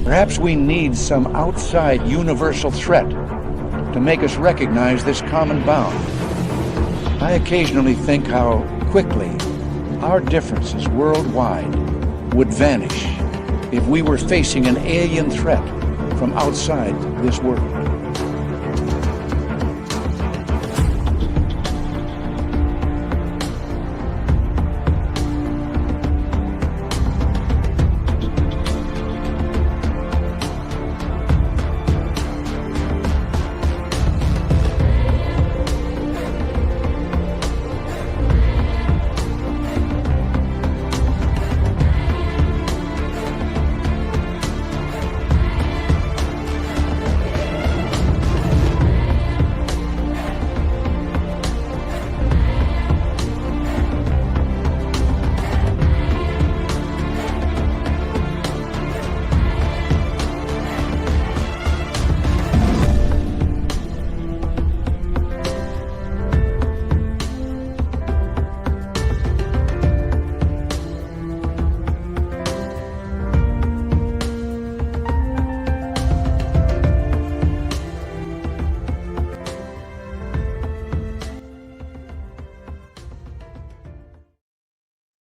Perhaps we need some outside universal threat to make us recognize this common bound. I occasionally think how quickly our differences worldwide would vanish if we were facing an alien threat from outside this world.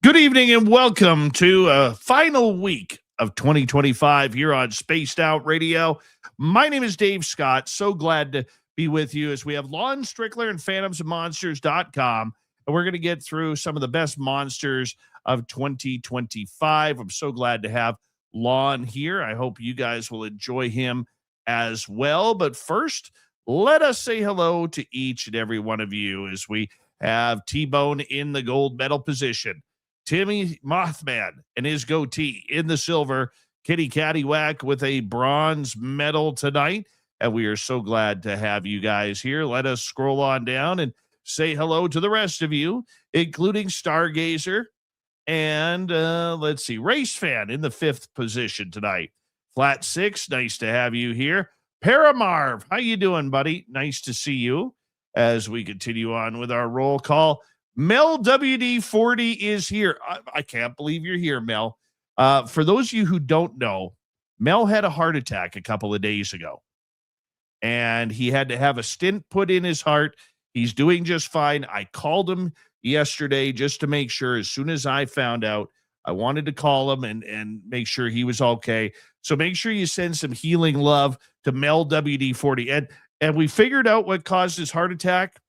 Good evening and welcome to a final week of 2025 here on Spaced Out Radio. My name is Dave Scott. So glad to be with you as we have Lon Strickler and phantomsandmonsters.com. And we're going to get through some of the best monsters of 2025. I'm so glad to have Lon here. I hope you guys will enjoy him as well. But first, let us say hello to each and every one of you as we have T-Bone in the gold medal position. Timmy Mothman and his goatee in the silver, Kitty Caddywhack with a bronze medal tonight. And we are so glad to have you guys here. Let us scroll on down and say hello to the rest of you, including Stargazer and let's see, Race Fan in the 5th position tonight. Flat 6, nice to have you here. Paramarv, how you doing, buddy? Nice to see you as we continue on with our roll call. Mel WD40 is here. I can't believe you're here, Mel. For those of you who don't know, Mel had a heart attack a couple of days ago, and he had to have a stent put in his heart. He's doing just fine. I called him yesterday just to make sure. As soon as I found out, I wanted to call him and make sure he was okay. So make sure you send some healing love to Mel WD40. And we figured out what caused his heart attack.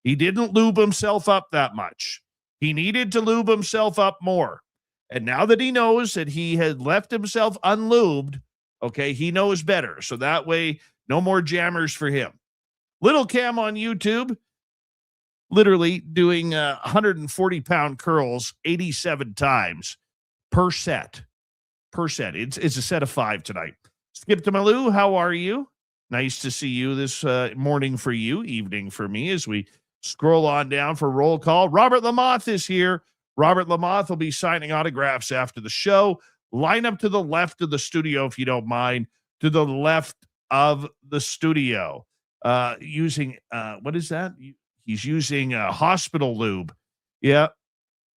He didn't lube himself up that much. He needed to lube himself up more. And now that he knows that he had left himself unlubed, okay, he knows better. So that way, no more jammers for him. Little Cam on YouTube, literally doing 140-pound curls 87 times per set. It's a set of 5 tonight. Skip to Malou, how are you? Nice to see you this morning for you, evening for me, as we scroll on down for roll call. Robert Lamoth is here. Robert Lamoth will be signing autographs after the show. Line up to the left of the studio, if you don't mind. To the left of the studio. Using, what is that? He's using hospital lube. Yeah.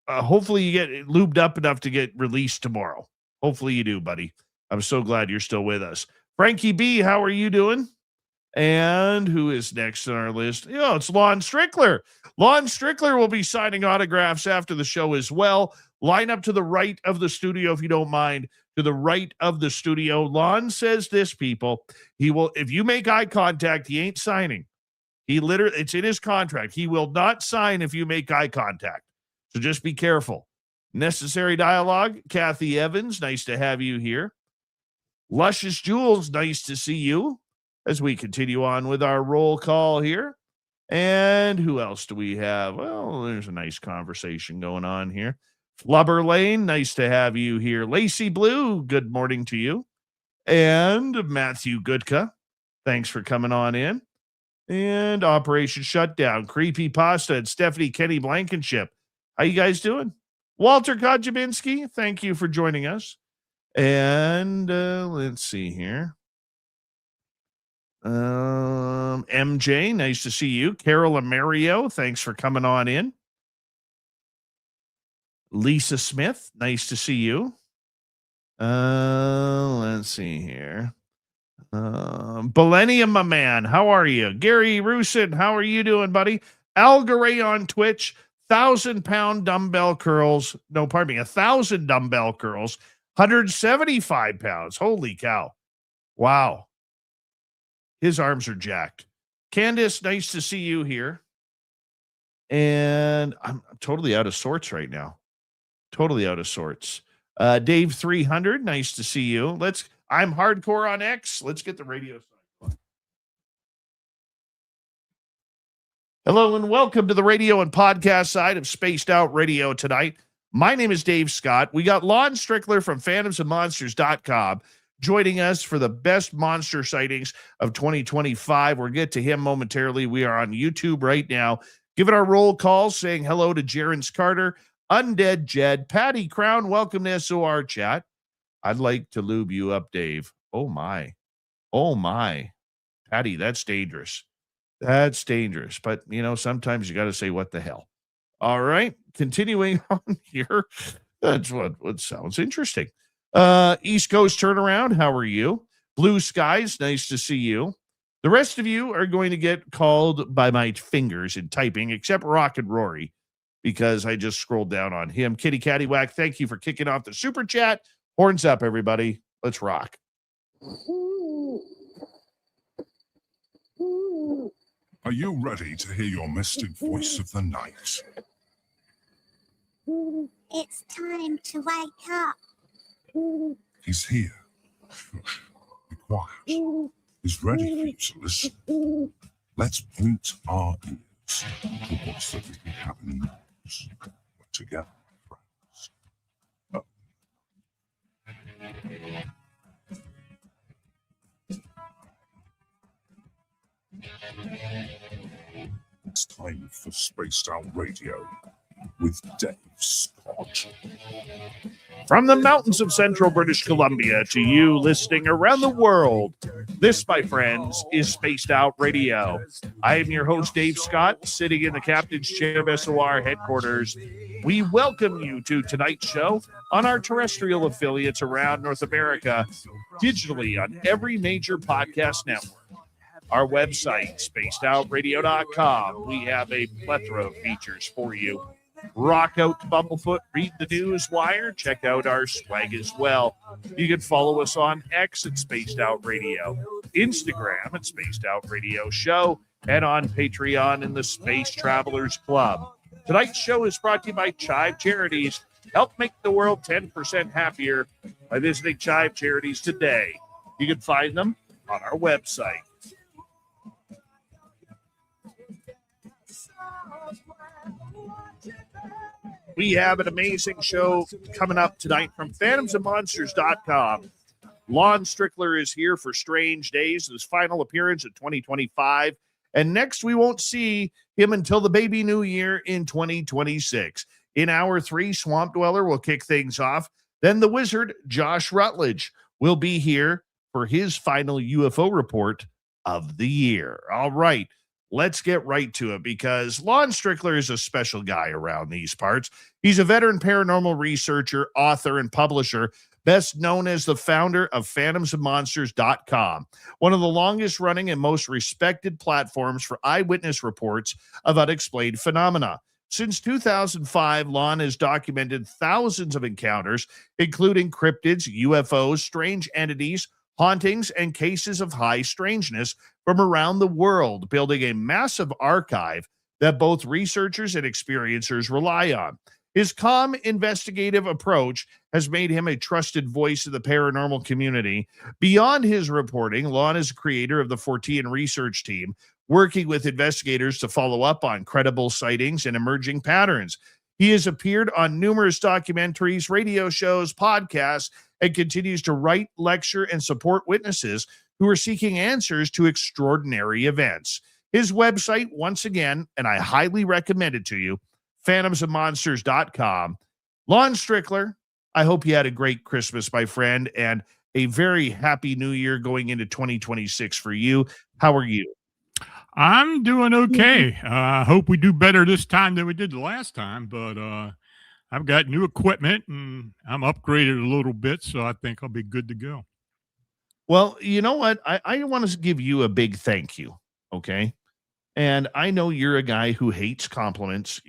Hopefully you get lubed up enough to get released tomorrow. Hopefully you do, buddy. I'm so glad you're still with us. Frankie B, how are you doing? And who is next on our list? Oh, it's Lon Strickler. Lon Strickler will be signing autographs after the show as well. Line up to the right of the studio, if you don't mind. To the right of the studio. Lon says this, people. He will, if you make eye contact, he ain't signing. It's in his contract. He will not sign if you make eye contact. So just be careful. Necessary Dialogue, Kathy Evans, nice to have you here. Luscious Jules, nice to see you as we continue on with our roll call here. And who else do we have? Well, there's a nice conversation going on here. Flubber Lane, nice to have you here. Lacey Blue, good morning to you. And Matthew Goodka, thanks for coming on in. And Operation Shutdown, Creepy Pasta, and Stephanie Kenny Blankenship. How you guys doing? Walter Kodjabinski, thank you for joining us. And let's see here. MJ, nice to see you. Carol Amario, thanks for coming on in. Lisa Smith, nice to see you. Let's see here. Millennium, my man, how are you? Gary Rusin, how are you doing, buddy? Algaray on Twitch, 1,000-pound dumbbell curls. No, pardon me, 1,000 dumbbell curls, 175 pounds. Holy cow. Wow. His arms are jacked. Candace, nice to see you here. And I'm totally out of sorts right now. Totally out of sorts. Dave 300, nice to see you. I'm hardcore on X. Let's get the radio side. Hello and welcome to the radio and podcast side of Spaced Out Radio tonight. My name is Dave Scott. We got Lon Strickler from phantomsandmonsters.com joining us for the best monster sightings of 2025. We'll get to him momentarily. We are on YouTube right now. Give it our roll call, saying hello to Jerence Carter, Undead Jed, Patty Crown. Welcome to SOR chat. I'd like to lube you up, Dave. Oh, my. Oh, my. Patty, that's dangerous. That's dangerous. But, sometimes you got to say, what the hell? All right. Continuing on here. That's what sounds interesting. East Coast Turnaround, how are you? Blue Skies, nice to see you. The rest of you are going to get called by my fingers in typing, except Rock and Rory, because I just scrolled down on him. Kitty Cattywhack, thank you for kicking off the super chat. Horns up, everybody. Let's rock. Are you ready to hear your mystic voice of the night? It's time to wake up. He's here. Be quiet. He's ready for you to listen. Let's point our ears to what's that really happening next. We're together, friends. Oh. It's time for Spaced Out Radio with Dave Scott. From the mountains of central British Columbia to you listening around the world, this, my friends, is Spaced Out Radio. I am your host, Dave Scott, sitting in the captain's chair of SOR headquarters. We welcome you to tonight's show on our terrestrial affiliates around North America, digitally on every major podcast network. Our website, spacedoutradio.com. We have a plethora of features for you. Rock out to Bumblefoot, read the news wire, check out our swag as well. You can follow us on X at Spaced Out Radio, Instagram at Spaced Out Radio Show, and on Patreon in the Space Travelers Club. Tonight's show is brought to you by Chive Charities. Help make the world 10% happier by visiting Chive Charities today. You can find them on our website. We have an amazing show coming up tonight from phantomsandmonsters.com. Lon Strickler is here for Strange Days, his final appearance of 2025. And next, we won't see him until the baby new year in 2026. In hour 3, Swamp Dweller will kick things off. Then the wizard, Josh Rutledge, will be here for his final UFO report of the year. All right. Let's get right to it, because Lon Strickler is a special guy around these parts. He's a veteran paranormal researcher, author, and publisher, best known as the founder of phantomsandmonsters.com, one of the longest running and most respected platforms for eyewitness reports of unexplained phenomena. Since 2005, Lon has documented thousands of encounters, including cryptids, UFOs, strange entities, hauntings, and cases of high strangeness from around the world, building a massive archive that both researchers and experiencers rely on. His calm, investigative approach has made him a trusted voice of the paranormal community. Beyond his reporting, Lon is creator of the Fortean Research Team, working with investigators to follow up on credible sightings and emerging patterns. He has appeared on numerous documentaries, radio shows, podcasts, and continues to write, lecture, and support witnesses who are seeking answers to extraordinary events. His website, once again, and I highly recommend it to you, phantomsandmonsters.com. Lon Strickler, I hope you had a great Christmas, my friend, and a very happy new year going into 2026 for you. How are you? I'm doing okay. I hope we do better this time than we did the last time, but I've got new equipment and I'm upgraded a little bit, so I think I'll be good to go. Well, you know what? I want to give you a big thank you. Okay. And I know you're a guy who hates compliments.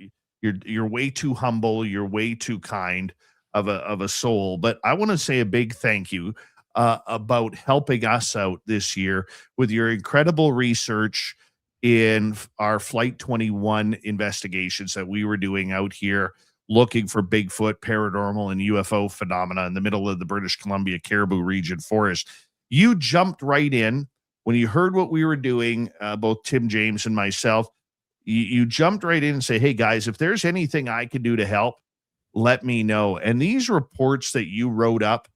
You're way too humble. You're way too kind of a soul. But I want to say a big thank you about helping us out this year with your incredible research in our Flight 21 investigations that we were doing out here, looking for Bigfoot, paranormal, and UFO phenomena in the middle of the British Columbia Caribou Region Forest. You jumped right in when you heard what we were doing, both Tim James and myself. You jumped right in and say, "Hey guys, if there's anything I can do to help, let me know." And these reports that you wrote up,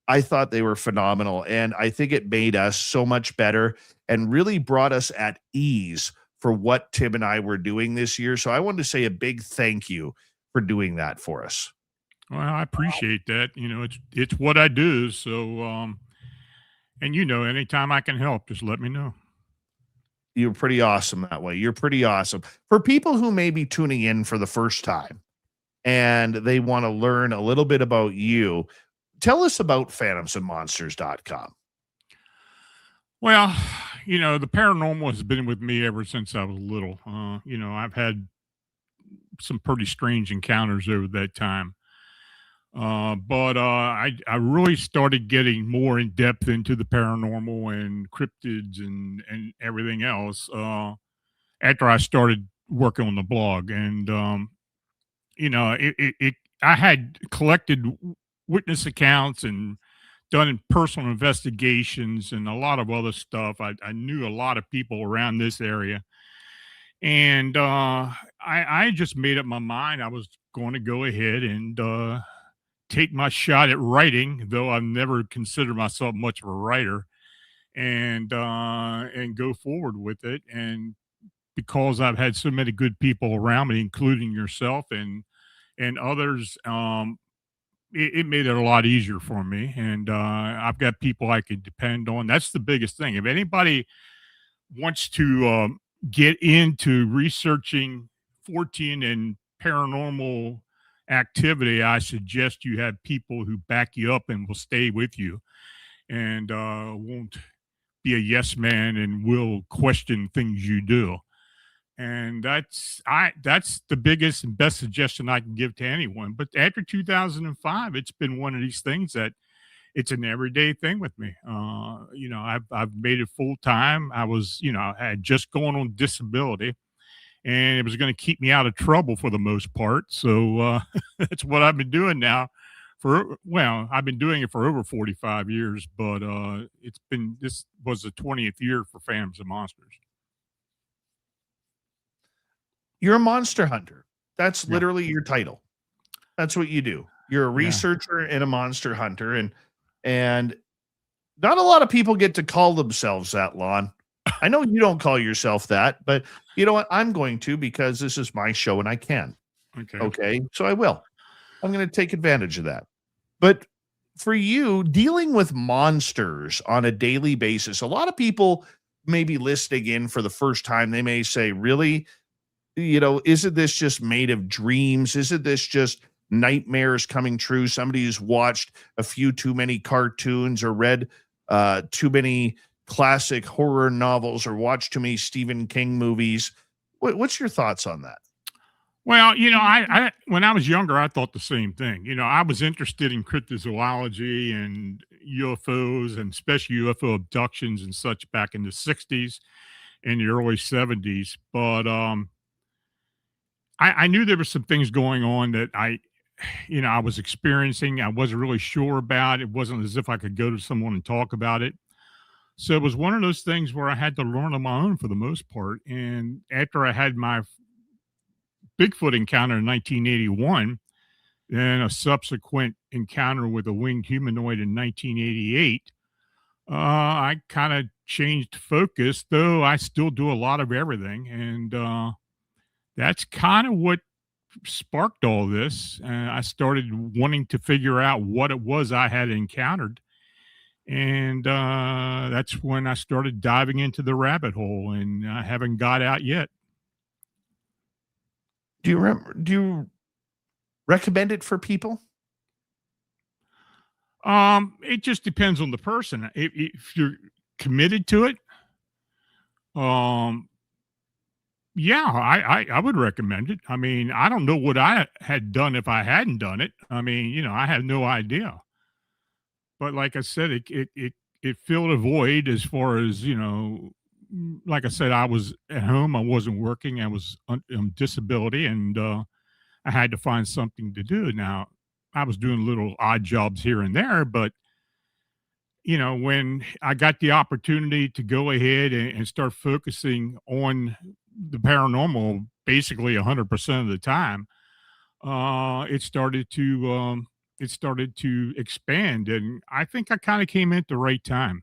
I thought they were phenomenal, and I think it made us so much better and really brought us at ease for what Tim and I were doing this year. So I wanted to say a big thank you for doing that for us. Well, I appreciate that. It's what I do. So, and anytime I can help, just let me know. You're pretty awesome that way. You're pretty awesome. For people who may be tuning in for the first time and they want to learn a little bit about you, tell us about phantomsandmonsters.com. Well, the paranormal has been with me ever since I was little. I've had some pretty strange encounters over that time. But I really started getting more in depth into the paranormal and cryptids and everything else after I started working on the blog. And I had collected witness accounts and done personal investigations and a lot of other stuff. I knew a lot of people around this area. And I just made up my mind I was going to go ahead and take my shot at writing, though I've never considered myself much of a writer, and go forward with it. And because I've had so many good people around me, including yourself and others, it made it a lot easier for me. And I've got people I can depend on. That's the biggest thing. If anybody wants to get into researching Fortean and paranormal activity, I suggest you have people who back you up and will stay with you and won't be a yes man and will question things you do. And that's the biggest and best suggestion I can give to anyone. But after 2005, it's been one of these things that it's an everyday thing with me. I've made it full time. I had just gone on disability, and it was going to keep me out of trouble for the most part. So that's what I've been doing now. I've been doing it for over 45 years, but this was the 20th year for Phantoms and Monsters. You're a monster hunter. That's Yeah. literally your title. That's what you do. You're a researcher and a monster hunter, and not a lot of people get to call themselves that, Lon. I know you don't call yourself that, but you know what? I'm going to, because this is my show and I can. Okay. So I will. I'm going to take advantage of that. But for you, dealing with monsters on a daily basis, a lot of people may be listening in for the first time. They may say, really? Isn't this just made of dreams? Isn't this just nightmares coming true? Somebody who's watched a few too many cartoons or read too many classic horror novels or watched too many Stephen King movies. What's your thoughts on that? Well, I when I was younger, I thought the same thing. I was interested in cryptozoology and UFOs and especially UFO abductions and such back in the 60s and the early 70s. But I knew there were some things going on that I was experiencing. I wasn't really sure about. It wasn't as if I could go to someone and talk about it. So it was one of those things where I had to learn on my own for the most part. And after I had my Bigfoot encounter in 1981, and a subsequent encounter with a winged humanoid in 1988, I kind of changed focus, though I still do a lot of everything. And that's kind of what sparked all this. I started wanting to figure out what it was I had encountered. And that's when I started diving into the rabbit hole, and I haven't got out yet. Do you remember? recommend it for people? It just depends on the person. If you're committed to it, um, yeah, I would recommend it. I mean, I don't know what I had done if I hadn't done it. I mean, I had no idea. But like I said, it filled a void as far as, like I said, I was at home, I wasn't working, I was on disability, and I had to find something to do. Now, I was doing little odd jobs here and there, but when I got the opportunity to go ahead and start focusing on the paranormal basically 100% of the time, it started to expand, and I think I kind of came in at the right time.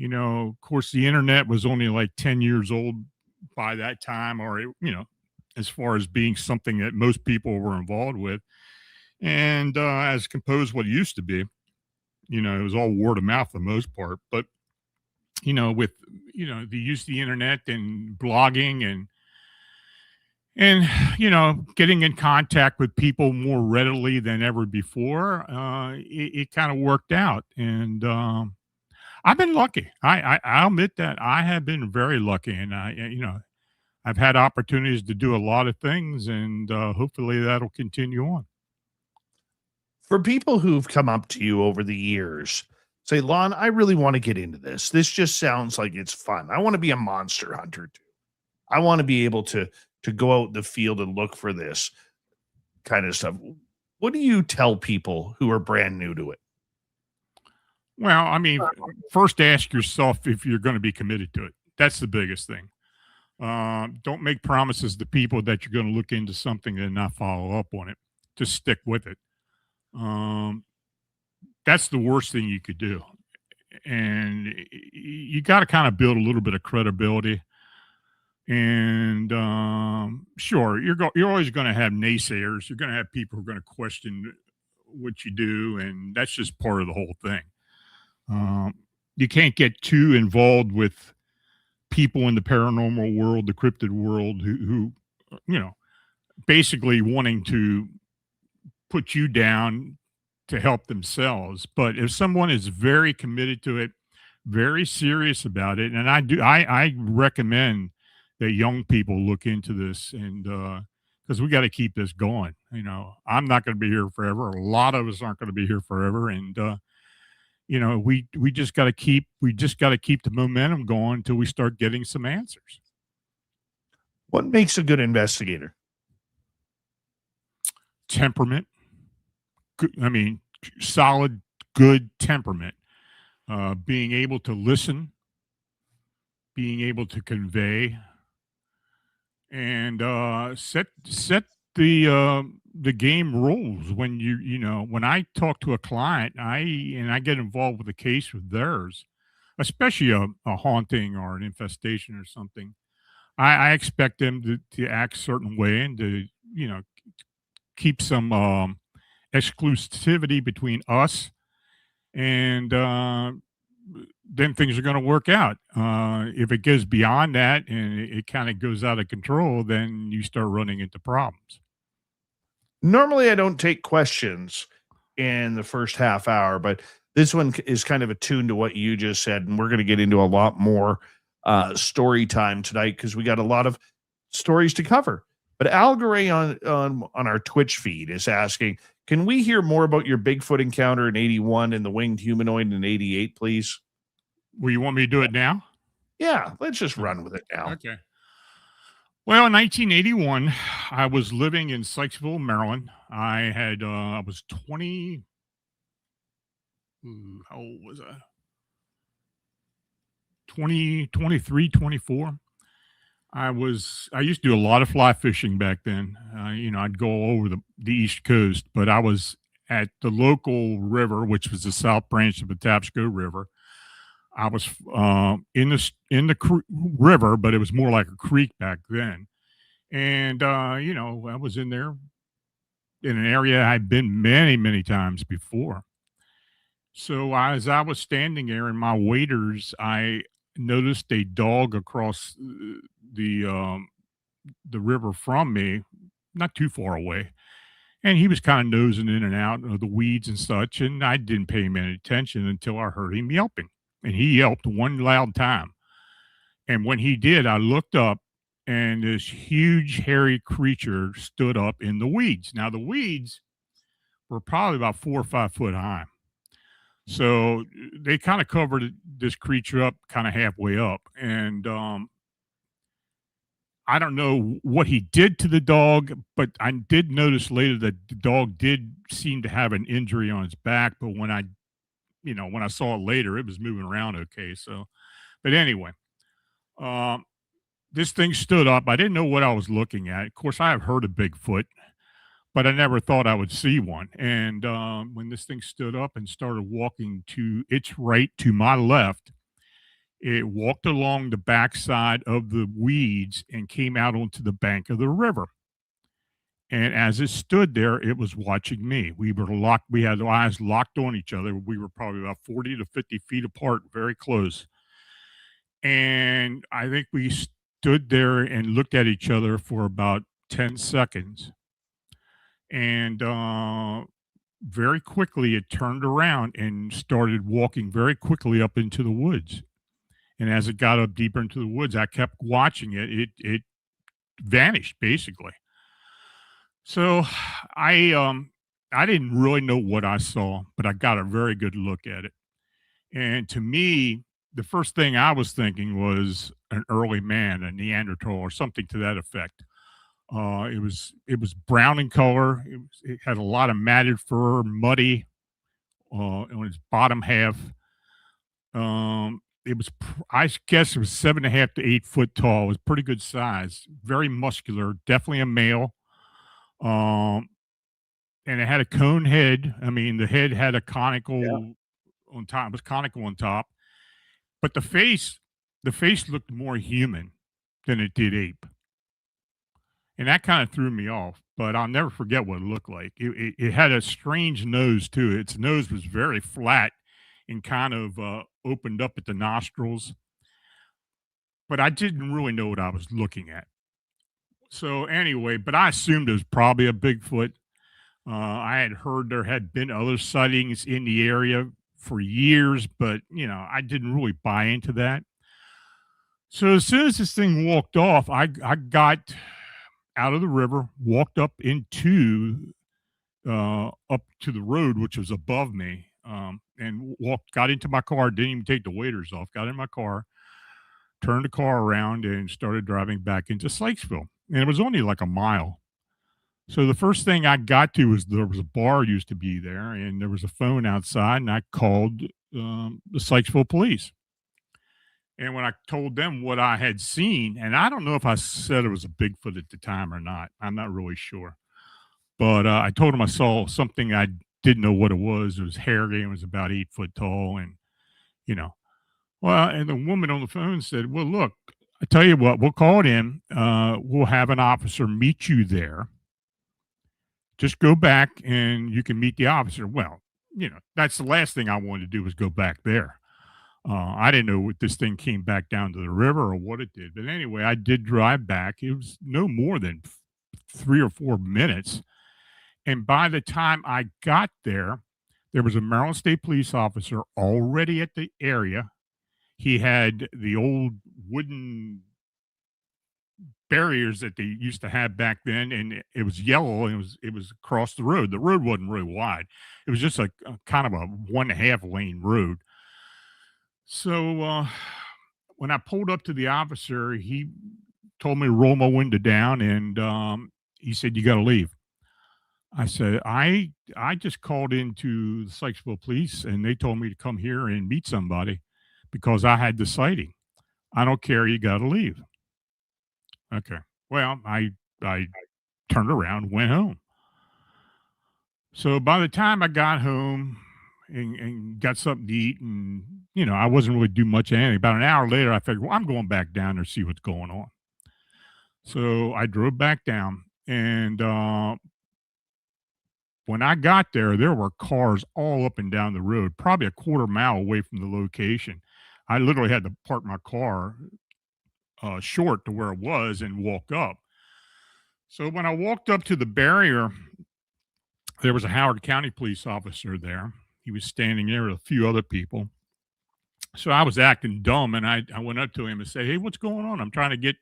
Of course, the internet was only like 10 years old by that time, or as far as being something that most people were involved with, and as composed what it used to be. It was all word of mouth for the most part, but with the use of the internet and blogging and getting in contact with people more readily than ever before, it kind of worked out. And I've been lucky. I'll admit that I have been very lucky, and I've had opportunities to do a lot of things, and hopefully that'll continue on. For people who've come up to you over the years, say, Lon, I really want to get into this. This just sounds like it's fun. I want to be a monster hunter too. I want to be able to go out in the field and look for this kind of stuff. What do you tell people who are brand new to it? Well, I mean, first ask yourself if you're going to be committed to it. That's the biggest thing. Don't make promises to people that you're going to look into something and not follow up on it. Just stick with it. That's the worst thing you could do. And you got to kind of build a little bit of credibility. And sure, you're always going to have naysayers. You're going to have people who are going to question what you do, and that's just part of the whole thing. You can't get too involved with people in the paranormal world, the cryptid world, who basically wanting to put you down to help themselves. But if someone is very committed to it, very serious about it, and I recommend that young people look into this, and because we got to keep this going. I'm not going to be here forever. A lot of us aren't going to be here forever, and we just got to keep the momentum going until we start getting some answers. What makes a good investigator? Temperament. Solid, good temperament. Being able to listen, being able to convey, and set the game rules. When when I talk to a client, I get involved with a case with theirs, especially a haunting or an infestation or something. I expect them to act a certain way and to keep some exclusivity between us, and then things are going to work out. If it goes beyond that and it kind of goes out of control, then you start running into problems. Normally, I don't take questions in the first half hour, but this one is kind of attuned to what you just said, and we're going to get into a lot more story time tonight because we got a lot of stories to cover. But Al Garay on our Twitch feed is asking, can we hear more about your Bigfoot encounter in 81 and the winged humanoid in 88, please? Well, you want me to do it now? Yeah, let's just run with it now. Okay. Well, in 1981, I was living in Sykesville, Maryland. I was 20. How old was I? 20, 23, 24. I used to do a lot of fly fishing back then. I'd go over the East Coast, but I was at the local river, which was the South Branch of the Patapsco River. I was in the river, but it was more like a creek back then. And I was in there in an area I'd been many, many times before. So as I was standing there in my waders, I noticed a dog across the river from me, not too far away, And he was kind of nosing in and out of the weeds and such. And I didn't pay him any attention until I heard him yelping. And he yelped one loud time. And when he did, I looked up and this huge, hairy creature stood up in the weeds. Now, the weeds were probably about 4 or 5 foot high. So they kind of covered this creature up kind of halfway up. And I don't know what he did to the dog, but I did notice later that the dog did seem to have an injury on its back. But when I saw it later, it was moving around okay. So, but anyway, this thing stood up. I didn't know what I was looking at. Of course, I have heard of Bigfoot, but I never thought I would see one. And when this thing stood up and started walking to its right, to my left, it walked along the backside of the weeds and came out onto the bank of the river. And as it stood there, it was watching me. We were locked. We had our eyes locked on each other. We were probably about 40 to 50 feet apart, very close. And I think we stood there and looked at each other for about 10 seconds. And very quickly, it turned around and started walking very quickly up into the woods. And as it got up deeper into the woods, I kept watching it. It vanished basically. So I didn't really know what I saw, but I got a very good look at it. And to me, the first thing I was thinking was an early man, a Neanderthal, or something to that effect. It was brown in color. It had a lot of matted fur, muddy on its bottom half. I guess it was 7.5 to 8 foot tall. It was pretty good size, very muscular, definitely a male. And it had a cone head. I mean, the head had a conical on top. It was conical on top, but the face looked more human than it did ape. And that kind of threw me off, but I'll never forget what it looked like. It had a strange nose too. Its nose was very flat and kind of opened up at the nostrils, but I didn't really know what I was looking at. So anyway, but I assumed it was probably a Bigfoot. I had heard there had been other sightings in the area for years, but I didn't really buy into that. So as soon as this thing walked off, I got out of the river, walked up into up to the road, which was above me, and got into my car. Didn't even take the waders off. Got in my car, turned the car around, and started driving back into Sykesville. And it was only like a mile. So the first thing I got to was there was a bar used to be there, and there was a phone outside, and I called the Sykesville police. And when I told them what I had seen, and I don't know if I said it was a Bigfoot at the time or not, I'm not really sure. But I told them I saw something I didn't know what it was. It was hairy. It was about 8 foot tall, and well, and the woman on the phone said, "Well, look, I tell you what, we'll call it in. We'll have an officer meet you there. Just go back and you can meet the officer." Well, that's the last thing I wanted to do was go back there. I didn't know what this thing came back down to the river or what it did. But anyway, I did drive back. It was no more than 3 or 4 minutes. And by the time I got there, there was a Maryland State police officer already at the area. He had the old wooden barriers that they used to have back then, and it was yellow, and it was across the road. The road wasn't really wide. It was just a kind of a 1.5 lane road. So when I pulled up to the officer, he told me to roll my window down, and he said, "You got to leave." I said, I just called into the Sykesville police, and they told me to come here and meet somebody because I had the sighting. I don't care. You got to leave. Okay. Well, I turned around, went home. So by the time I got home and got something to eat, and I wasn't really doing much of anything. About an hour later, I figured, well, I'm going back down there to see what's going on. So I drove back down, and when I got there, there were cars all up and down the road, probably a quarter mile away from the location. I literally had to park my car short to where it was and walk up. So when I walked up to the barrier, there was a Howard County police officer there. He was standing there with a few other people. So I was acting dumb, and I went up to him and said, "Hey, what's going on? I'm trying to get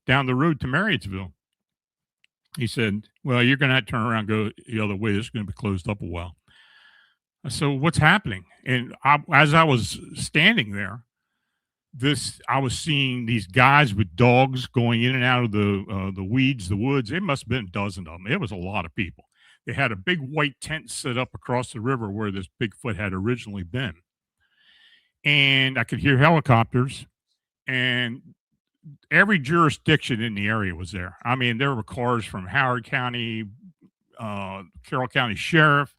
down the road to Marriottsville." He said, "Well, you're going to have to turn around and go the other way. This is going to be closed up a while." I said, "What's happening?" And as I was standing there, I was seeing these guys with dogs going in and out of the weeds, the woods. It must have been a dozen of them. It was a lot of people. They had a big white tent set up across the river where this Bigfoot had originally been. And I could hear helicopters, and every jurisdiction in the area was there. I mean, there were cars from Howard County, Carroll County Sheriff,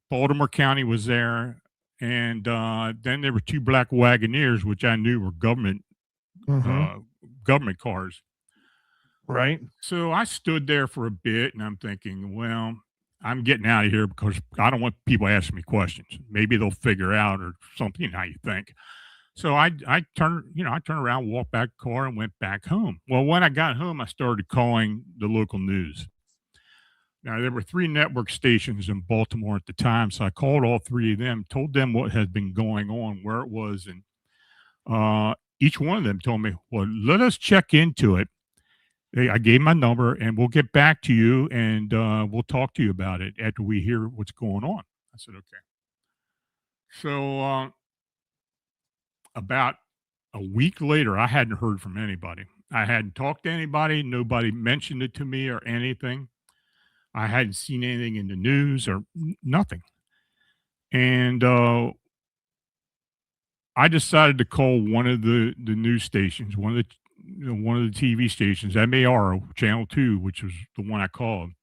Baltimore County was there, and then there were 2 black Wagoneers, which I knew were government cars. Right. So I stood there for a bit, and I'm thinking, well, I'm getting out of here because I don't want people asking me questions. Maybe they'll figure out or something how you think. So I turned around, walked back to the car, and went back home. Well, when I got home, I started calling the local news. Now, there were 3 network stations in Baltimore at the time, so I called all 3 of them, told them what had been going on, where it was, and each one of them told me, "Well, let us check into it." I gave my number, and we'll get back to you, and we'll talk to you about it after we hear what's going on. I said, "Okay." So about a week later, I hadn't heard from anybody. I hadn't talked to anybody. Nobody mentioned it to me or anything. I hadn't seen anything in the news or nothing. And I decided to call one of the news stations, one of the TV stations, MAR, Channel 2, which was the one I called.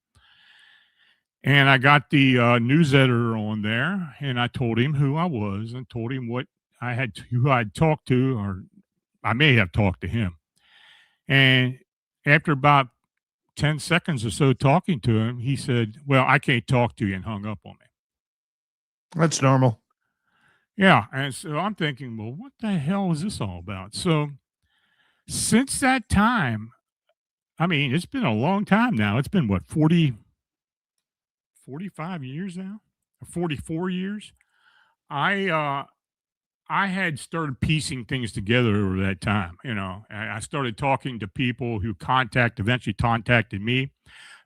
And I got the news editor on there, and I told him who I was and told him who I'd talked to, or I may have talked to him. And after about 10 seconds or so talking to him, he said, "Well, I can't talk to you," and hung up on me. That's normal. Yeah. And so I'm thinking, well, what the hell is this all about? So since that time, I mean, it's been a long time now. It's been what, 45 years now, or 44 years. I had started piecing things together over that time. I started talking to people who eventually contacted me,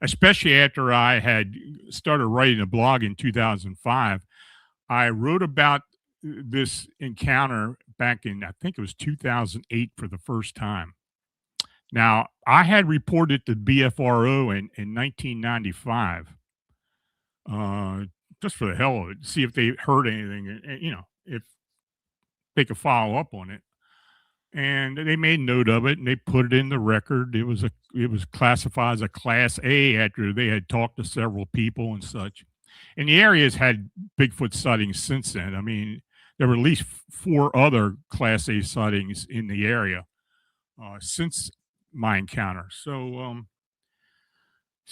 especially after I had started writing a blog in 2005. I wrote about this encounter back in, I think it was 2008 for the first time. Now, I had reported to BFRO in 1995, just for the hell of it, see if they heard anything, and, if they could follow up on it. And they made note of it, and they put it in the record. It was classified as a Class A after they had talked to several people and such. And the area has had Bigfoot sightings since then. I mean, there were at least 4 other Class A sightings in the area since my encounter. So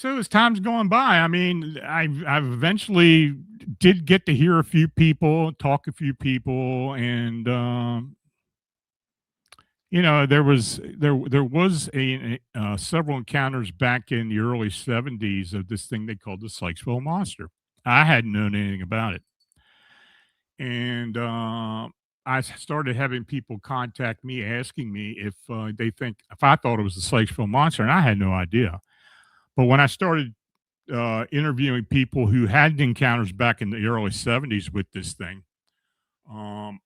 as time's going by, I mean, I've eventually did get to hear a few people, talk to a few people, and there was several encounters back in the early 70s of this thing they called the Sykesville Monster. I hadn't known anything about it, and I started having people contact me asking me if I thought it was the Sykesville Monster, and I had no idea. But when I started interviewing people who had encounters back in the early 70s with this thing, I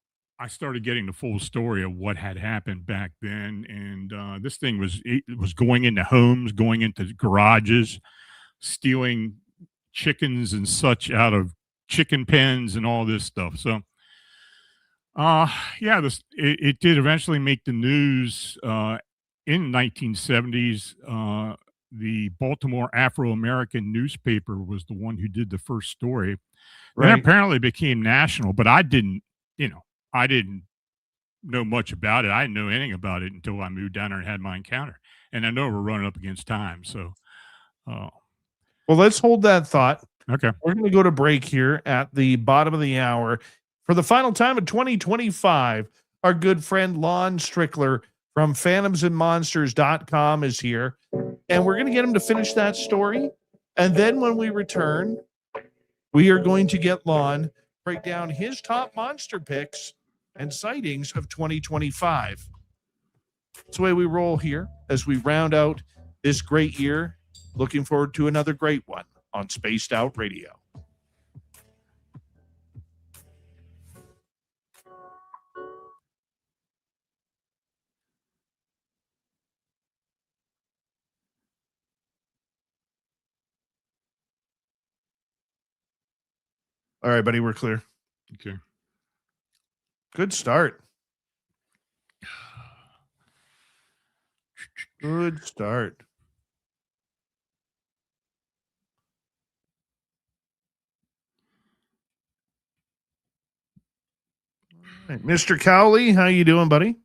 started getting the full story of what had happened back then. And this thing was going into homes, going into garages, stealing chickens and such out of chicken pens and all this stuff. So, it did eventually make the news in the 1970s. The Baltimore Afro-American newspaper was the one who did the first story. Right. Then apparently became national, but I didn't know much about it. I didn't know anything about it until I moved down there and had my encounter. And I know we're running up against time. So, well, let's hold that thought. Okay. We're going to go to break here at the bottom of the hour. For the final time of 2025, our good friend Lon Strickler from phantomsandmonsters.com is here. And we're going to get him to finish that story. And then when we return, we are going to get Lon break down his top monster picks and sightings of 2025. That's the way we roll here as we round out this great year. Looking forward to another great one on Spaced Out Radio. All right, buddy, we're clear. Okay. Good start. Good start. All right, Mr. Cowley, how you doing, buddy?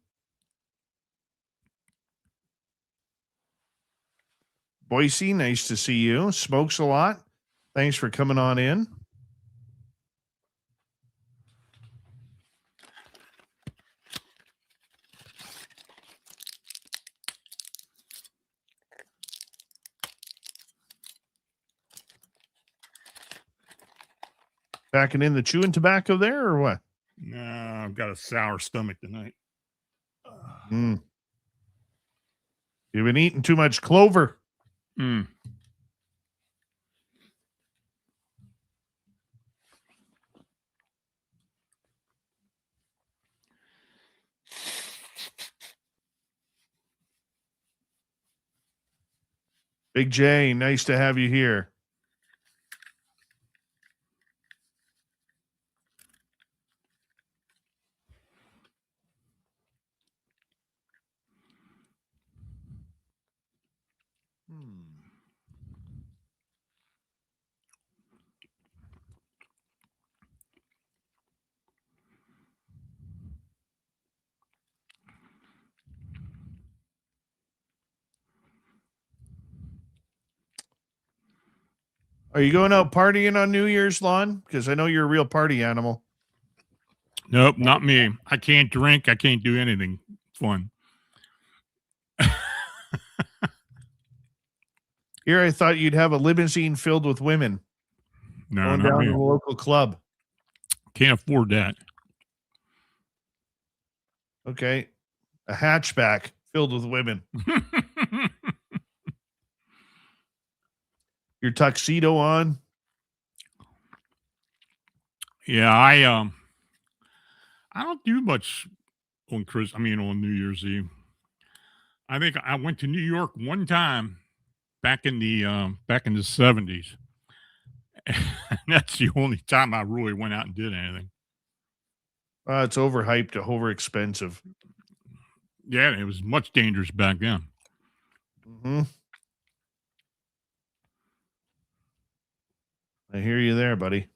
Boise, nice to see you. Smokes a lot. Thanks for coming on in. Backing in the chewing tobacco there or what? No, I've got a sour stomach tonight. You've been eating too much clover. Big J, nice to have you here. Are you going out partying on New Year's, Lon? Because I know you're a real party animal. Nope, not me. I can't drink. I can't do anything fun. Here, I thought you'd have a limousine filled with women. No, Going not down me. to the local club. Can't afford that. Okay. A hatchback filled with women. Your tuxedo on. Yeah, I don't do much on on New Year's Eve. I think I went to New York one time back in the 70s. That's the only time I really went out and did anything. It's overhyped, over expensive. Yeah, it was much dangerous back then. I hear you there, buddy.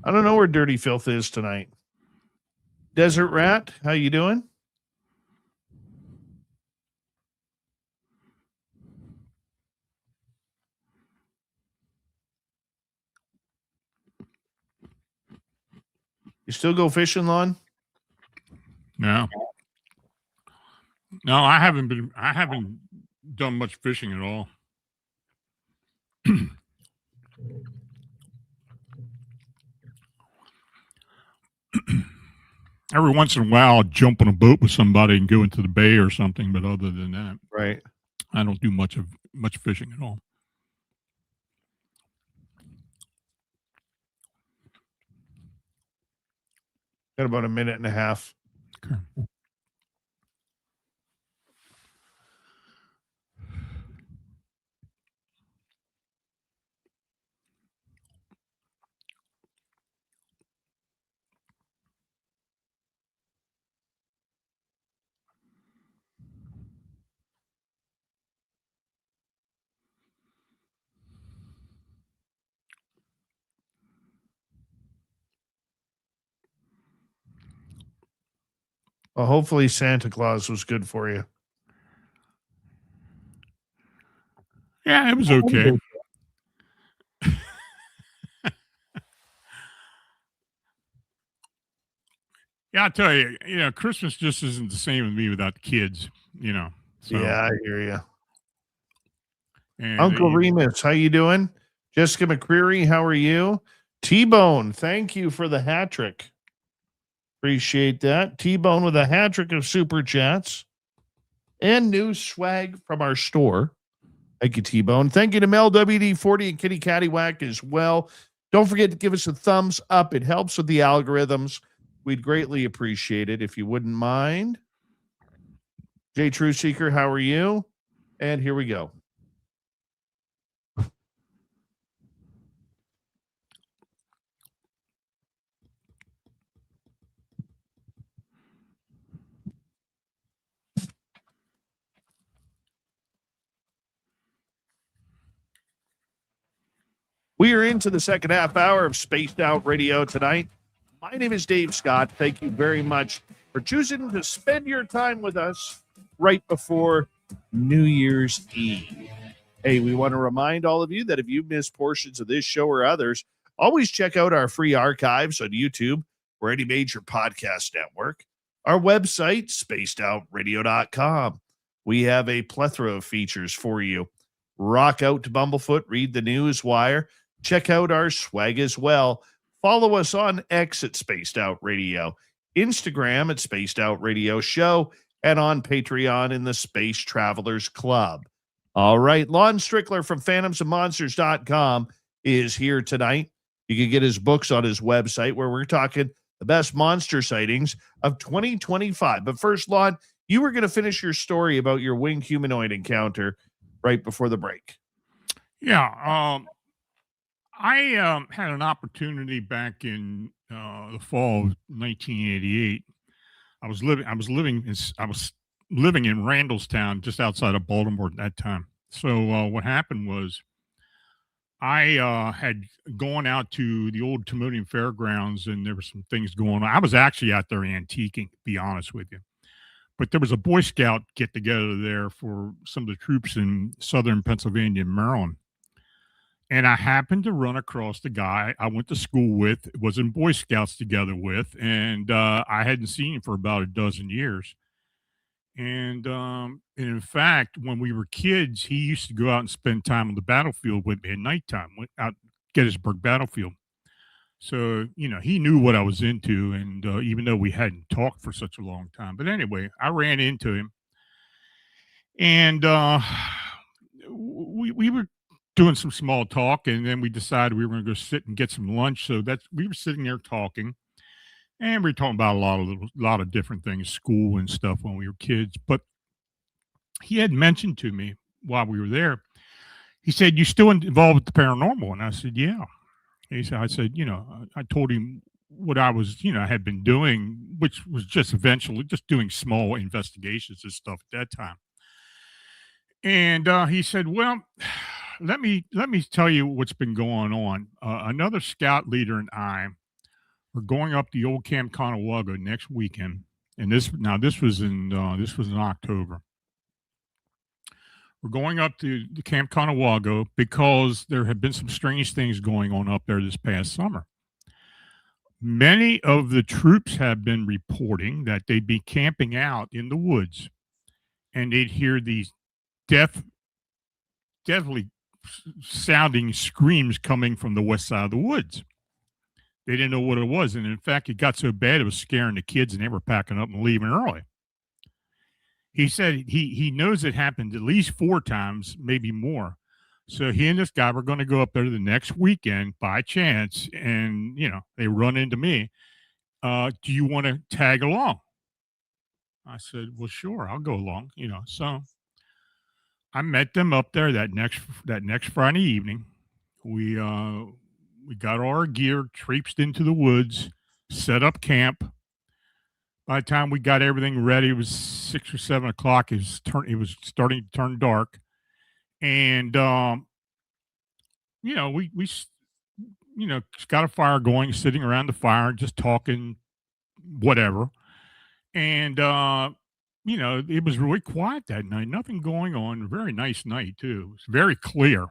I don't know where Dirty Filth is tonight. Desert Rat, how you doing? You still go fishing, Lon? No. No, I haven't done much fishing at all. Every once in a while, I'll jump on a boat with somebody and go into the bay or something. But other than that, right, I don't do much fishing at all. Got about a minute and a half. Okay. Well, hopefully Santa Claus was good for you. Yeah, it was okay. Yeah, I tell you, Christmas just isn't the same with me without the kids, So, Yeah, I hear you. and Uncle Remus, how you doing? Jessica McCreary, how are you? T-Bone, thank you for the hat trick. Appreciate that. T-Bone with a hat trick of super chats and new swag from our store. Thank you, T-Bone. Thank you to Mel WD-40 and Kitty Cattywhack as well. Don't forget to give us a thumbs up. It helps with the algorithms. We'd greatly appreciate it if you wouldn't mind. Jay True Seeker, how are you? And here we go. We are into the second half hour of Spaced Out Radio tonight. My name is Dave Scott. Thank you very much for choosing to spend your time with us right before New Year's Eve. Hey, we want to remind all of you that if you missed portions of this show or others, always check out our free archives on YouTube or any major podcast network. Our website, spacedoutradio.com. We have a plethora of features for you. Rock out to Bumblefoot, read the news wire, check out our swag as well. Follow us on X at Spaced Out Radio, Instagram at Spaced Out Radio Show, and on Patreon in the Space Travelers Club. All right, Lon Strickler from phantomsandmonsters.com is here tonight. You can get his books on his website where we're talking the best monster sightings of 2025. But first, Lon, you were going to finish your story about your winged humanoid encounter right before the break. Yeah, I had an opportunity back in the fall of 1988. I was living in Randallstown, just outside of Baltimore at that time. So what happened was, I had gone out to the old Timonian Fairgrounds, and there were some things going on. I was actually out there antiquing, to be honest with you. But there was a Boy Scout get together there for some of the troops in southern Pennsylvania and Maryland. And I happened to run across the guy I went to school with, was in Boy Scouts together with, and I hadn't seen him for about a dozen years. And in fact, when we were kids, he used to go out and spend time on the battlefield with me at nighttime, went out Gettysburg Battlefield. So, he knew what I was into, and even though we hadn't talked for such a long time. But anyway, I ran into him, and we were doing some small talk, and then we decided we were going to go sit and get some lunch. So we were sitting there talking, and we were talking about a lot of different things, school and stuff when we were kids. But he had mentioned to me while we were there, he said, "You still involved with the paranormal?" And I said, "Yeah." I said, I told him what I was, had been doing, which was just eventually just doing small investigations and stuff at that time. And he said, "Well, let me tell you what's been going on. Another scout leader and I are going up the old Camp Conewago next weekend, and this was in October. We're going up to the Camp Conewago because there have been some strange things going on up there this past summer. Many of the troops have been reporting that they'd be camping out in the woods, and they'd hear these deathly sounding screams coming from the west side of the woods. They didn't know what it was, and in fact, it got so bad it was scaring the kids, and they were packing up and leaving early." He said he knows it happened at least 4 times, maybe more. So he and this guy were going to go up there the next weekend by chance, and they run into me. Do you want to tag along? I said, "Well, sure, I'll go along." So I met them up there that next Friday evening. We got all our gear, traipsed into the woods, set up camp. By the time we got everything ready, it was 6 or 7 o'clock. It was starting to turn dark, and we got a fire going, sitting around the fire, just talking, whatever. And, it was really quiet that night. Nothing going on. Very nice night, too. It was very clear.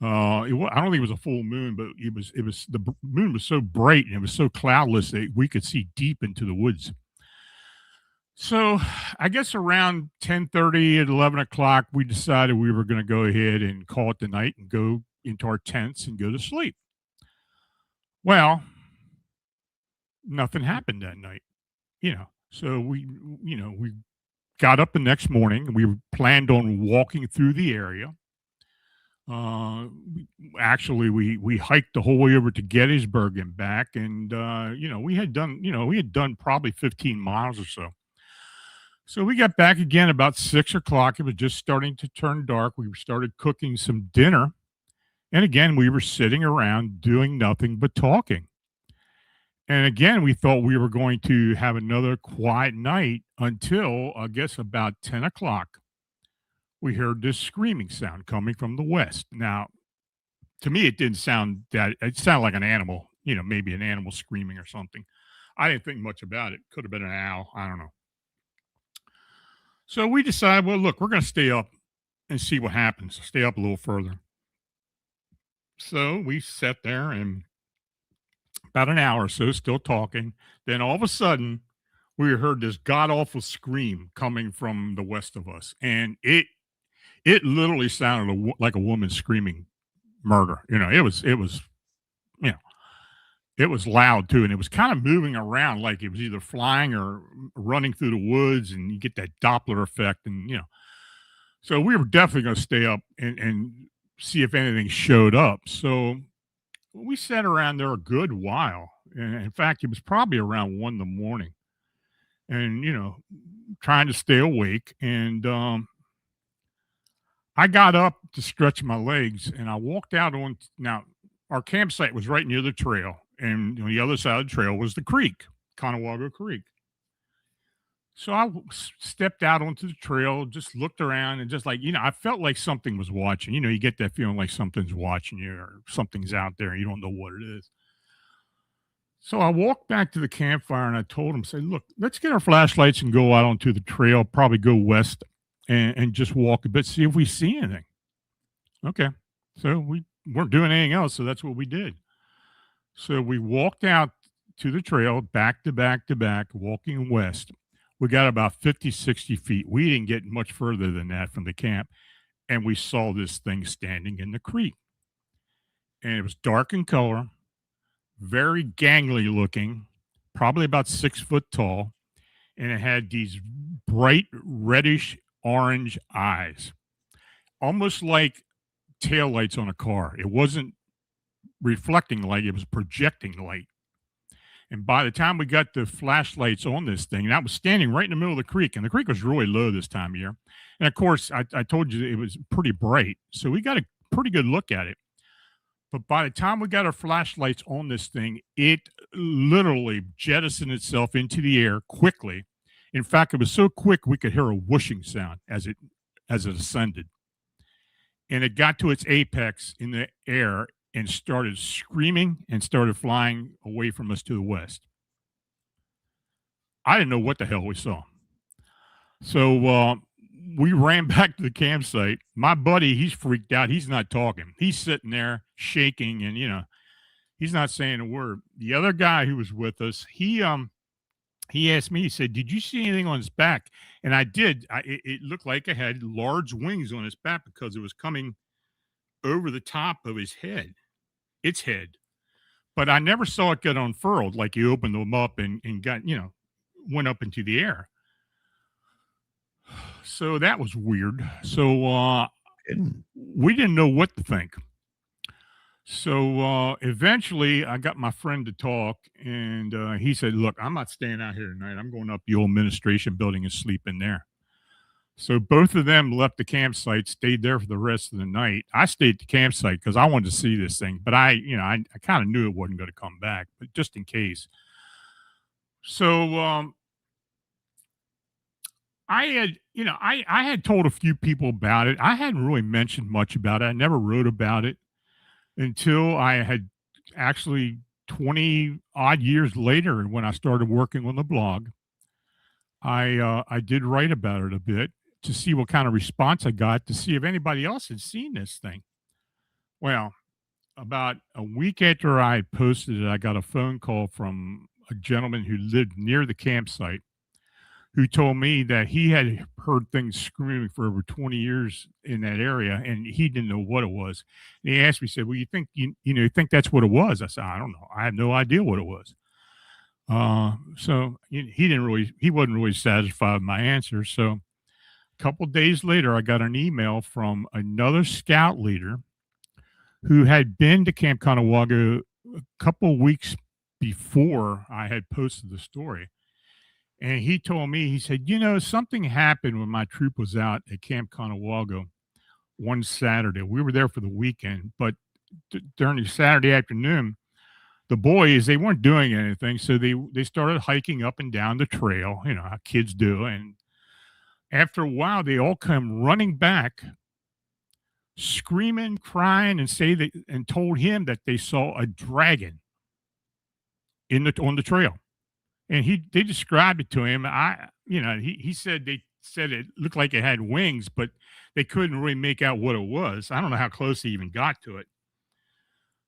I don't think it was a full moon, but the moon was so bright and it was so cloudless that we could see deep into the woods. So I guess around 10:30 at 11 o'clock, we decided we were going to go ahead and call it the night and go into our tents and go to sleep. Well, nothing happened that night, So we got up the next morning. We planned on walking through the area. We hiked the whole way over to Gettysburg and back, and we had done probably 15 miles or so. So we got back again about 6 o'clock. It was just starting to turn dark. We started cooking some dinner, and again we were sitting around doing nothing but talking. And again, we thought we were going to have another quiet night until I guess about 10 o'clock. We heard this screaming sound coming from the west. Now, to me, it sounded like an animal, maybe an animal screaming or something. I didn't think much about it. Could have been an owl. I don't know. So we decided, well, look, we're going to stay up and see what happens. Stay up a little further. So we sat there and about an hour or so, still talking. Then all of a sudden, we heard this god awful scream coming from the west of us, and it literally sounded like a woman screaming murder. It was loud too, and it was kind of moving around like it was either flying or running through the woods, and you get that Doppler effect, and so we were definitely going to stay up and see if anything showed up. So we sat around there a good while, and in fact, it was probably around 1 a.m, and trying to stay awake, and I got up to stretch my legs, and I walked out on. Now, our campsite was right near the trail, and on the other side of the trail was the creek, Conewago Creek. So I stepped out onto the trail, just looked around, and just I felt like something was watching. You get that feeling like something's watching you or something's out there, and you don't know what it is. So I walked back to the campfire, and I told him, say, look, let's get our flashlights and go out onto the trail, probably go west and just walk a bit, see if we see anything. Okay. So we weren't doing anything else, so that's what we did. So we walked out to the trail, back to back to back, walking west. We got about 50, 60 feet. We didn't get much further than that from the camp, and we saw this thing standing in the creek. And it was dark in color, very gangly looking, probably about 6 foot tall, and it had these bright reddish orange eyes, almost like taillights on a car. It wasn't reflecting light, it was projecting light. And by the time we got the flashlights on this thing, and I was standing right in the middle of the creek, and the creek was really low this time of year. And of course, I told you it was pretty bright, so we got a pretty good look at it. But by the time we got our flashlights on this thing, it literally jettisoned itself into the air quickly. In fact, it was so quick we could hear a whooshing sound as it ascended. And it got to its apex in the air and started screaming and started flying away from us to the west. I didn't know what the hell we saw. So we ran back to the campsite. My buddy, he's freaked out. He's not talking. He's sitting there shaking, and he's not saying a word. The other guy who was with us, he asked me, he said, did you see anything on his back? And I did. It looked like it had large wings on its back because it was coming over the top of its head. But I never saw it get unfurled, like he opened them up and got, went up into the air. So that was weird. So we didn't know what to think. So eventually I got my friend to talk, and he said, look, I'm not staying out here tonight. I'm going up the old administration building and sleeping there. So both of them left the campsite, stayed there for the rest of the night. I stayed at the campsite because I wanted to see this thing, but I kind of knew it wasn't going to come back, but just in case. So I had told a few people about it. I hadn't really mentioned much about it. I never wrote about it until I had actually 20 odd years later when I started working on the blog. I did write about it a bit to see what kind of response I got, to see if anybody else had seen this thing. Well, about a week after I posted it, I got a phone call from a gentleman who lived near the campsite, who told me that he had heard things screaming for over 20 years in that area, and he didn't know what it was. And he asked me, he said, "Well, you think you think that's what it was?" I said, "I don't know. I have no idea what it was." So he wasn't really satisfied with my answer. So a couple days later, I got an email from another scout leader who had been to Camp Conawago a couple weeks before I had posted the story. And he told me, he said, something happened when my troop was out at Camp Conawago one Saturday. We were there for the weekend, but during the Saturday afternoon, the boys, they weren't doing anything. So they started hiking up and down the trail, how kids do. And after a while, they all come running back, screaming, crying, and told him that they saw a dragon on the trail. And they described it to him. He said they said it looked like it had wings, but they couldn't really make out what it was. I don't know how close they even got to it.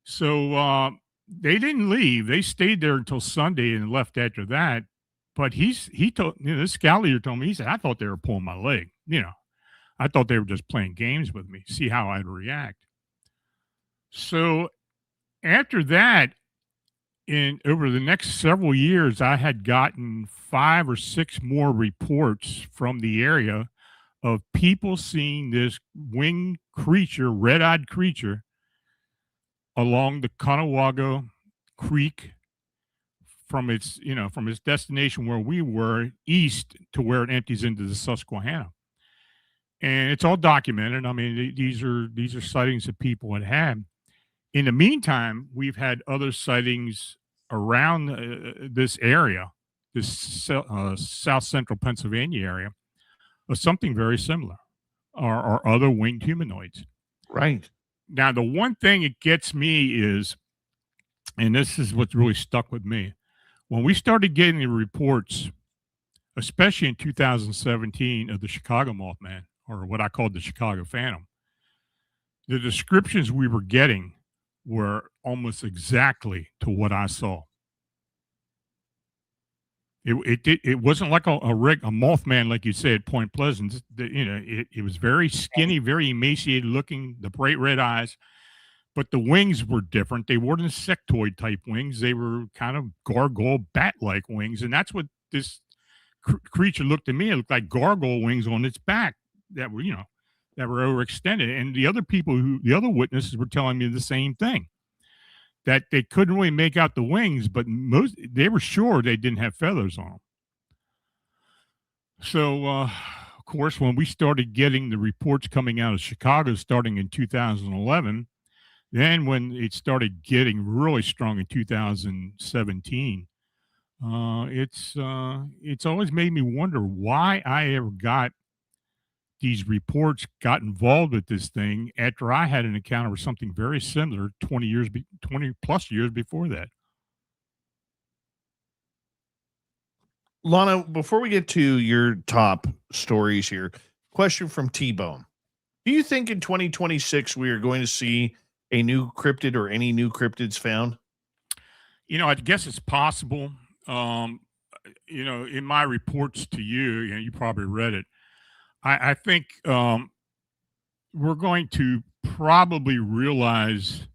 So they didn't leave. They stayed there until Sunday and left after that. But he told this scout leader told me, he said, "I thought they were pulling my leg. I thought they were just playing games with me, see how I'd react." So after that, over the next several years, I had gotten 5 or 6 more reports from the area of people seeing this winged creature, red-eyed creature, along the Conawago Creek from its destination where we were east to where it empties into the Susquehanna. And it's all documented. I mean, these are sightings that people had had. In the meantime, we've had other sightings around this area, this south central Pennsylvania area, of something very similar, or other winged humanoids. Right. Now, the one thing it gets me is, and this is what's really stuck with me, when we started getting the reports, especially in 2017, of the Chicago Mothman, or what I called the Chicago Phantom, the descriptions we were getting were almost exactly to what I saw. It wasn't like a Mothman, like you say, at Point Pleasant. It was very skinny, very emaciated looking, the bright red eyes, but the wings were different. They weren't insectoid type wings. They were kind of gargoyle bat-like wings. And that's what this creature looked to me. It looked like gargoyle wings on its back that were overextended. And the other witnesses were telling me the same thing, that they couldn't really make out the wings, but they were sure they didn't have feathers on them. So, of course, when we started getting the reports coming out of Chicago starting in 2011, then when it started getting really strong in 2017, it's always made me wonder why I ever got involved with this thing after I had an encounter with something very similar 20 plus years before that. Lana, before we get to your top stories here, question from T-Bone. Do you think in 2026 we are going to see a new cryptid or any new cryptids found? I guess it's possible. In my reports to you, you probably read it. I think we're going to probably realize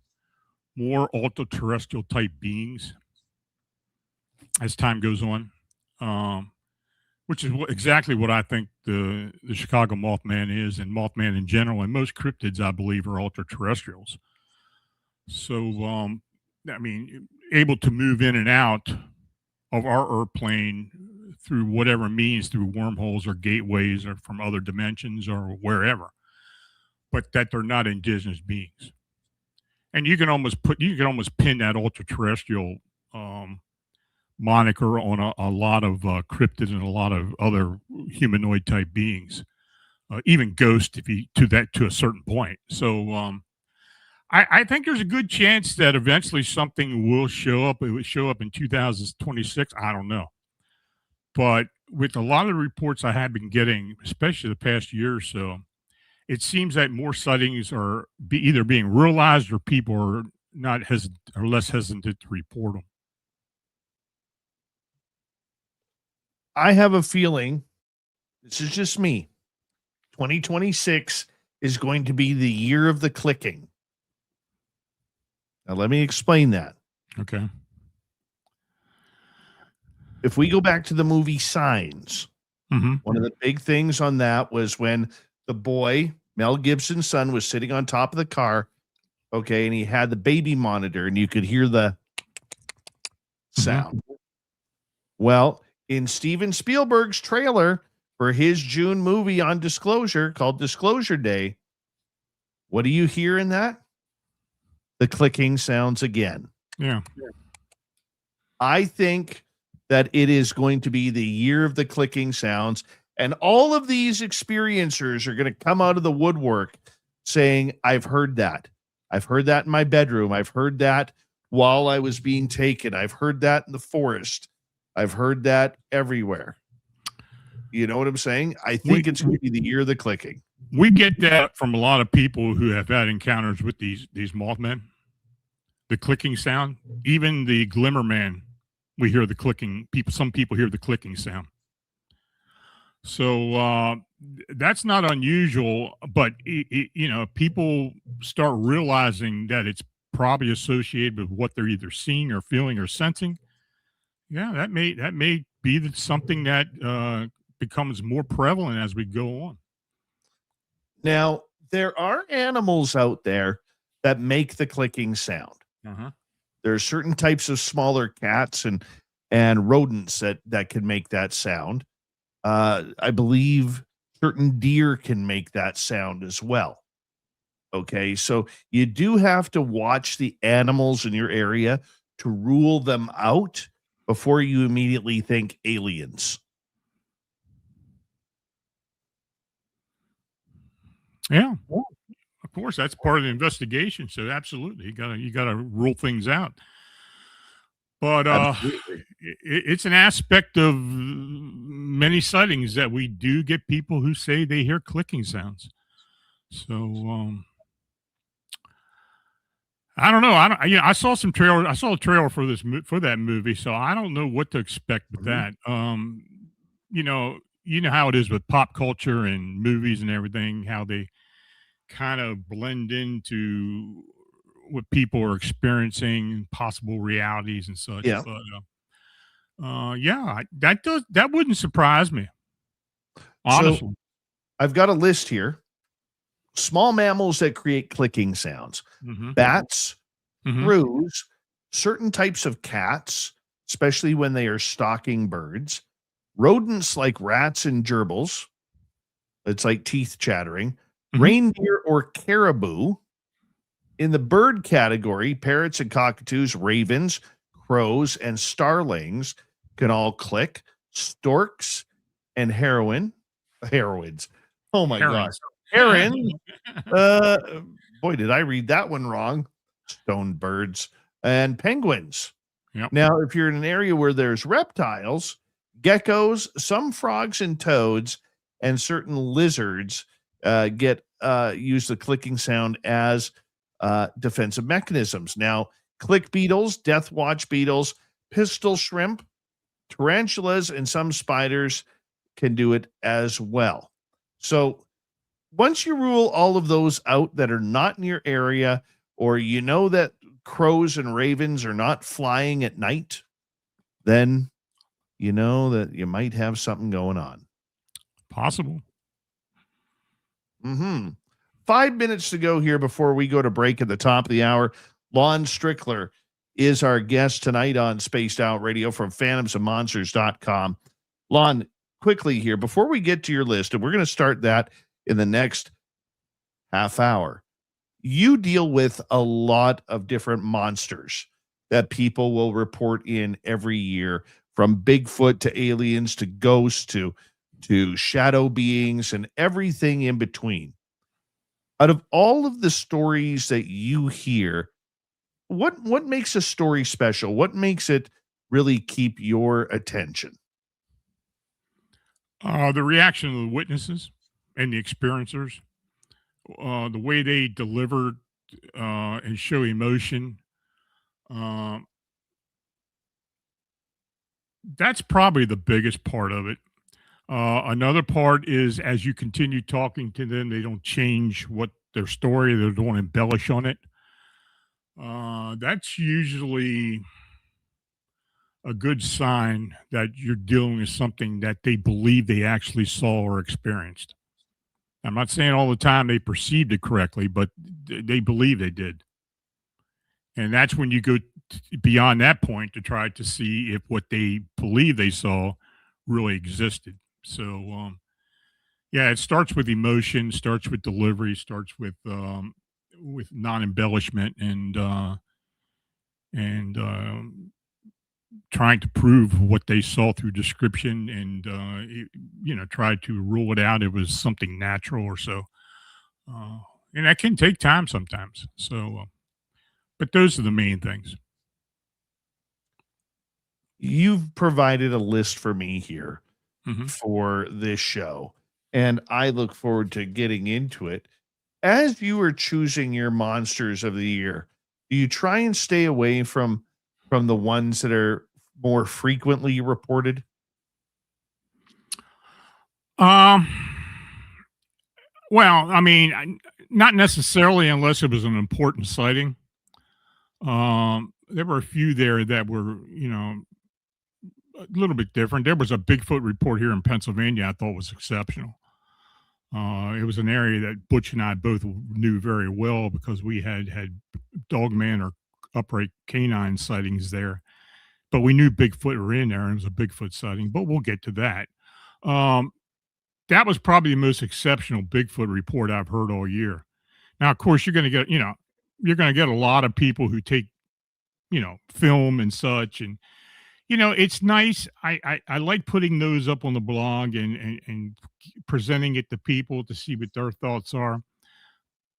more ultra-terrestrial type beings as time goes on, which is exactly what I think the Chicago Mothman is, and Mothman in general, and most cryptids, I believe, are ultra-terrestrials. So, able to move in and out of our Earth plane through whatever means, through wormholes or gateways or from other dimensions or wherever, but that they're not indigenous beings. And you can almost pin that ultra-terrestrial moniker on a lot of cryptids and a lot of other humanoid type beings, even ghosts, to a certain point. So I think there's a good chance that eventually something will show up. It would show up in 2026. I don't know. But with a lot of the reports I have been getting, especially the past year or so, it seems that more sightings are either being realized or people are not hesitant or less hesitant to report them. I have a feeling, this is just me, 2026 is going to be the year of the clicking. Now, let me explain that. Okay. If we go back to the movie Signs, one of the big things on that was when the boy, Mel Gibson's son, was sitting on top of the car, okay, and he had the baby monitor, and you could hear the sound. Well, in Steven Spielberg's trailer for his June movie on Disclosure called Disclosure Day, what do you hear in that? The clicking sounds again. Yeah. I think that it is going to be the year of the clicking sounds, and all of these experiencers are going to come out of the woodwork saying, I've heard that. I've heard that in my bedroom. I've heard that while I was being taken. I've heard that in the forest. I've heard that everywhere. You know what I'm saying? I think it's going to be the year of the clicking. We get that from a lot of people who have had encounters with these Mothman. The clicking sound, even the Glimmer Man, we hear the clicking. Some people hear the clicking sound. So that's not unusual, but people start realizing that it's probably associated with what they're either seeing or feeling or sensing. Yeah, that may be something that becomes more prevalent as we go on. Now, there are animals out there that make the clicking sound. There are certain types of smaller cats and rodents that can make that sound. I believe certain deer can make that sound as well. Okay, so you do have to watch the animals in your area to rule them out before you immediately think aliens. Yeah. Of course, that's part of the investigation. So absolutely, you gotta rule things out. But it's an aspect of many sightings that we do get people who say they hear clicking sounds. So I don't know. I saw some trailer. I saw a trailer for that movie. So I don't know what to expect with that. You know how it is with pop culture and movies and everything. How they kind of blend into what people are experiencing, possible realities and such. Yeah. But that wouldn't surprise me. Honestly. So I've got a list here. Small mammals that create clicking sounds. Bats, crows, certain types of cats, especially when they are stalking birds, rodents like rats and gerbils. It's like teeth chattering. Reindeer or caribou. In the bird category, parrots and cockatoos, ravens, crows, and starlings can all click. Storks and heroines. Oh my gosh. Heron. Boy, did I read that one wrong. Stone birds and penguins. Yep. Now, if you're in an area where there's reptiles, geckos, some frogs and toads, and certain lizards use the clicking sound as defensive mechanisms. Now, click beetles, death watch beetles, pistol shrimp, tarantulas, and some spiders can do it as well. So once you rule all of those out that are not in your area, or you know that crows and ravens are not flying at night, then you know that you might have something going on. Possible. 5 minutes to go here before we go to break at the top of the hour. Lon Strickler is our guest tonight on Spaced Out Radio from phantomsandmonsters.com. Lon, quickly here, before we get to your list, and we're going to start that in the next half hour, you deal with a lot of different monsters that people will report in every year, from Bigfoot to aliens to ghosts to shadow beings and everything in between. Out of all of the stories that you hear, what makes a story special? What makes it really keep your attention? The reaction of the witnesses and the experiencers, the way they deliver and show emotion. Um, that's probably the biggest part of it. Another part is as you continue talking to them, they don't change what their story, they don't embellish on it. That's usually a good sign that you're dealing with something that they believe they actually saw or experienced. I'm not saying all the time they perceived it correctly, but they believe they did. And that's when you go beyond that point to try to see if what they believe they saw really existed. So, yeah, it starts with emotion, starts with delivery, starts with non-embellishment and trying to prove what they saw through description and try to rule it out. It was something natural or so, and that can take time sometimes. So, but those are the main things. You've provided a list for me here Mm-hmm. for this show, and I look forward to getting into it. As you are choosing your monsters of the year, do you try and stay away from the ones that are more frequently reported? Um, well, I mean, not necessarily unless it was an important sighting. There were a few there that were, a little bit different. There was a Bigfoot report here in Pennsylvania I thought was exceptional. It was an area that Butch and I both knew very well because we had dogman or upright canine sightings there. But we knew Bigfoot were in there and it was a Bigfoot sighting, but we'll get to that. That was probably the most exceptional Bigfoot report I've heard all year. Now, of course, you're going to get a lot of people who take, film and such. And, it's nice. I like putting those up on the blog and presenting it to people to see what their thoughts are.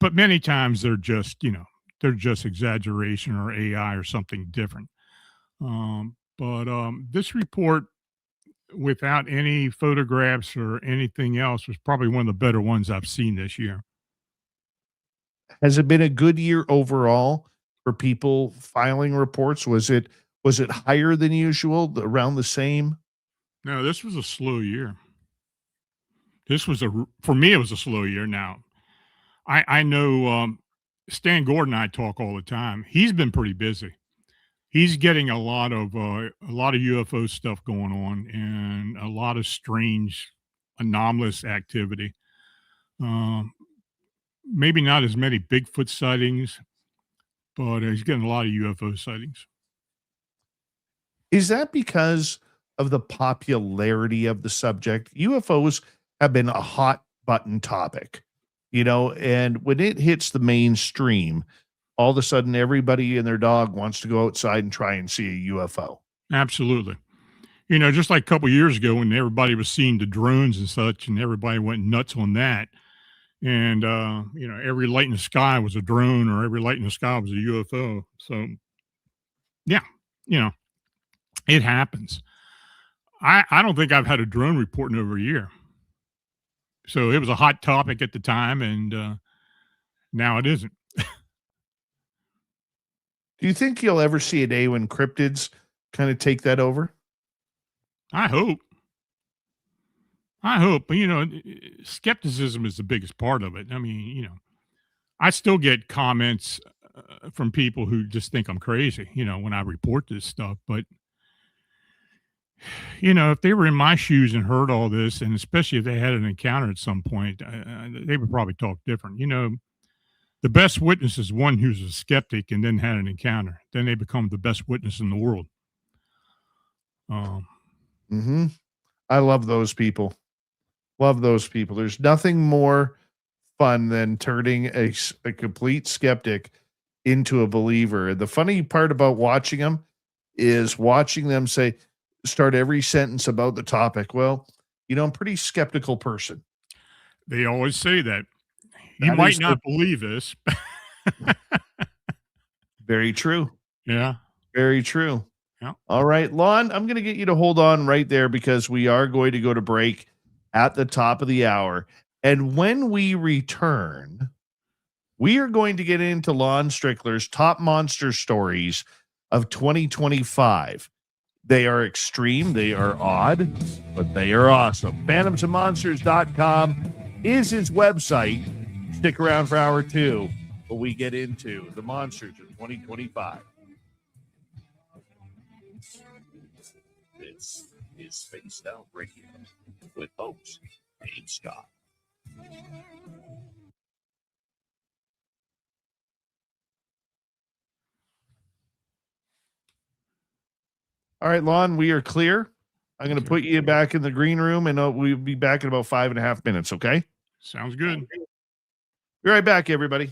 But many times they're just exaggeration or AI or something different. But this report, without any photographs or anything else, was probably one of the better ones I've seen this year. Has it been a good year overall for people filing reports? Was it higher than usual, around the same? No, this was a slow year. For me, it was a slow year. Now, I know Stan Gordon and I talk all the time. He's been pretty busy. He's getting a lot of UFO stuff going on and a lot of strange, anomalous activity. Maybe not as many Bigfoot sightings, but he's getting a lot of UFO sightings. Is that because of the popularity of the subject? UFOs have been a hot button topic, and when it hits the mainstream, all of a sudden everybody and their dog wants to go outside and try and see a UFO. Absolutely. Just like a couple of years ago when everybody was seeing the drones and such, and everybody went nuts on that. And, every light in the sky was a drone or every light in the sky was a UFO. So, yeah, it happens. I don't think I've had a drone report in over a year. So it was a hot topic at the time, and now it isn't. Do you think you'll ever see a day when cryptids kind of take that over? I hope. But, skepticism is the biggest part of it. I mean, I still get comments from people who just think I'm crazy, when I report this stuff. But, if they were in my shoes and heard all this, and especially if they had an encounter at some point, they would probably talk different. The best witness is one who's a skeptic and then had an encounter. Then they become the best witness in the world. I love those people. Love those people. There's nothing more fun than turning a complete skeptic into a believer. The funny part about watching them is watching them start every sentence about the topic. Well, I'm a pretty skeptical person. They always say that. You might not believe this. Very true. Yeah. Very true. Yeah. All right, Lon, I'm going to get you to hold on right there because we are going to go to break. at the top of the hour. And when we return, we are going to get into Lon Strickler's top monster stories of 2025. They are extreme, they are odd, but they are awesome. Phantomsandmonsters.com is his website. Stick around for hour 2 when we get into the monsters of 2025. This is Spaced Out Radio with host Dave Scott. All right, Lon, we are clear. I'm going to put you back in the green room, and we'll be back in about 5.5 minutes, okay? Sounds good. Be right back, everybody.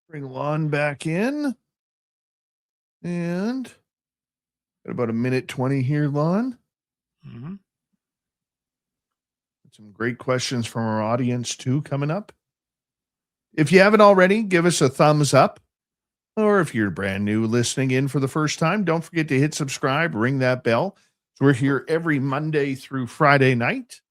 Bring Lon back in. And got about a minute 20 here, Lon. Mm-hmm. Some great questions from our audience, too, coming up. If you haven't already, give us a thumbs up. Or if you're brand new listening in for the first time, don't forget to hit subscribe, ring that bell. We're here every Monday through Friday night.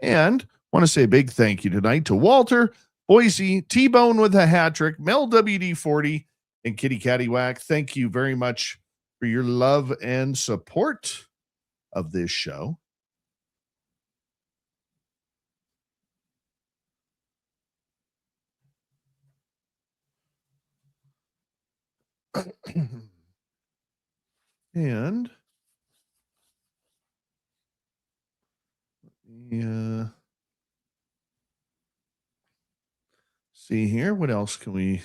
And want to say a big thank you tonight to Walter, Boise, T-Bone with a hat trick, Mel WD40, and Kitty Cattywhack. Thank you very much for your love and support of this show. And see here, what else can we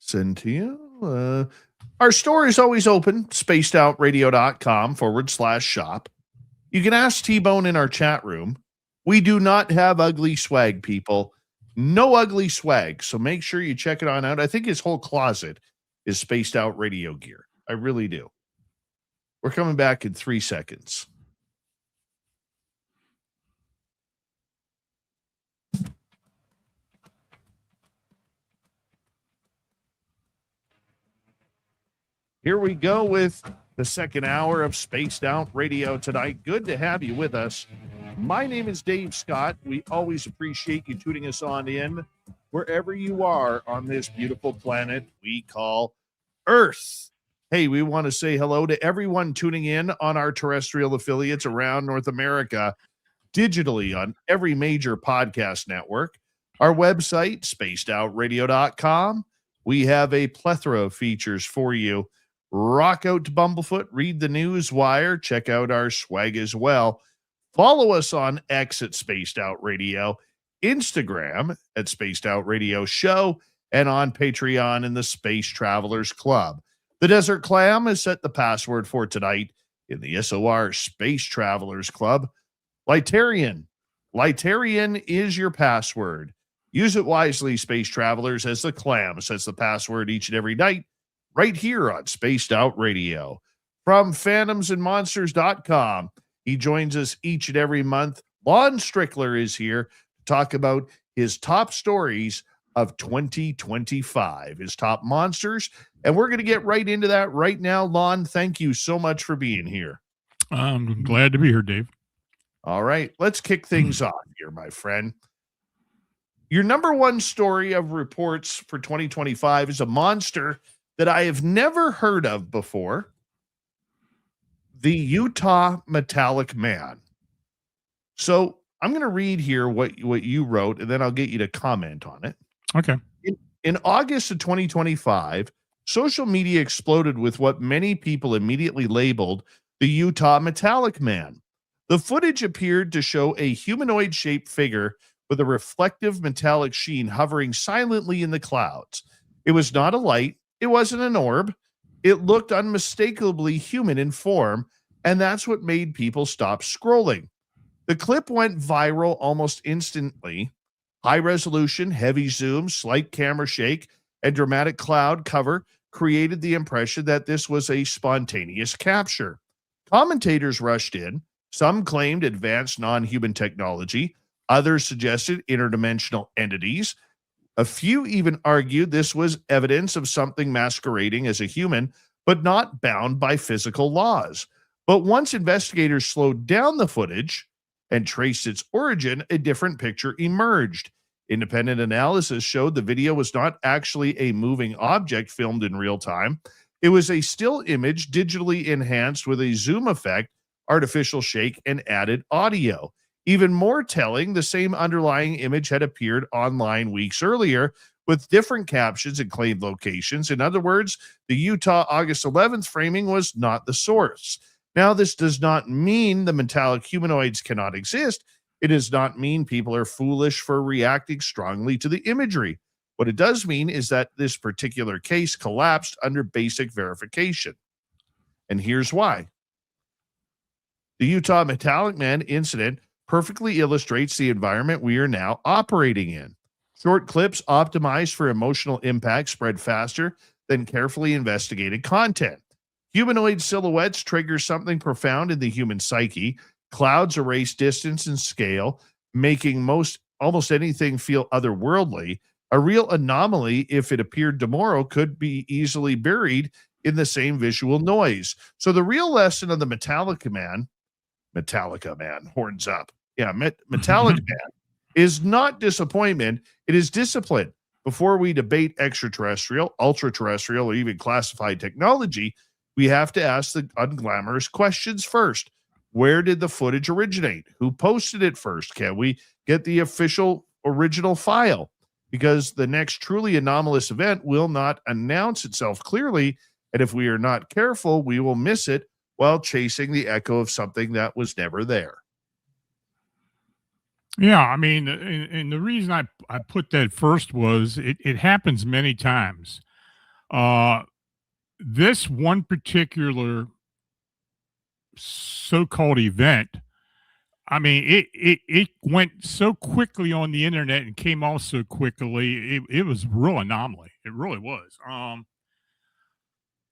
send to you? Our store is always open, spacedoutradio.com/shop. You can ask T-Bone in our chat room. We do not have ugly swag, people. No ugly swag. So make sure you check it on out. I think his whole closet is spaced out radio gear. I really do. We're coming back in 3 seconds. Here we go with the second hour of Spaced Out Radio tonight. Good to have you with us. My name is Dave Scott. We always appreciate you tuning us on in wherever you are on this beautiful planet we call Earth. Hey, we want to say hello to everyone tuning in on our terrestrial affiliates around North America, digitally on every major podcast network. Our website, spacedoutradio.com. We have a plethora of features for you. Rock out to Bumblefoot, read the news wire, check out our swag as well. Follow us on X at Spaced Out Radio, Instagram at Spaced Out Radio Show, and on Patreon in the Space Travelers Club. The Desert Clam has set the password for tonight in the SOR Space Travelers Club. Litarian. Litarian is your password. Use it wisely, Space Travelers, as the Clam sets the password each and every night right here on Spaced Out Radio. From phantomsandmonsters.com, he joins us each and every month. Lon Strickler is here to talk about his top stories of 2025, his top monsters. And we're going to get right into that right now. Lon, thank you so much for being here. I'm glad to be here, Dave. All right, let's kick things off here, my friend. Your number one story of reports for 2025 is a monster that I have never heard of before. The Utah Metallic Man. So I'm going to read here what you wrote, and then I'll get you to comment on it. Okay. In August of 2025, social media exploded with what many people immediately labeled the Utah Metallic Man. The footage appeared to show a humanoid-shaped figure with a reflective metallic sheen hovering silently in the clouds. It was not a light. It wasn't an orb. It looked unmistakably human in form, and that's what made people stop scrolling. The clip went viral almost instantly. High resolution, heavy zoom, slight camera shake, and dramatic cloud cover created the impression that this was a spontaneous capture. Commentators rushed in. Some claimed advanced non-human technology. Others suggested interdimensional entities. A few even argued this was evidence of something masquerading as a human, but not bound by physical laws. But once investigators slowed down the footage and traced its origin, a different picture emerged. Independent analysis showed the video was not actually a moving object filmed in real time. It was a still image digitally enhanced with a zoom effect, artificial shake, and added audio. Even more telling, the same underlying image had appeared online weeks earlier with different captions and claimed locations. In other words, the Utah August 11th framing was not the source. Now, this does not mean the metallic humanoids cannot exist. It does not mean people are foolish for reacting strongly to the imagery. What it does mean is that this particular case collapsed under basic verification. And here's why. The Utah Metallic Man incident perfectly illustrates the environment we are now operating in. Short clips optimized for emotional impact spread faster than carefully investigated content. Humanoid silhouettes trigger something profound in the human psyche. Clouds erase distance and scale, making almost anything feel otherworldly. A real anomaly, if it appeared tomorrow, could be easily buried in the same visual noise. So the real lesson of the Metallica Man, horns up. Yeah, Metallica Man is not disappointment, it is discipline. Before we debate extraterrestrial, ultra-terrestrial, or even classified technology, we have to ask the unglamorous questions first. Where did the footage originate? Who posted it first? Can we get the official original file? Because the next truly anomalous event will not announce itself clearly, and if we are not careful, we will miss it while chasing the echo of something that was never there. Yeah, I mean, and the reason I put that first was it happens many times. This one particular so-called event, I mean, it went so quickly on the internet and came off so quickly. It was a real anomaly. It really was.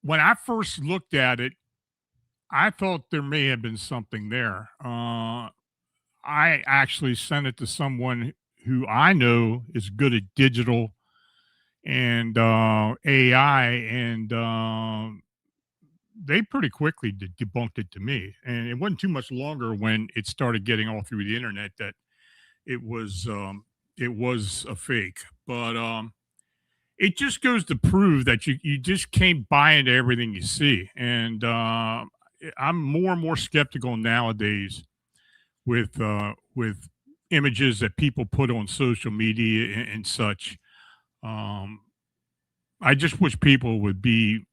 When I first looked at it, I thought there may have been something there. I actually sent it to someone who I know is good at digital and AI, and they pretty quickly debunked it to me. And it wasn't too much longer when it started getting all through the internet that it was a fake. But it just goes to prove that you just can't buy into everything you see. And I'm more and more skeptical nowadays with images that people put on social media and such. I just wish people would be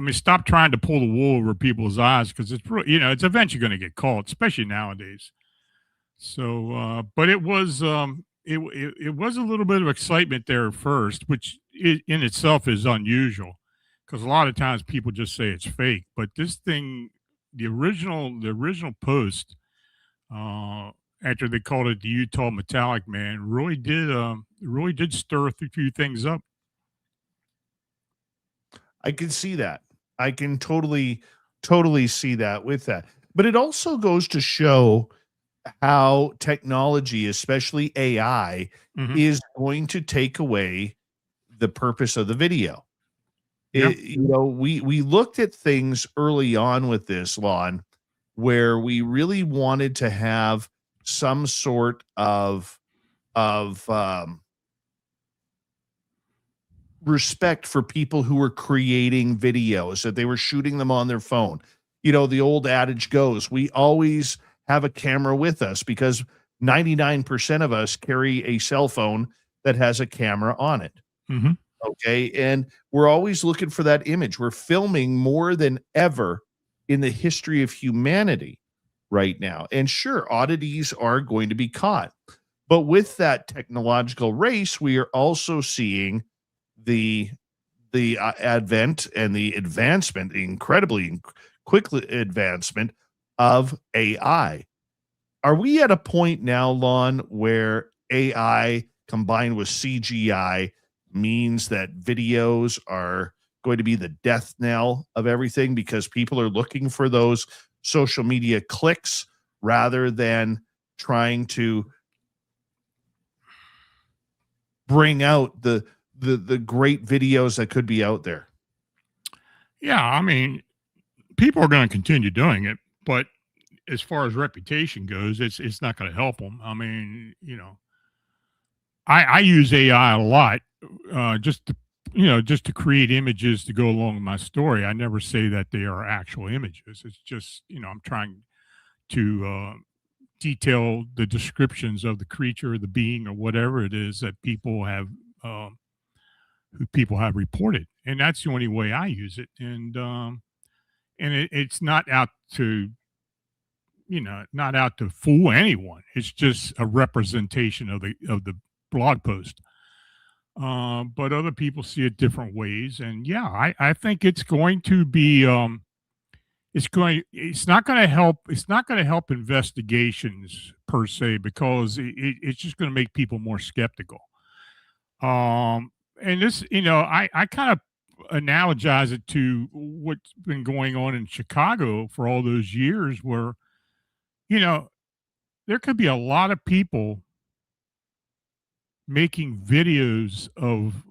stop trying to pull the wool over people's eyes, because it's it's eventually going to get caught, especially nowadays. So, but it was it was a little bit of excitement there at first, which in itself is unusual, because a lot of times people just say it's fake. But this thing, the original post, after they called it the Utah Metallic Man, really did stir a few things up. I can see that. I can totally see that with that. But it also goes to show how technology, especially AI, is going to take away the purpose of the video. Yep. We looked at things early on with this, Lon, where we really wanted to have some sort of respect for people who were creating videos, that they were shooting them on their phone. The old adage goes, we always have a camera with us, because 99% of us carry a cell phone that has a camera on it. Mm-hmm. Okay. And we're always looking for that image. We're filming more than ever in the history of humanity right now. And sure, oddities are going to be caught. But with that technological race, we are also seeing the advent and the advancement, the incredibly quick advancement of AI. Are we at a point now, Lon, where AI combined with CGI means that videos are going to be the death knell of everything, because people are looking for those social media clicks rather than trying to bring out the great videos that could be out there? Yeah, I mean, people are going to continue doing it, but as far as reputation goes, it's not going to help them. I mean, I use AI a lot, just to create images to go along with my story. I never say that they are actual images. It's just, I'm trying to detail the descriptions of the creature, the being, or whatever it is that people have reported, and that's the only way I use it. And it's not out to fool anyone. It's just a representation of the blog post. But other people see it different ways, and yeah, I think it's going to be it's not going to help. It's not going to help investigations per se, because it's just going to make people more skeptical. And this, I kind of analogize it to what's been going on in Chicago for all those years, where, there could be a lot of people making videos of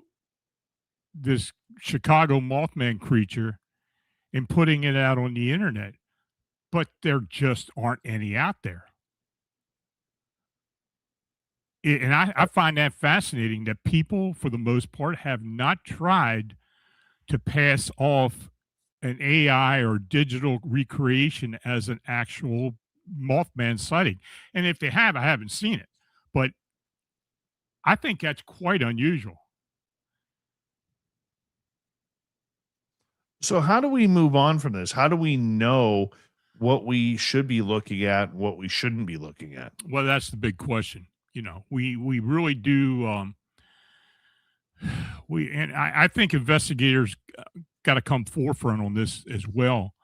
this Chicago Mothman creature and putting it out on the internet, but there just aren't any out there. And I find that fascinating, that people, for the most part, have not tried to pass off an AI or digital recreation as an actual Mothman sighting. And if they have, I haven't seen it, but I think that's quite unusual. So how do we move on from this? How do we know what we should be looking at, what we shouldn't be looking at? Well, that's the big question. We really do. I think investigators got to come forefront on this as well,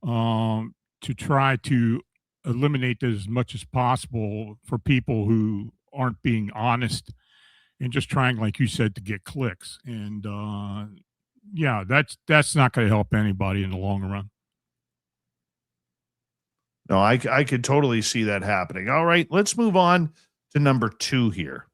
to try to eliminate this as much as possible for people who aren't being honest and just trying, like you said, to get clicks. And yeah, that's not going to help anybody in the long run. No, I could totally see that happening. All right, let's move on to number 2 here.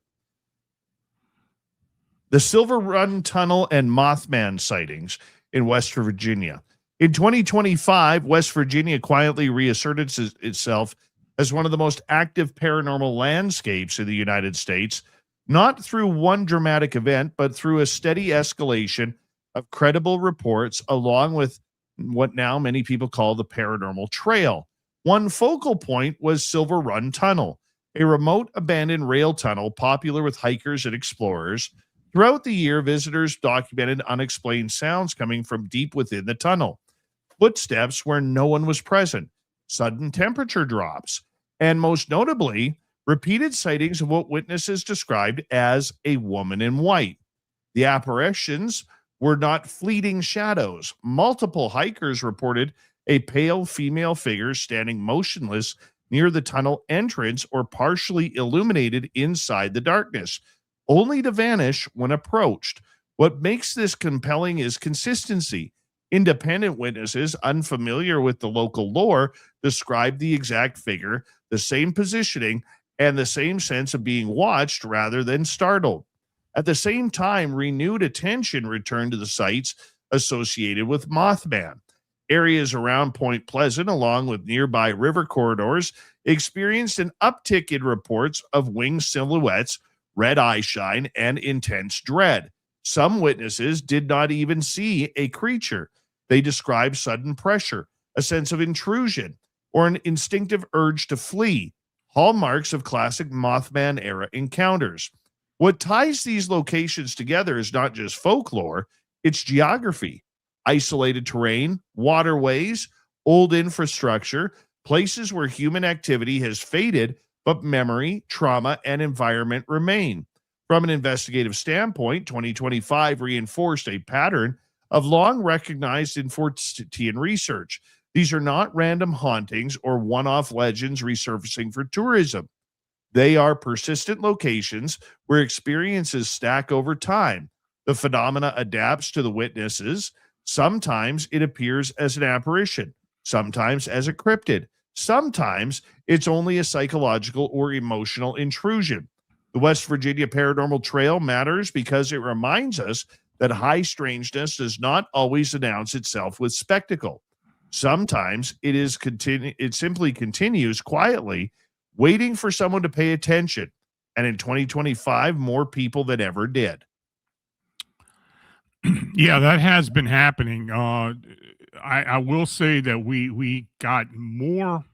The Silver Run Tunnel and Mothman sightings in West Virginia. In 2025, West Virginia quietly reasserted itself as one of the most active paranormal landscapes in the United States, not through one dramatic event, but through a steady escalation of credible reports, along with what now many people call the paranormal trail. One focal point was Silver Run Tunnel, a remote abandoned rail tunnel popular with hikers and explorers. Throughout the year, visitors documented unexplained sounds coming from deep within the tunnel, footsteps where no one was present, sudden temperature drops, and most notably, repeated sightings of what witnesses described as a woman in white. The apparitions were not fleeting shadows. Multiple hikers reported a pale female figure standing motionless near the tunnel entrance or partially illuminated inside the darkness, only to vanish when approached. What makes this compelling is consistency. Independent witnesses unfamiliar with the local lore described the exact figure, the same positioning, and the same sense of being watched rather than startled. At the same time, renewed attention returned to the sites associated with Mothman. Areas around Point Pleasant, along with nearby river corridors, experienced an uptick in reports of winged silhouettes, red eye shine, and intense dread. Some witnesses did not even see a creature. They described sudden pressure, a sense of intrusion, or an instinctive urge to flee, hallmarks of classic Mothman era encounters. What ties these locations together is not just folklore, it's geography. Isolated terrain, waterways, old infrastructure, places where human activity has faded, but memory, trauma, and environment remain. From an investigative standpoint, 2025 reinforced a pattern of long recognized in Fortean research. These are not random hauntings or one-off legends resurfacing for tourism. They are persistent locations where experiences stack over time. The phenomena adapts to the witnesses. Sometimes it appears as an apparition, sometimes as a cryptid, sometimes it's only a psychological or emotional intrusion. The West Virginia Paranormal Trail matters because it reminds us that high strangeness does not always announce itself with spectacle. Sometimes it simply continues quietly, waiting for someone to pay attention. And in 2025, more people than ever did. Yeah, that has been happening. I will say that we got more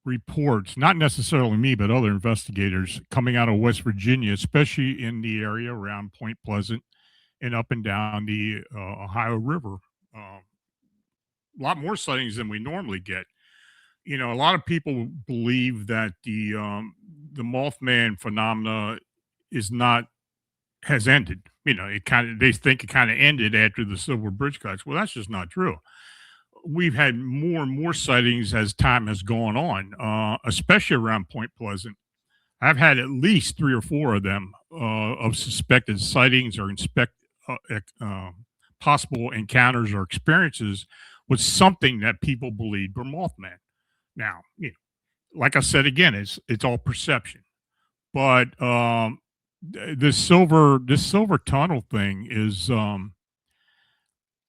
reports, not necessarily me, but other investigators coming out of West Virginia, especially in the area around Point Pleasant and up and down the Ohio River. A lot more sightings than we normally get. A lot of people believe that the Mothman phenomena has ended. They think it kind of ended after the Silver Bridge cuts. Well, that's just not true. we've had more and more sightings as time has gone on, especially around Point Pleasant. I've had at least 3 or 4 of them of suspected sightings or possible encounters or experiences with something that people believed were Mothman. Now, like I said again, it's all perception. But this silver tunnel thing is,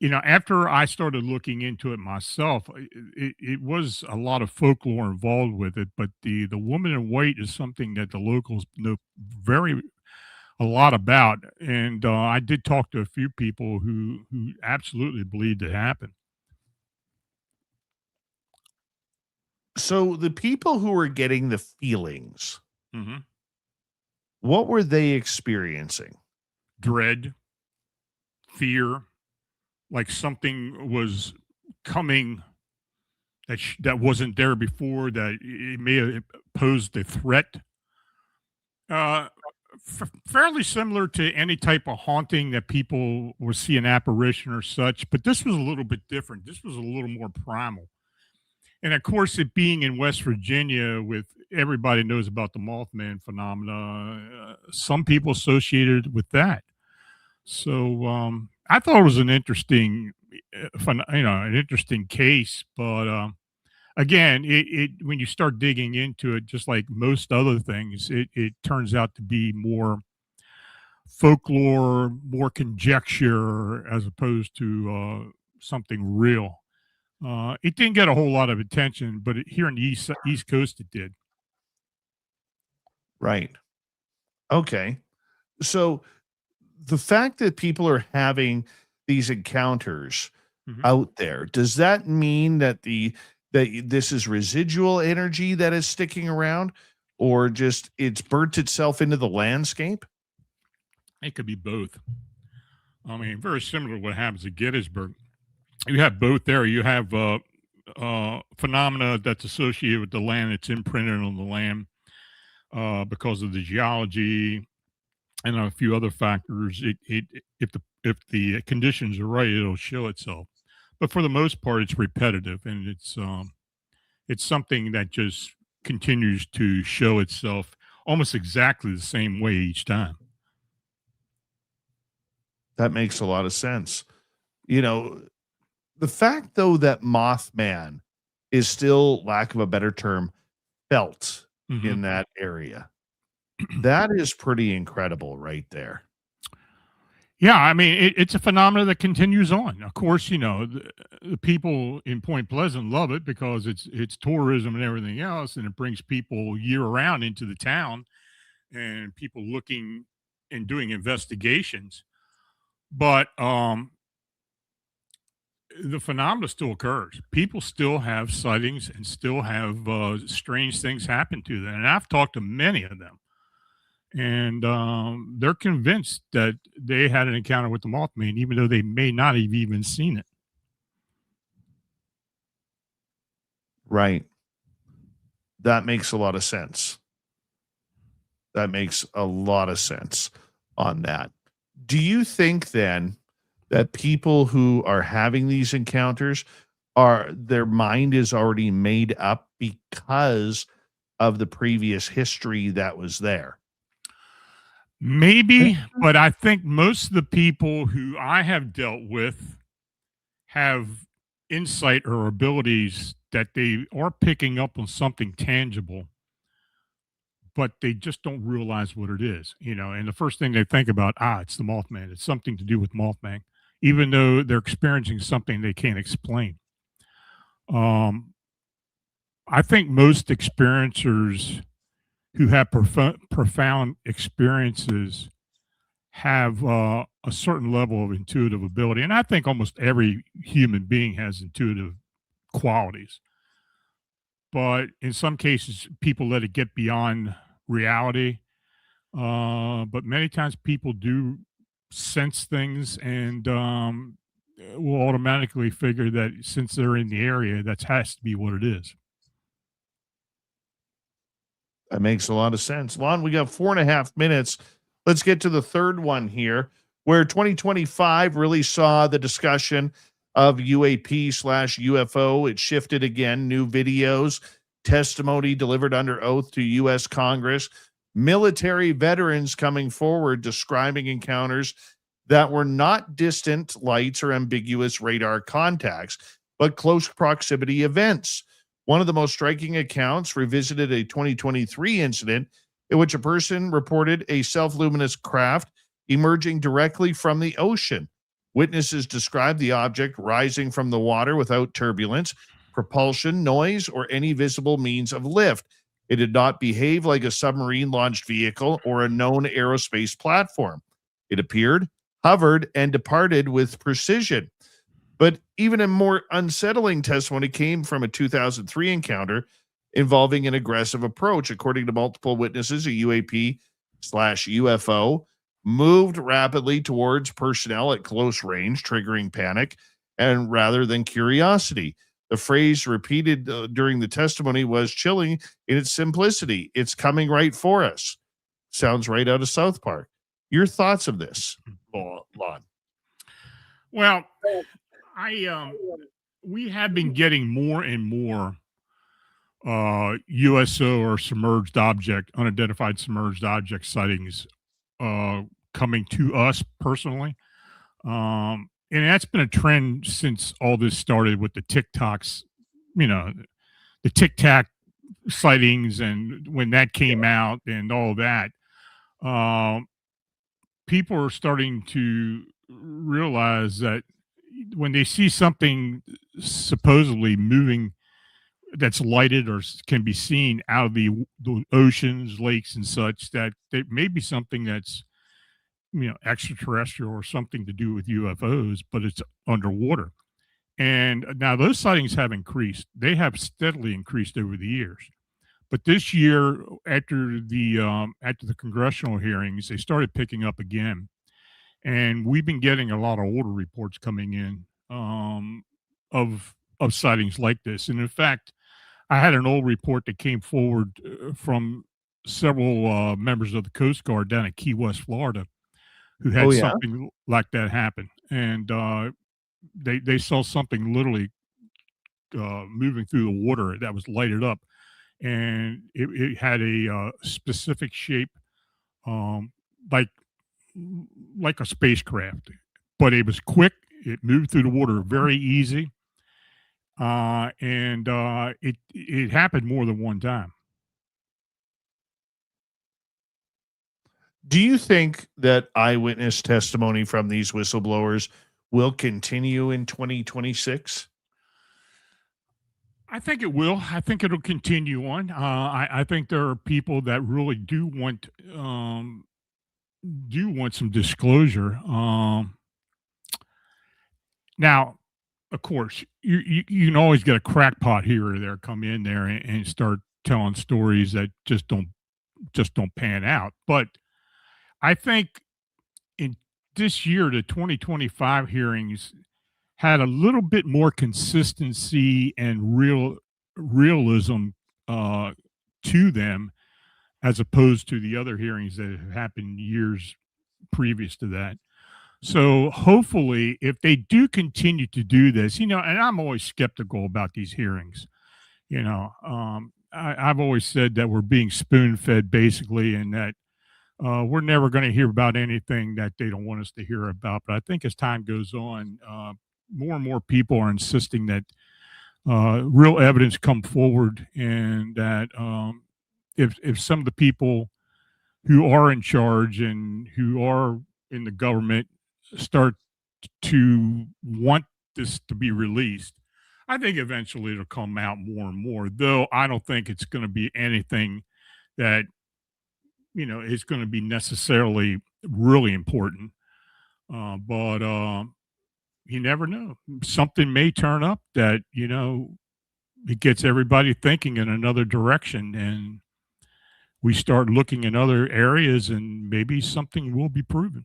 after I started looking into it myself, it was a lot of folklore involved with it. But the woman in white is something that the locals know a lot about, and I did talk to a few people who absolutely believed it happened. So the people who were getting the feelings, Mm-hmm. what were they experiencing? Dread, fear, like something was coming that wasn't there before, that it may have posed a threat. Fairly similar to any type of haunting that people will see an apparition or such, but this was a little bit different. This was a little more primal. And of course, it being in West Virginia, with everybody knows about the Mothman phenomena, some people associated with that. So I thought it was an interesting, an interesting case. But again, it when you start digging into it, just like most other things, it turns out to be more folklore, more conjecture, as opposed to something real. It didn't get a whole lot of attention, but here in the East Coast, it did. Right. Okay. So the fact that people are having these encounters Mhm. out there, does that mean that that this is residual energy that is sticking around, or just it's burnt itself into the landscape? It could be both. I mean, very similar to what happens at Gettysburg. You have both there. You have phenomena that's associated with the land, it's imprinted on the land because of the geology and a few other factors. If the conditions are right, it'll show itself. But for the most part, it's repetitive, and it's something that just continues to show itself almost exactly the same way each time. That makes a lot of sense. You know, the fact though that Mothman is still, lack of a better term, felt Mhm. in that area, that is pretty incredible right there. Yeah, I mean, it's a phenomenon that continues on. Of course, the people in Point Pleasant love it because it's tourism and everything else, and it brings people year round into the town, and people looking and doing investigations. But the phenomena still occurs. People still have sightings and still have strange things happen to them, and I've talked to many of them. And they're convinced that they had an encounter with the Mothman, even though they may not have even seen it. Right. That makes a lot of sense. That makes a lot of sense on that. Do you think then that people who are having these encounters are their mind is already made up because of the previous history that was there? Maybe, but I think most of the people who I have dealt with have insight or abilities that they are picking up on something tangible, but they just don't realize what it is, and the first thing they think about, it's the Mothman. It's something to do with Mothman, even though they're experiencing something they can't explain. Um, I think most experiencers who have profound experiences have a certain level of intuitive ability. And I think almost every human being has intuitive qualities. But in some cases, people let it get beyond reality. But many times people do sense things and will automatically figure that since they're in the area, that has to be what it is. That makes a lot of sense. Lon, we got 4.5 minutes. Let's get to the third one here, where 2025 really saw the discussion of UAP/UFO. It shifted again, new videos, testimony delivered under oath to U.S. Congress, military veterans coming forward describing encounters that were not distant lights or ambiguous radar contacts, but close proximity events. One of the most striking accounts revisited a 2023 incident in which a person reported a self-luminous craft emerging directly from the ocean. Witnesses described the object rising from the water without turbulence, propulsion, noise, or any visible means of lift. It did not behave like a submarine-launched vehicle or a known aerospace platform. It appeared, hovered, and departed with precision. But even a more unsettling testimony came from a 2003 encounter involving an aggressive approach. According to multiple witnesses, a UAP/UFO moved rapidly towards personnel at close range, triggering panic and rather than curiosity. The phrase repeated during the testimony was chilling in its simplicity. It's coming right for us. Sounds right out of South Park. Your thoughts of this, Lon? Well, we have been getting more and more USO or unidentified submerged object sightings coming to us personally. And that's been a trend since all this started with the TikToks, the Tic Tac sightings, and when that came out and all that. People are starting to realize that when they see something supposedly moving that's lighted or can be seen out of the oceans, lakes, and such, that there may be something that's extraterrestrial or something to do with UFOs, but it's underwater. And now those sightings have increased. They have steadily increased over the years. But this year, after the congressional hearings, they started picking up again. And we've been getting a lot of older reports coming in of sightings like this. And in fact, I had an old report that came forward from several members of the Coast Guard down at Key West, Florida, who had something like that happen. And they saw something literally moving through the water that was lighted up. And it had a specific shape, like a spacecraft, but it was quick. It moved through the water very easy. And it happened more than one time. Do you think that eyewitness testimony from these whistleblowers will continue in 2026? I think it will. I think it'll continue on. I think there are people that really do want some disclosure. Now, of course, you can always get a crackpot here or there come in there and start telling stories that just don't pan out. But I think in this year, the 2025 hearings had a little bit more consistency and realism to them, as opposed to the other hearings that have happened years previous to that. So hopefully, if they do continue to do this, and I'm always skeptical about these hearings. I've always said that we're being spoon-fed basically, and that we're never going to hear about anything that they don't want us to hear about. But I think as time goes on, more and more people are insisting that real evidence come forward, and that if some of the people who are in charge and who are in the government start to want this to be released, I think eventually it'll come out more and more, though I don't think it's going to be anything that, is going to be necessarily really important. But you never know. Something may turn up that, it gets everybody thinking in another direction, and we start looking in other areas, and maybe something will be proven.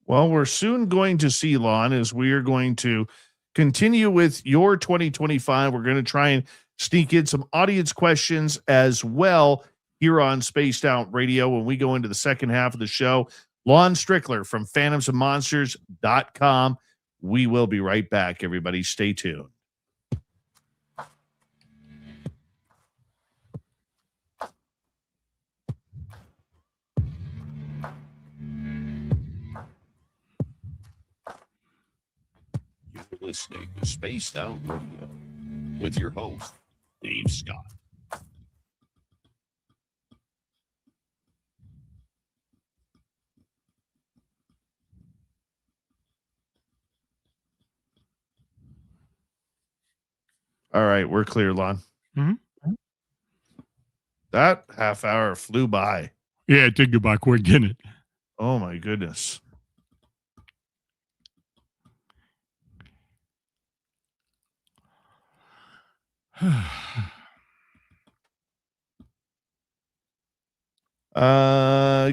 Well, we're soon going to see, Lon, as we are going to continue with your 2025. We're going to try and sneak in some audience questions as well here on Spaced Out Radio when we go into the second half of the show. Lon Strickler from phantomsandmonsters.com We will be right back, everybody. Stay tuned. You're listening to Spaced Out Radio with your host, Dave Scott. All right, we're clear, Lon. Mm-hmm. That half hour flew by. Yeah, it did go by quick, didn't it? Oh, my goodness.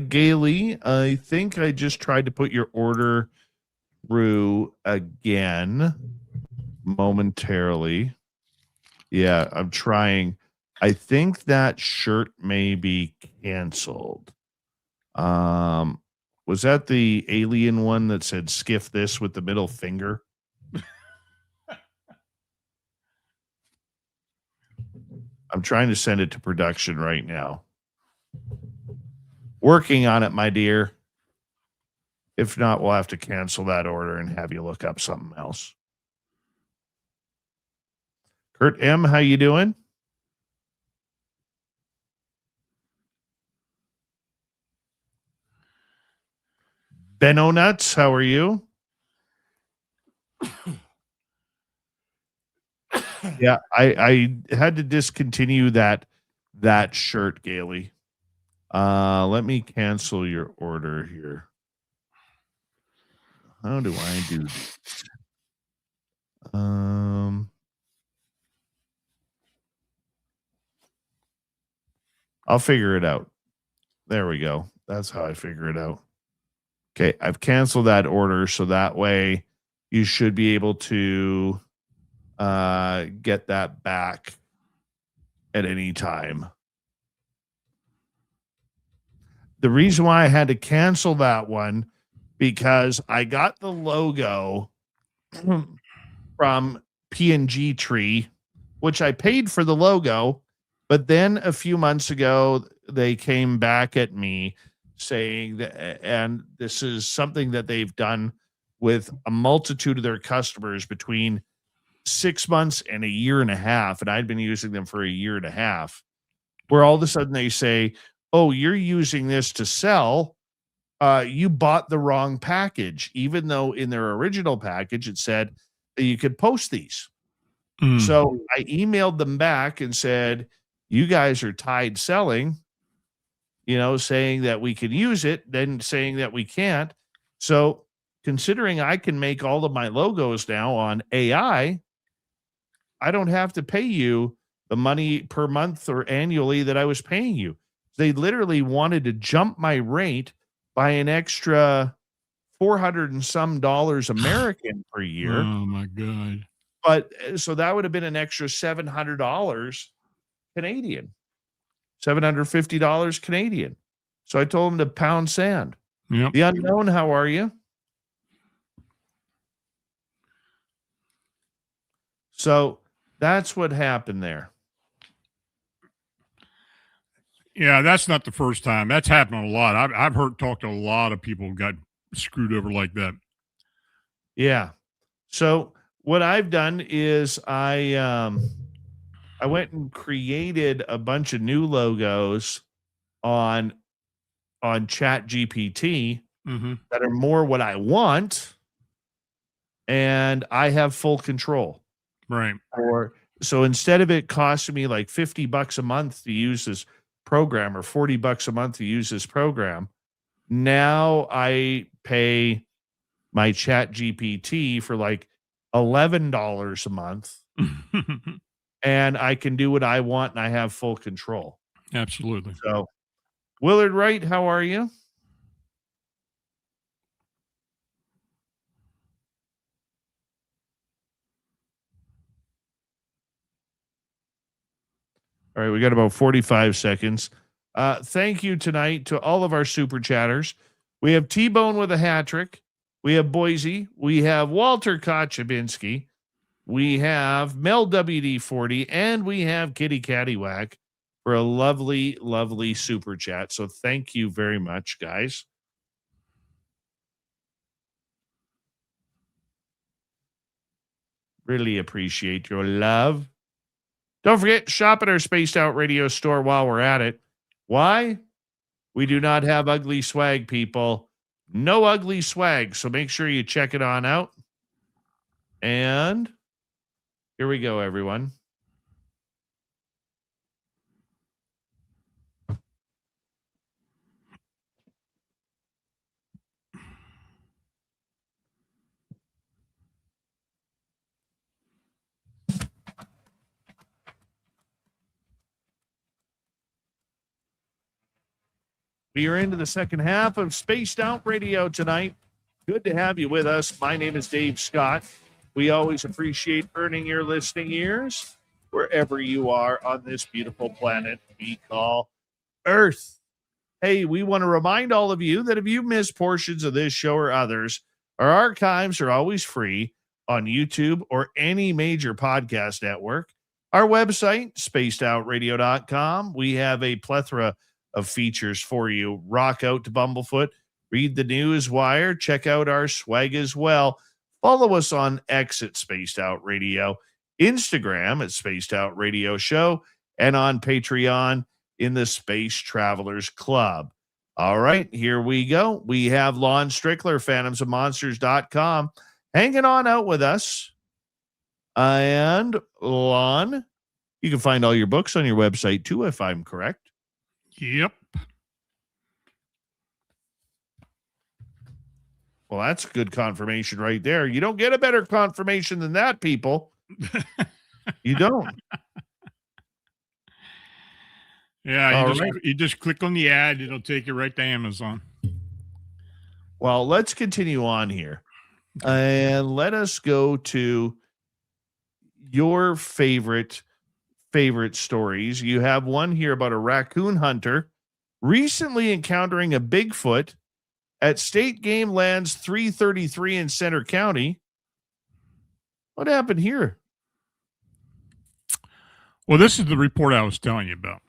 Gailey, I think I just tried to put your order through again momentarily. Yeah, I'm trying. I think that shirt may be canceled. Was that the alien one that said skiff this with the middle finger? I'm trying to send it to production right now. Working on it, my dear. If not, we'll have to cancel that order and have you look up something else. Kurt M., how you doing? Benno Nuts, how are you? Yeah, I had to discontinue that shirt, Gailey. Let me cancel your order here. How do I do this? I'll figure it out. There we go. That's how I figure it out. Okay, I've canceled that order, so that way you should be able to get that back at any time. The reason why I had to cancel that one, because I got the logo from P&G Tree, which I paid for the logo, but then a few months ago, they came back at me saying that, and this is something that they've done with a multitude of their customers between 6 months and a year and a half, and I'd been using them for a year and a half, where all of a sudden they say, oh, you're using this to sell. You bought the wrong package, even though in their original package it said that you could post these. So I emailed them back and said, you guys are tied selling, saying that we can use it, then saying that we can't. So considering I can make all of my logos now on AI, I don't have to pay you the money per month or annually that I was paying you. They literally wanted to jump my rate by an extra $400 and some American per year. Oh my God. But so that would have been an extra $700 Canadian, $750 Canadian. So I told him to pound sand. Yep. The Unknown, how are you? So that's what happened there. Yeah, that's not the first time. That's happened a lot. I've talked to a lot of people who got screwed over like that. Yeah. So what I've done is I went and created a bunch of new logos on Chat GPT that are more what I want, and I have full control. Right. So instead of it costing me like $50 a month to use this program or $40 a month to use this program, now I pay my Chat GPT for like $11 a month and I can do what I want and I have full control. Absolutely. So Willard Wright, how are you? All right, we got about 45 seconds. Thank you tonight to all of our super chatters. We have T-Bone with a hat trick. We have Boise. We have Walter Kochabinski. We have Mel WD40. And we have Kitty Caddywhack for a lovely, lovely super chat. So thank you very much, guys. Really appreciate your love. Don't forget, shop at our Spaced Out Radio store while we're at it. Why? We do not have ugly swag, people. No ugly swag. So make sure you check it on out. And here we go, everyone. We are into the second half of Spaced Out Radio tonight. Good to have you with us. My name is Dave Scott. We always appreciate earning your listening ears wherever you are on this beautiful planet we call Earth. Hey, we want to remind all of you that if you miss portions of this show or others, our archives are always free on YouTube or any major podcast network. Our website, spacedoutradio.com. We have a plethora of features for you. Rock out to Bumblefoot, read the news wire, check out our swag as well. Follow us on X at Spaced Out Radio, Instagram at Spaced Out Radio Show, and on Patreon in the Space Travelers Club. All right, here we go. We have Lon Strickler, phantomsofmonsters.com, hanging on out with us. And Lon, you can find all your books on your website too, if I'm correct. Yep. Well, that's good confirmation right there. You don't get a better confirmation than that, people. You don't. Yeah, you just click on the ad. It'll take you right to Amazon. Well, let's continue on here. And let us go to your favorite stories. You have one here about a raccoon hunter recently encountering a Bigfoot at State Game Lands 333 in Center County. What happened here? Well, this is the report I was telling you about.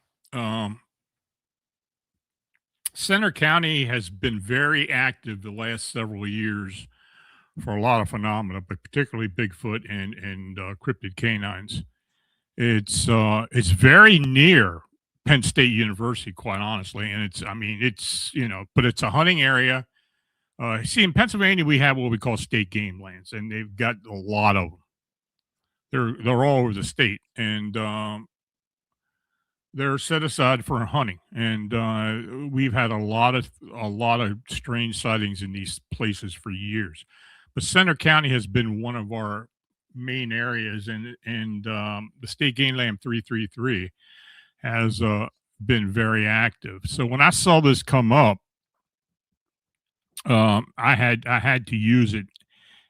Center County has been very active the last several years for a lot of phenomena, but particularly Bigfoot and cryptid canines. It's very near Penn State University, quite honestly, and but it's a hunting area. See, in Pennsylvania, we have what we call state game lands, and they've got a lot of them. They're all over the state, and they're set aside for hunting. And we've had a lot of strange sightings in these places for years. But Center County has been one of our main areas, and the State Game Land 333 has been very active. So when I saw this come up, I had to use it,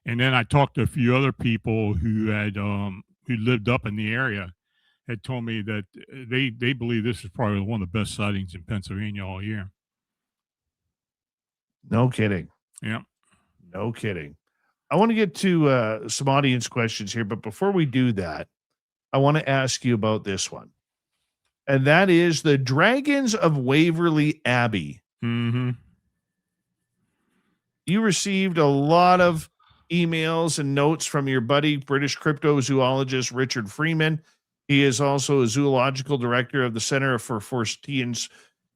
and then I talked to a few other people who had who lived up in the area, had told me that they believe this is probably one of the best sightings in Pennsylvania all year. No kidding. Yeah. No kidding. I want to get to some audience questions here, but before we do that, I want to ask you about this one. And that is the Dragons of Waverly Abbey. Mm-hmm. You received a lot of emails and notes from your buddy, British cryptozoologist Richard Freeman. He is also a zoological director of the Center for Fortean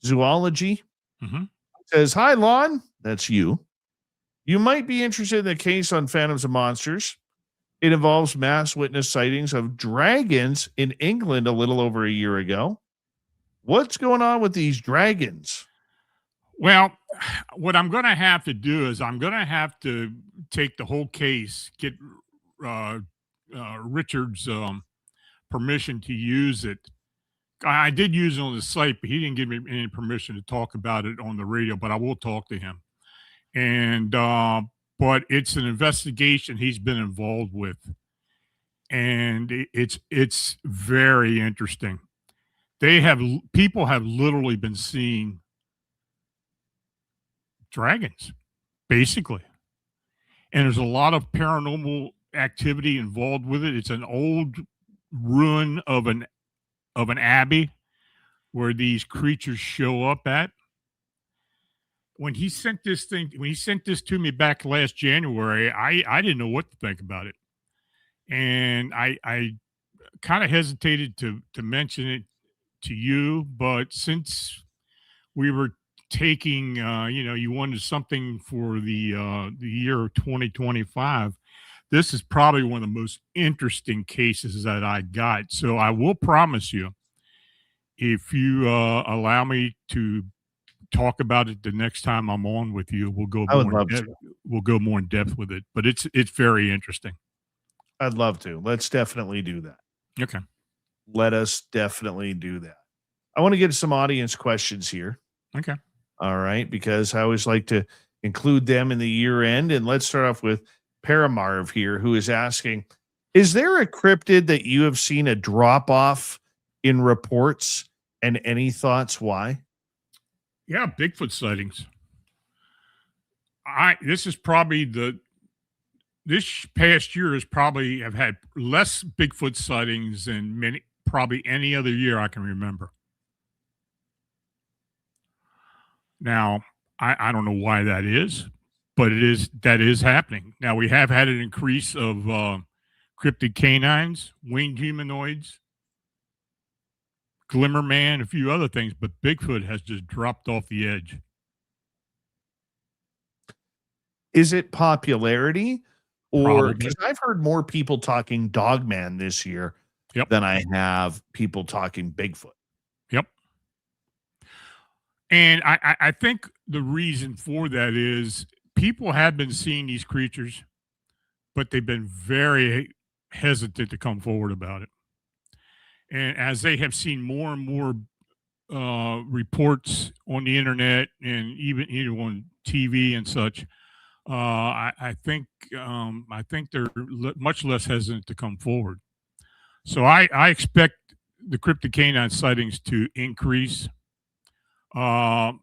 Zoology. Mm-hmm. Says, hi, Lon. That's you. You might be interested in the case on Phantoms of Monsters. It involves mass witness sightings of dragons in England a little over a year ago. What's going on with these dragons? Well, what I'm going to have to do is I'm going to have to take the whole case, get Richard's permission to use it. I did use it on the site, but he didn't give me any permission to talk about it on the radio, but I will talk to him. And but it's an investigation he's been involved with, and it's very interesting. People have literally been seeing dragons, basically, and there's a lot of paranormal activity involved with it. It's an old ruin of an abbey where these creatures show up at. When he sent this to me back last January, I didn't know what to think about it, and I kind of hesitated to mention it to you, but since we were taking, you wanted something for the year 2025. This is probably one of the most interesting cases that I got. So I will promise you, if you allow me to talk about it the next time I'm on with you, I would love to. We'll go more in depth with it. But it's very interesting. I'd love to. Let's definitely do that. Okay. Let us definitely do that. I want to get some audience questions here. Okay. All right, because I always like to include them in the year end. And let's start off with Paramarv here, who is asking, is there a cryptid that you have seen a drop off in reports, and any thoughts why? Yeah, Bigfoot sightings. This is probably this past year has probably have had less Bigfoot sightings than probably any other year I can remember. Now, I don't know why that is, but that is happening. Now, we have had an increase of cryptid canines, winged humanoids, Glimmer Man, a few other things, but Bigfoot has just dropped off the edge. Is it popularity? Or Probably. because I've heard more people talking Dogman this year than I have people talking Bigfoot. Yep. And I think the reason for that is people have been seeing these creatures, but they've been very hesitant to come forward about it. And as they have seen more and more reports on the internet and even on TV and such, I think they're much less hesitant to come forward. So I expect the cryptid canine sightings to increase. The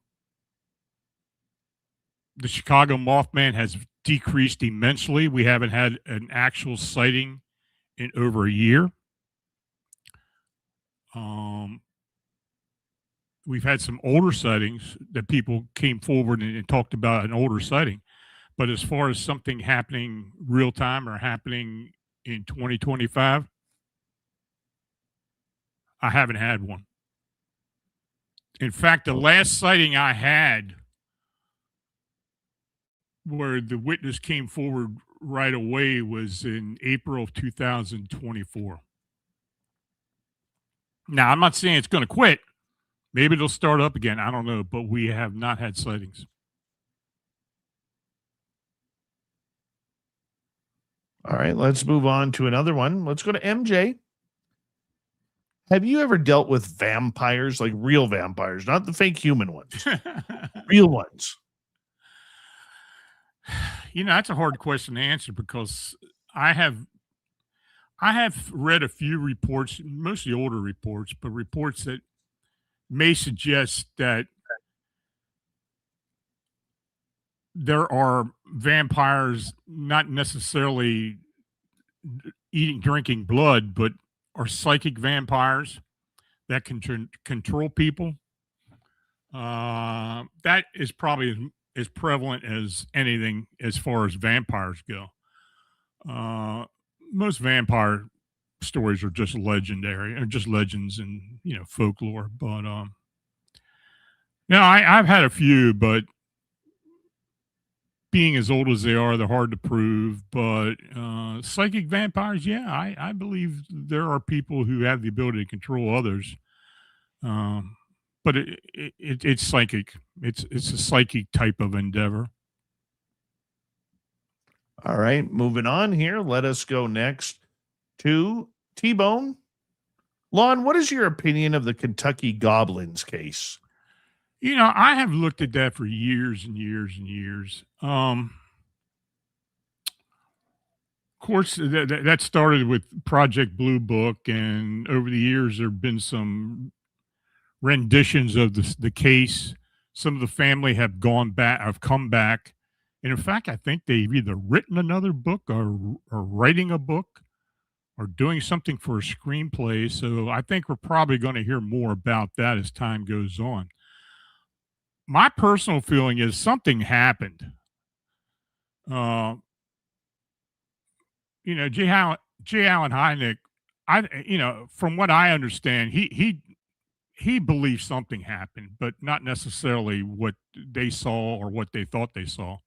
Chicago Mothman has decreased immensely. We haven't had an actual sighting in over a year. We've had some older sightings that people came forward and talked about an older sighting. But as far as something happening real time or happening in 2025, I haven't had one. In fact, the last sighting I had where the witness came forward right away was in April of 2024. Now, I'm not saying it's going to quit. Maybe it'll start up again. I don't know, but we have not had sightings. All right, let's move on to another one. Let's go to MJ. Have you ever dealt with vampires, like real vampires, not the fake human ones, real ones? That's a hard question to answer because I have read a few reports, mostly older reports, but reports that may suggest that there are vampires not necessarily drinking blood, but are psychic vampires that can control people. That is probably as prevalent as anything as far as vampires go. Most vampire stories are just legendary, or just legends and folklore. But I've had a few, but being as old as they are, they're hard to prove. But psychic vampires, yeah, I believe there are people who have the ability to control others. But it's psychic. It's a psychic type of endeavor. All right, moving on here. Let us go next to T-Bone. Lon, what is your opinion of the Kentucky Goblins case? I have looked at that for years and years and years. Of course, that started with Project Blue Book, and over the years, there have been some renditions of the case. Some of the family have come back And in fact, I think they've either written another book or writing a book or doing something for a screenplay. So I think we're probably going to hear more about that as time goes on. My personal feeling is something happened. Uh, J. Allen Hynek, from what I understand, he believes something happened, but not necessarily what they saw or what they thought they saw.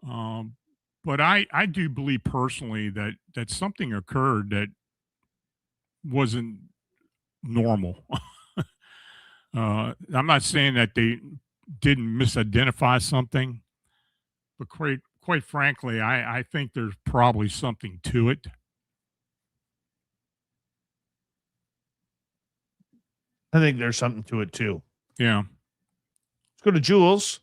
But I do believe personally that something occurred that wasn't normal. I'm not saying that they didn't misidentify something, but quite frankly, I think there's probably something to it. I think there's something to it too. Yeah. Let's go to Jules.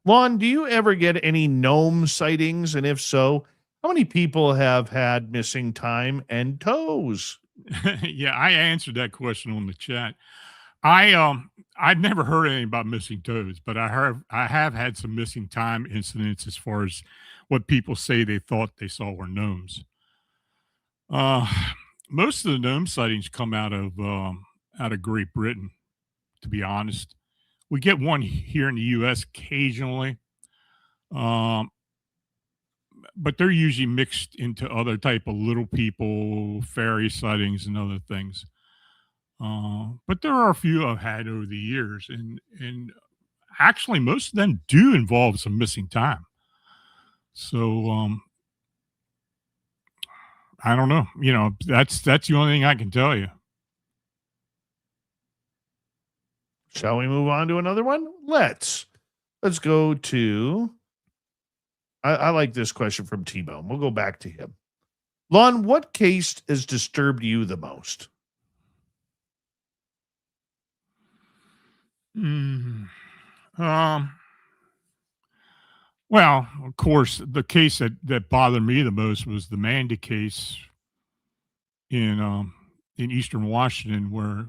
Lon, do you ever get any gnome sightings? And if so, how many people have had missing time and toes? Yeah, I answered that question on the chat. I've never heard anything about missing toes, but I have had some missing time incidents as far as what people say they thought they saw were gnomes. Most of the gnome sightings come out of Great Britain, to be honest. We get one here in the U.S. occasionally, but they're usually mixed into other type of little people, fairy sightings, and other things. But there are a few I've had over the years, and actually most of them do involve some missing time. So I don't know. That's the only thing I can tell you. Shall we move on to another one? Let's go to, I like this question from T-Bone. We'll go back to him. Lon, what case has disturbed you the most? Well, of course, the case that bothered me the most was the Mandy case in Eastern Washington, where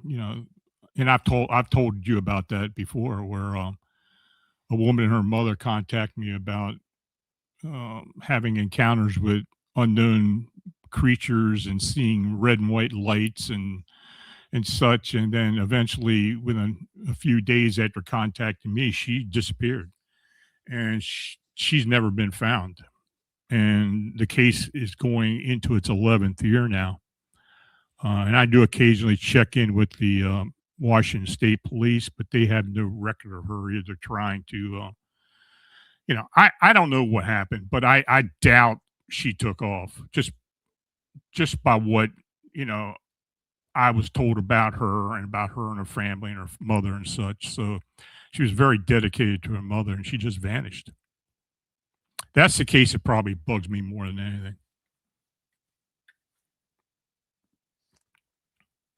and I've told you about that before, where a woman and her mother contacted me about having encounters with unknown creatures and seeing red and white lights and such, and then eventually, within a few days after contacting me, she disappeared, and she's never been found. And the case is going into its 11th year now. And I do occasionally check in with the Washington State Police, but they have no record of her either. Trying to, I don't know what happened, but I doubt she took off just by what I was told about her and her family and her mother and such. So she was very dedicated to her mother, and she just vanished. That's the case that probably bugs me more than anything.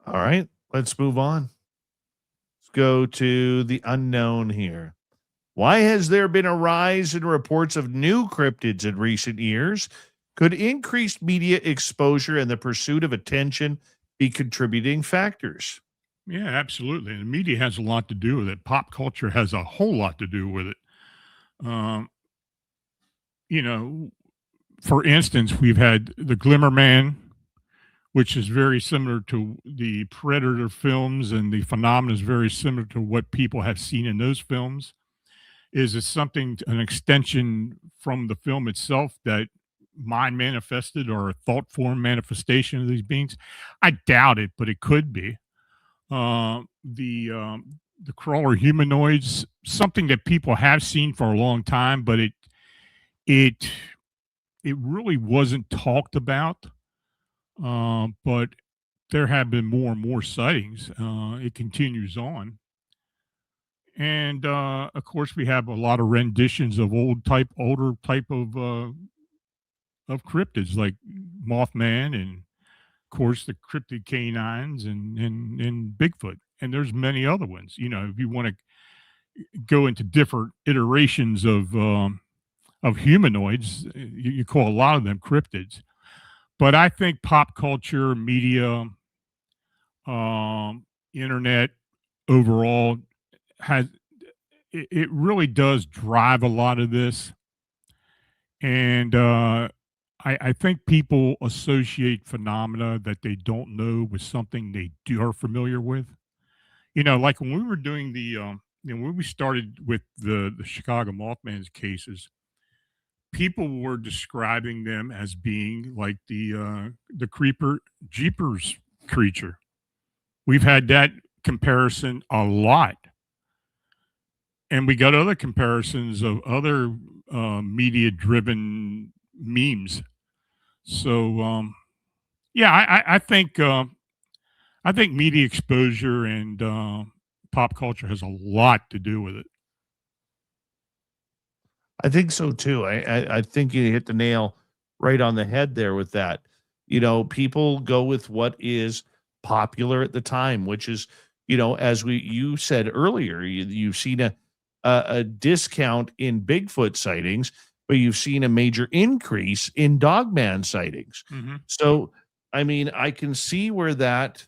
All right, let's move on. Let's go to the unknown here. Why has there been a rise in reports of new cryptids in recent years? Could increased media exposure and the pursuit of attention be contributing factors? Yeah, absolutely. And the media has a lot to do with it. Pop culture has a whole lot to do with it. For instance, we've had the Glimmer Man, which is very similar to the Predator films, and the phenomenon is very similar to what people have seen in those films. Is it something, an extension from the film itself that mind manifested or a thought form manifestation of these beings? I doubt it, but it could be. The crawler humanoids, something that people have seen for a long time, but it really wasn't talked about. But there have been more and more sightings. It continues on. And of course, we have a lot of renditions of older type of cryptids like Mothman, and of course the cryptid canines and Bigfoot. And there's many other ones. If you want to go into different iterations of humanoids, you call a lot of them cryptids. But I think pop culture, media, internet overall it really does drive a lot of this. And I think people associate phenomena that they don't know with something they are familiar with. Like when we were doing when we started with the Chicago Mothman's cases, people were describing them as being like the creeper jeepers creature. We've had that comparison a lot, and we got other comparisons of other media driven memes. So yeah, I think media exposure and pop culture has a lot to do with it. I think so too. I think you hit the nail right on the head there with that. People go with what is popular at the time, which is, as you said earlier, you've seen a discount in Bigfoot sightings, but you've seen a major increase in Dogman sightings. Mm-hmm. So, I mean, I can see where that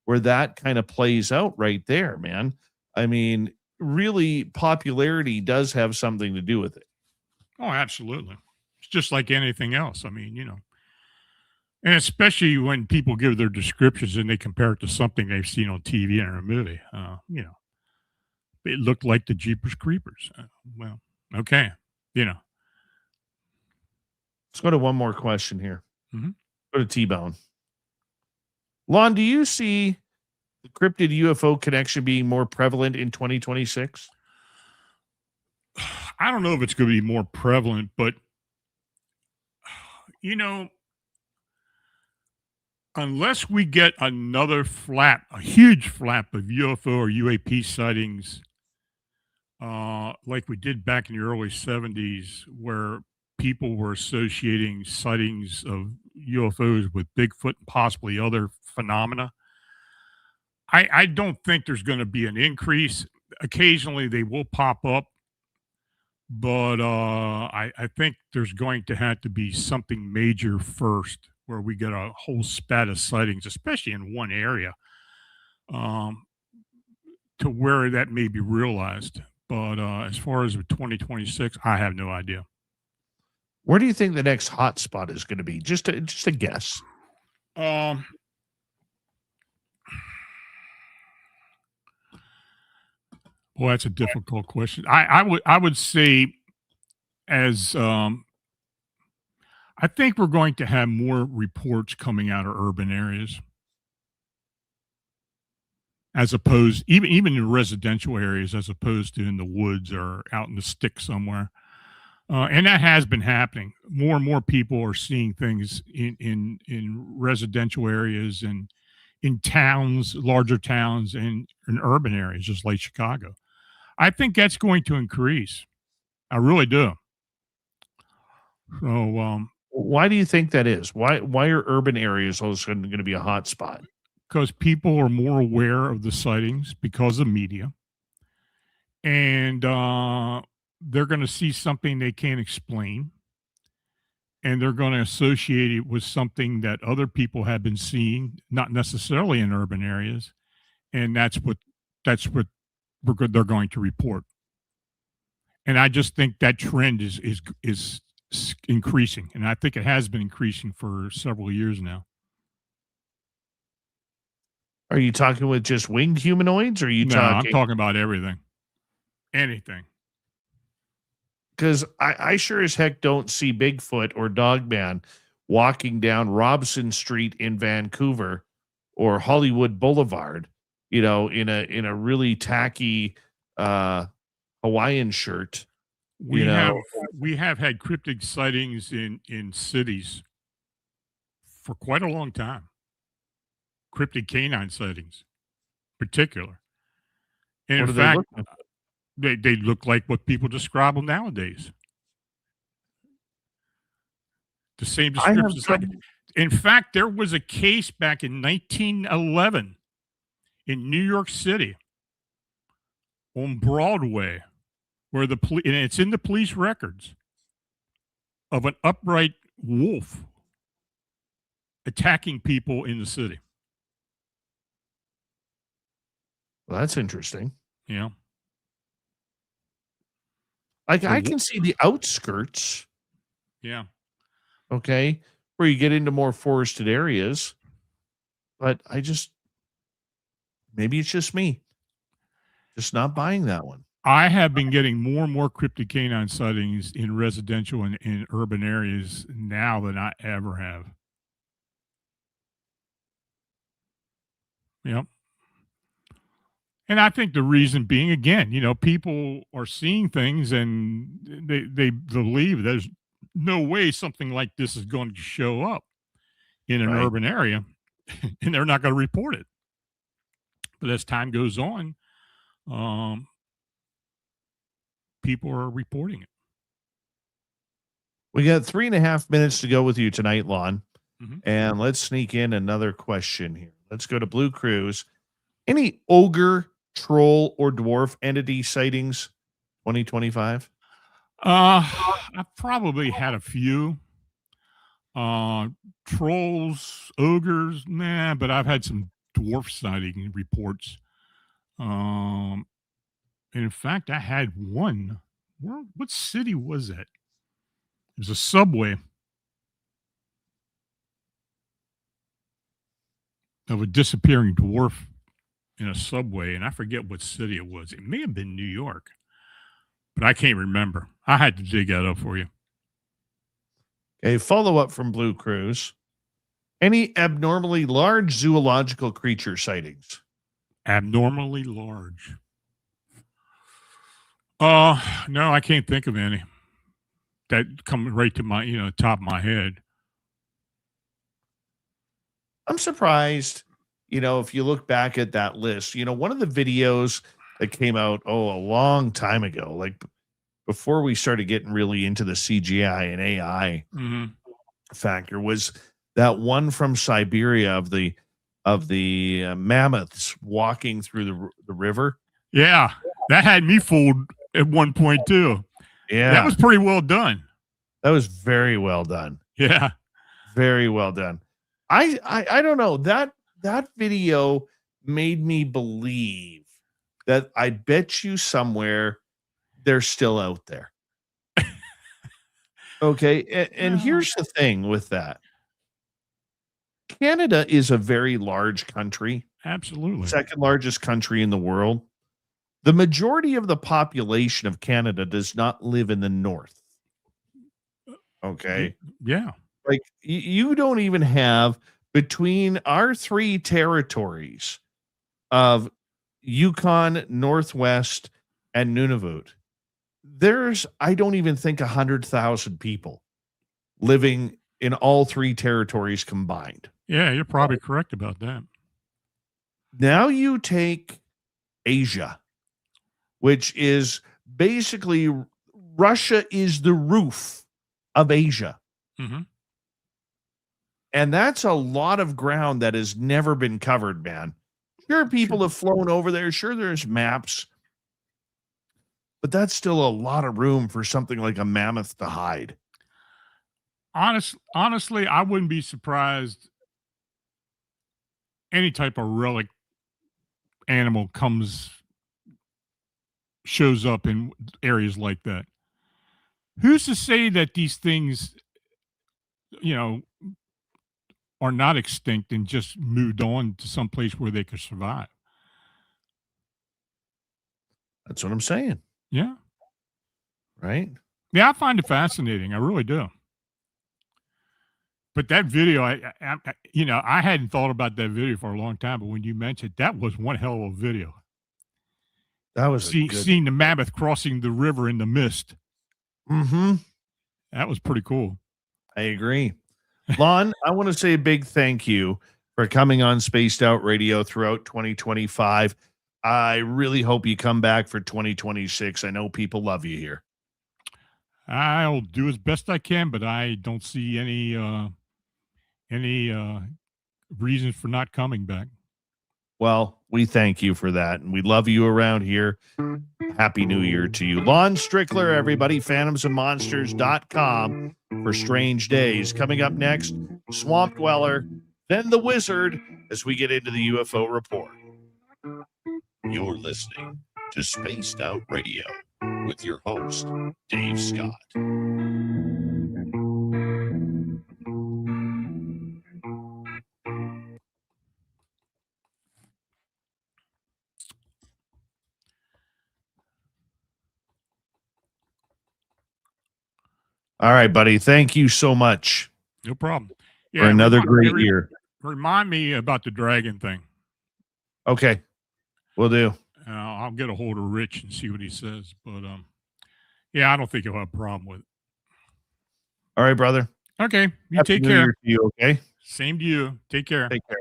kind of plays out right there, man. I mean, really, popularity does have something to do with it. Oh, absolutely. It's just like anything else. I mean, and especially when people give their descriptions and they compare it to something they've seen on TV or a movie, it looked like the Jeepers Creepers. Well, okay, Let's go to one more question here. Mhm. Go to T-Bone. Lon, do you see the cryptid UFO connection being more prevalent in 2026? I don't know if it's going to be more prevalent, but unless we get another a huge flap of UFO or UAP sightings, like we did back in the early 70s, where people were associating sightings of UFOs with Bigfoot and possibly other phenomena, I don't think there's going to be an increase. Occasionally they will pop up, but I think there's going to have to be something major first where we get a whole spat of sightings, especially in one area, to where that may be realized. But as far as 2026, I have no idea. Where do you think the next hot spot is going to be? Just a guess. Well, that's a difficult question. I would say as I think we're going to have more reports coming out of urban areas, as opposed even in residential areas, as opposed to in the woods or out in the sticks somewhere. And that has been happening. More and more people are seeing things in residential areas and in towns, larger towns, and in urban areas, just like Chicago. I think that's going to increase. I really do. So, why do you think that is? Why are urban areas all of a sudden going to be a hot spot? Because people are more aware of the sightings because of media, and they're going to see something they can't explain, and they're going to associate it with something that other people have been seeing, not necessarily in urban areas, and that's what they're going to report. And I just think that trend is increasing, and I think it has been increasing for several years now. Are you talking with just winged humanoids, or are you I'm talking about everything, anything. Because I sure as heck don't see Bigfoot or Dogman walking down Robson Street in Vancouver or Hollywood Boulevard, in a really tacky Hawaiian shirt. We have had cryptid sightings in cities for quite a long time. Cryptid canine sightings, in particular. And in fact, they look like what people describe them nowadays. The same descriptions. In fact, there was a case back in 1911 in New York City on Broadway, where and it's in the police records, of an upright wolf attacking people in the city. Well, that's interesting. Yeah. Like, I So, can see the outskirts, yeah. okay, where you get into more forested areas, but maybe it's just me, just not buying that one. I have been getting more and more cryptid canine sightings in residential and in urban areas now than I ever have. Yep. And I think the reason being, again, people are seeing things and they believe there's no way something like this is going to show up in an Right. urban area, and they're not going to report it. But as time goes on, people are reporting it. We got 3.5 minutes to go with you tonight, Lon. Mhm. And let's sneak in another question here. Let's go to Blue Cruise. Any ogre, troll, or dwarf entity sightings 2025? I've probably had a few. Trolls, ogres, nah, but I've had some dwarf sighting reports. In fact, I had one. What city was that? It was a subway of a disappearing dwarf in a subway, and I forget what city it was. It may have been New York, but I can't remember. I had to dig that up for you. A follow-up from Blue Cruise. Any abnormally large zoological creature sightings? Abnormally large. No, I can't think of any that come right to my, top of my head. I'm surprised, if you look back at that list, one of the videos that came out, a long time ago, like before we started getting really into the CGI and AI Mhm. factor, was that one from Siberia of the mammoths walking through the river. Yeah, that had me fooled at one point too. Yeah, That was pretty well done. that was very well done. Yeah. Very well done. I don't know, that video made me believe that I bet you somewhere they're still out there. Okay, and here's the thing with that. Canada is a very large country, Absolutely. second largest country in the world. The majority of the population of Canada does not live in the north. Okay. Yeah. Like you don't even have, between our three territories of Yukon, Northwest, and Nunavut, there's, I don't even think 100,000 people living in all three territories combined. Yeah, you're probably correct about that. Now you take Asia, which is basically, Russia is the roof of Asia. Mhm. And that's a lot of ground that has never been covered, man. Sure, people have flown over there. Sure, there's maps. But that's still a lot of room for something like a mammoth to hide. Honestly, I wouldn't be surprised any type of relic animal shows up in areas like that. Who's to say that these things, are not extinct and just moved on to some place where they could survive? That's what I'm saying, Yeah. right? Yeah, I find it fascinating. I really do. But that video, I hadn't thought about that video for a long time, but when you mentioned, that was one hell of a video. That was a good. Seeing the mammoth crossing the river in the mist. Mm-hmm. That was pretty cool. I agree. Lon, I want to say a big thank you for coming on Spaced Out Radio throughout 2025. I really hope you come back for 2026. I know people love you here. I'll do as best I can, but I don't see any reasons for not coming back. Well, we thank you for that, and we love you around here. Happy New Year to you. Lon Strickler, everybody, phantomsandmonsters.com for Strange Days. Coming up next, Swamp Dweller, then the Wizard, as we get into the UFO report. You're listening to Spaced Out Radio. with your host, Dave Scott. All right, buddy. Thank you so much No problem. for another great remind, year. Remind me about the dragon thing. Okay, we'll do. I'll get a hold of Rich and see what he says. But yeah, I don't think he'll have a problem with it. All right, brother. Okay, you Happy take New care. Year to you, okay? Same to you. Take care. Take care.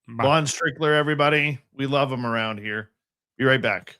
Bye. Lon Strickler, everybody. We love him around here. Be right back.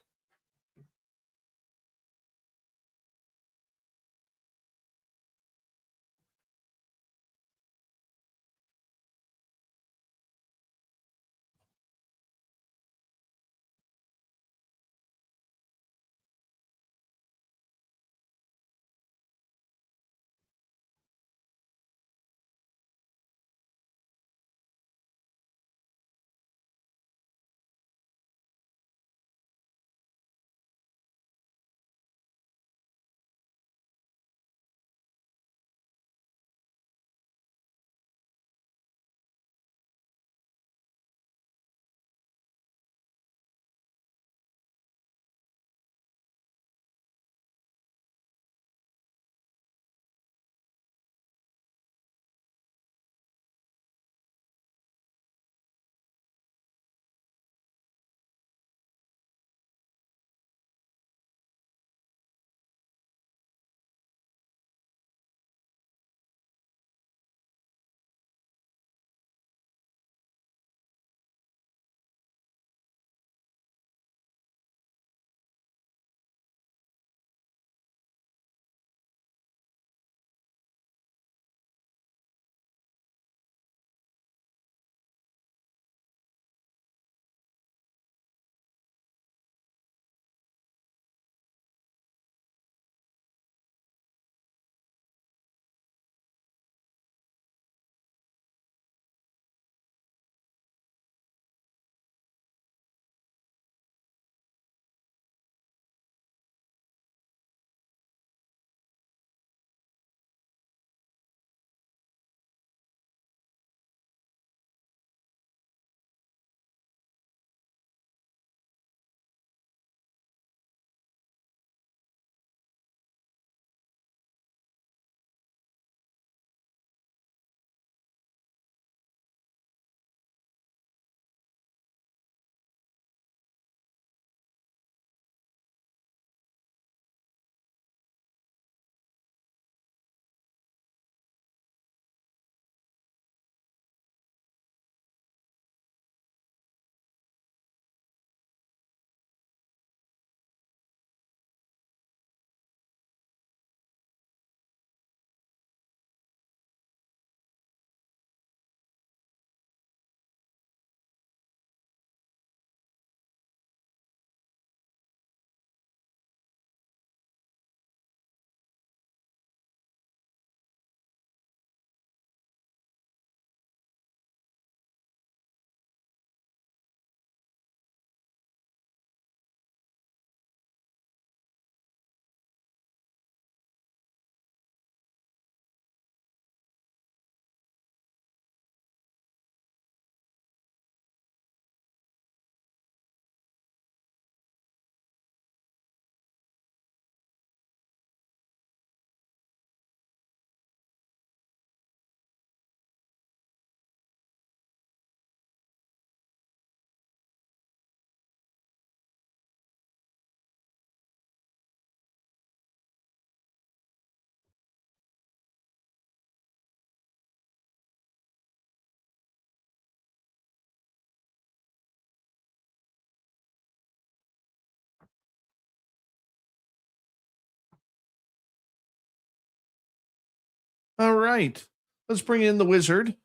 All right. Let's bring in the wizard.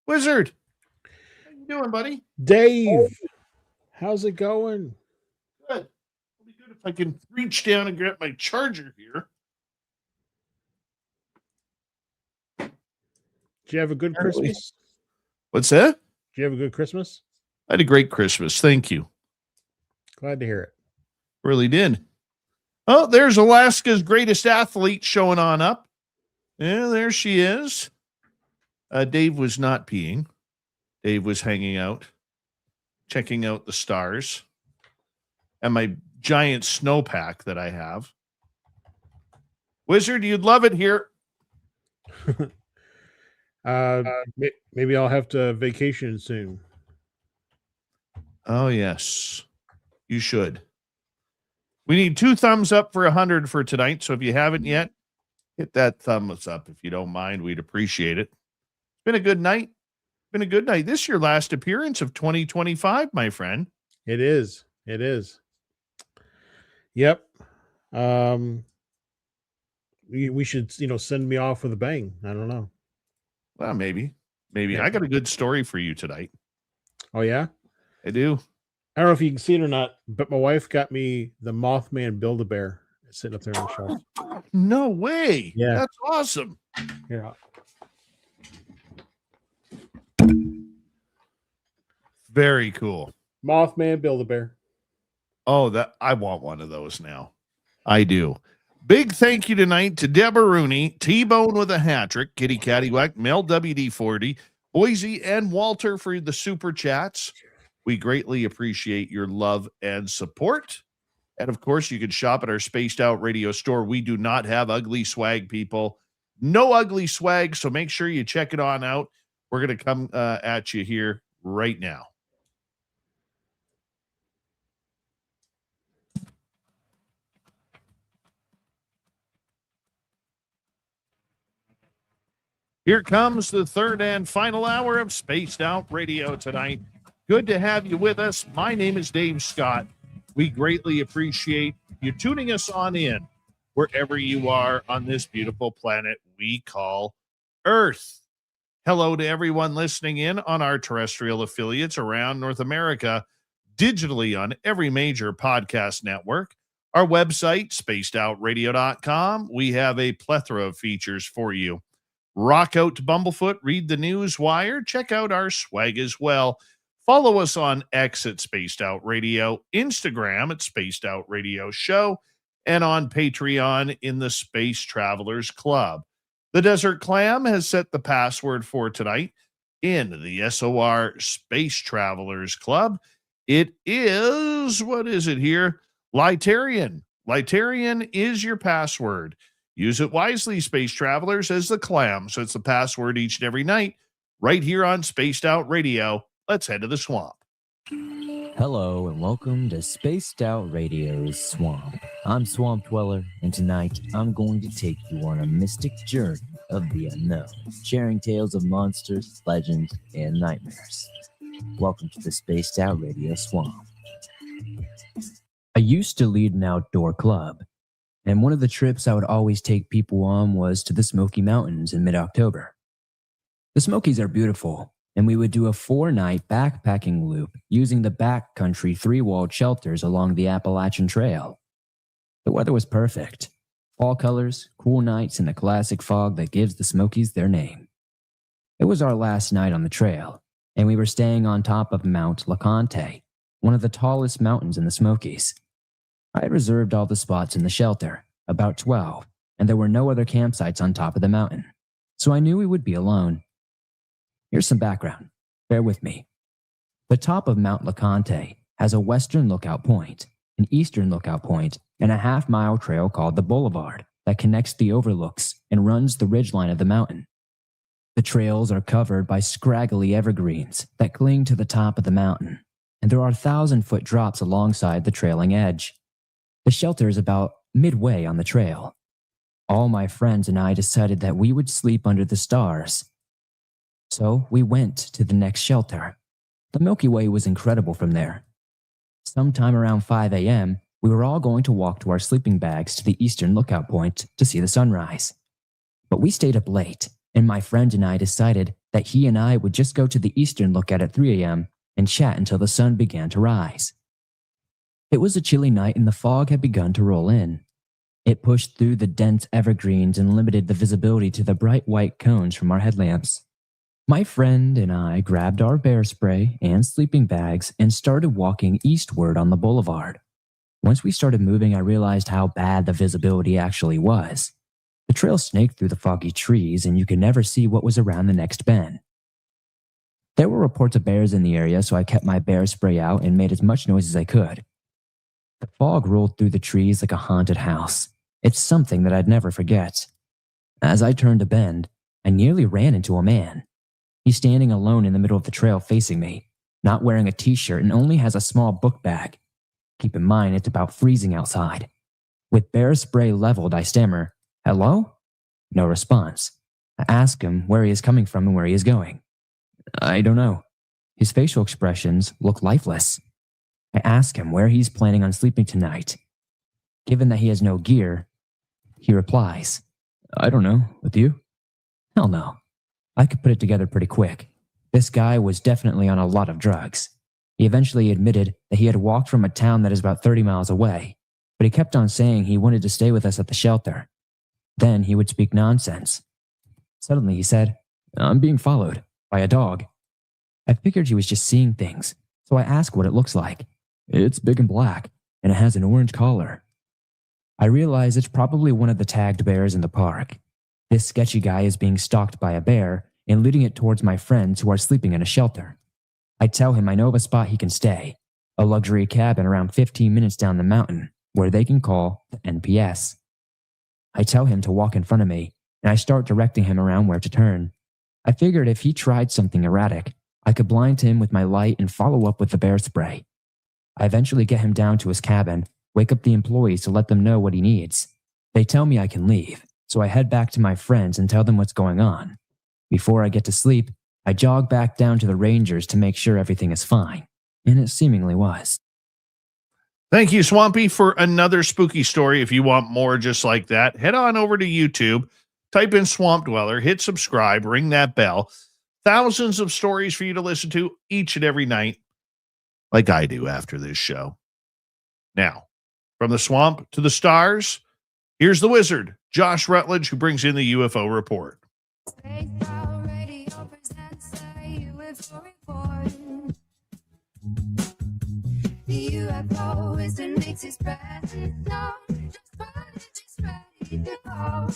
Wizard, how you doing, buddy? Dave, how's it going? Good. It'll be good if I can reach down and grab my charger here. Did you have a good Christmas? What's that? Did you have a good Christmas? I had a great Christmas. Thank you. Glad to hear it. Really did. Oh, there's Alaska's greatest athlete showing on up. Yeah, there she is. Dave was not peeing. Dave was hanging out, checking out the stars and my giant snowpack that I have. Wizard, you'd love it here. Maybe I'll have to vacation soon. Oh, yes, you should. We need 2 thumbs up for 100 for tonight. So if you haven't yet, hit that thumbs up. If you don't mind, we'd appreciate it. It's been a good night. Been a good night. This is your last appearance of 2025, my friend. It is. Yep. We should, send me off with a bang. I don't know. Well, maybe. Yeah. I got a good story for you tonight. Oh, yeah? I do. I don't know if you can see it or not, but my wife got me the Mothman Build-A-Bear sitting up there on the shelf. No way. Yeah. That's awesome. Yeah. Very cool. Mothman Build-A-Bear. Oh, that I want one of those now. I do. Big thank you tonight to Deborah Rooney, T-Bone with a hat trick, Kitty Caddywhack, Mel WD40, Boise, and Walter for the super chats. We greatly appreciate your love and support. And of course, you can shop at our Spaced Out Radio store. We do not have ugly swag, people. No ugly swag, so make sure you check it on out. We're going to come at you here right now. Here comes the third and final hour of Spaced Out Radio tonight. Good to have you with us. My name is Dave Scott. We greatly appreciate you tuning us on in wherever you are on this beautiful planet we call Earth. Hello to everyone listening in on our terrestrial affiliates around North America, digitally on every major podcast network. Our website, spacedoutradio.com. We have a plethora of features for you. Rock out to Bumblefoot, read the news wire, check out our swag as well. Follow us on X at Spaced Out Radio, Instagram at Spaced Out Radio Show, and on Patreon in the Space Travelers Club. The Desert Clam has set the password for tonight in the SOR Space Travelers Club. It is, what is it here? Litarian. Litarian is your password. Use it wisely, Space Travelers, as the Clam. So it's the password each and every night right here on Spaced Out Radio. Let's head to the swamp. Hello and welcome to Spaced Out Radio's Swamp. I'm Swamp Dweller, and tonight I'm going to take you on a mystic journey of the unknown, sharing tales of monsters, legends, and nightmares. Welcome to the Spaced Out Radio Swamp. I used to lead an outdoor club, and one of the trips I would always take people on was to the Smoky Mountains in mid-October. The Smokies are beautiful, and we would do a 4-night backpacking loop using the backcountry 3-walled shelters along the Appalachian Trail. The weather was perfect. Fall colors, cool nights, and the classic fog that gives the Smokies their name. It was our last night on the trail, and we were staying on top of Mount LeConte, one of the tallest mountains in the Smokies. I had reserved all the spots in the shelter, about 12, and there were no other campsites on top of the mountain, so I knew we would be alone. Here's some background. Bear with me. The top of Mount LeConte has a western lookout point, an eastern lookout point, and a half-mile trail called the Boulevard that connects the overlooks and runs the ridgeline of the mountain. The trails are covered by scraggly evergreens that cling to the top of the mountain, and there are 1,000-foot drops alongside the trailing edge. The shelter is about midway on the trail. All my friends and I decided that we would sleep under the stars. So we went to the next shelter. The Milky Way was incredible from there. Sometime around 5 a.m., we were all going to walk to our sleeping bags to the eastern lookout point to see the sunrise. But we stayed up late, and my friend and I decided that he and I would just go to the eastern lookout at 3 a.m. and chat until the sun began to rise. It was a chilly night and the fog had begun to roll in. It pushed through the dense evergreens and limited the visibility to the bright white cones from our headlamps. My friend and I grabbed our bear spray and sleeping bags and started walking eastward on the boulevard. Once we started moving, I realized how bad the visibility actually was. The trail snaked through the foggy trees, and you could never see what was around the next bend. There were reports of bears in the area, so I kept my bear spray out and made as much noise as I could. The fog rolled through the trees like a haunted house. It's something that I'd never forget. As I turned a bend, I nearly ran into a man. He's standing alone in the middle of the trail facing me, not wearing a t-shirt and only has a small book bag. Keep in mind, it's about freezing outside. With bear spray leveled, I stammer, "Hello?" No response. I ask him where he is coming from and where he is going. I don't know. His facial expressions look lifeless. I ask him where he's planning on sleeping tonight. Given that he has no gear, he replies, "I don't know. With you?" Hell no. I could put it together pretty quick. This guy was definitely on a lot of drugs. He eventually admitted that he had walked from a town that is about 30 miles away, but he kept on saying he wanted to stay with us at the shelter. Then he would speak nonsense. Suddenly he said, "I'm being followed by a dog." I figured he was just seeing things, so I asked what it looks like. "It's big and black, and it has an orange collar." I realize it's probably one of the tagged bears in the park. This sketchy guy is being stalked by a bear and leading it towards my friends who are sleeping in a shelter. I tell him I know of a spot he can stay, a luxury cabin around 15 minutes down the mountain, where they can call the NPS. I tell him to walk in front of me, and I start directing him around where to turn. I figured if he tried something erratic, I could blind him with my light and follow up with the bear spray. I eventually get him down to his cabin, wake up the employees to let them know what he needs. They tell me I can leave, so I head back to my friends and tell them what's going on. Before I get to sleep, I jog back down to the Rangers to make sure everything is fine, and it seemingly was. Thank you, Swampy, for another spooky story. If you want more just like that, head on over to YouTube, type in Swamp Dweller, hit subscribe, ring that bell. Thousands of stories for you to listen to each and every night, like I do after this show. Now, from the swamp to the stars, here's the wizard, Josh Rutledge, who brings in the UFO report. The UFO is the makes it spread. No, just ready to go.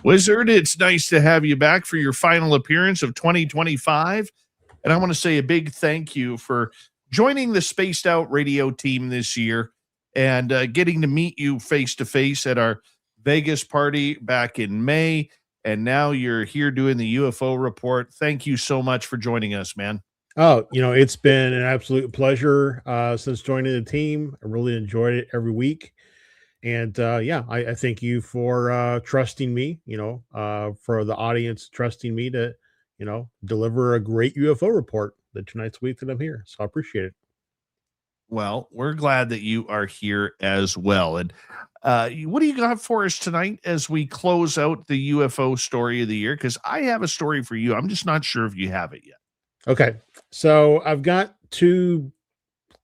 Wizard, it's nice to have you back for your final appearance of 2025. And I want to say a big thank you for joining the Spaced Out Radio team this year and getting to meet you face to face at our Vegas party back in May. And now you're here doing the UFO report. Thank you so much for joining us, man. Oh, it's been an absolute pleasure since joining the team. I really enjoyed it every week. And I thank you for trusting me, for the audience trusting me to, deliver a great UFO report the tonight's week that I'm here. So I appreciate it. Well, we're glad that you are here as well. And what do you got for us tonight as we close out the UFO story of the year? Because I have a story for you. I'm just not sure if you have it yet. Okay. So I've got two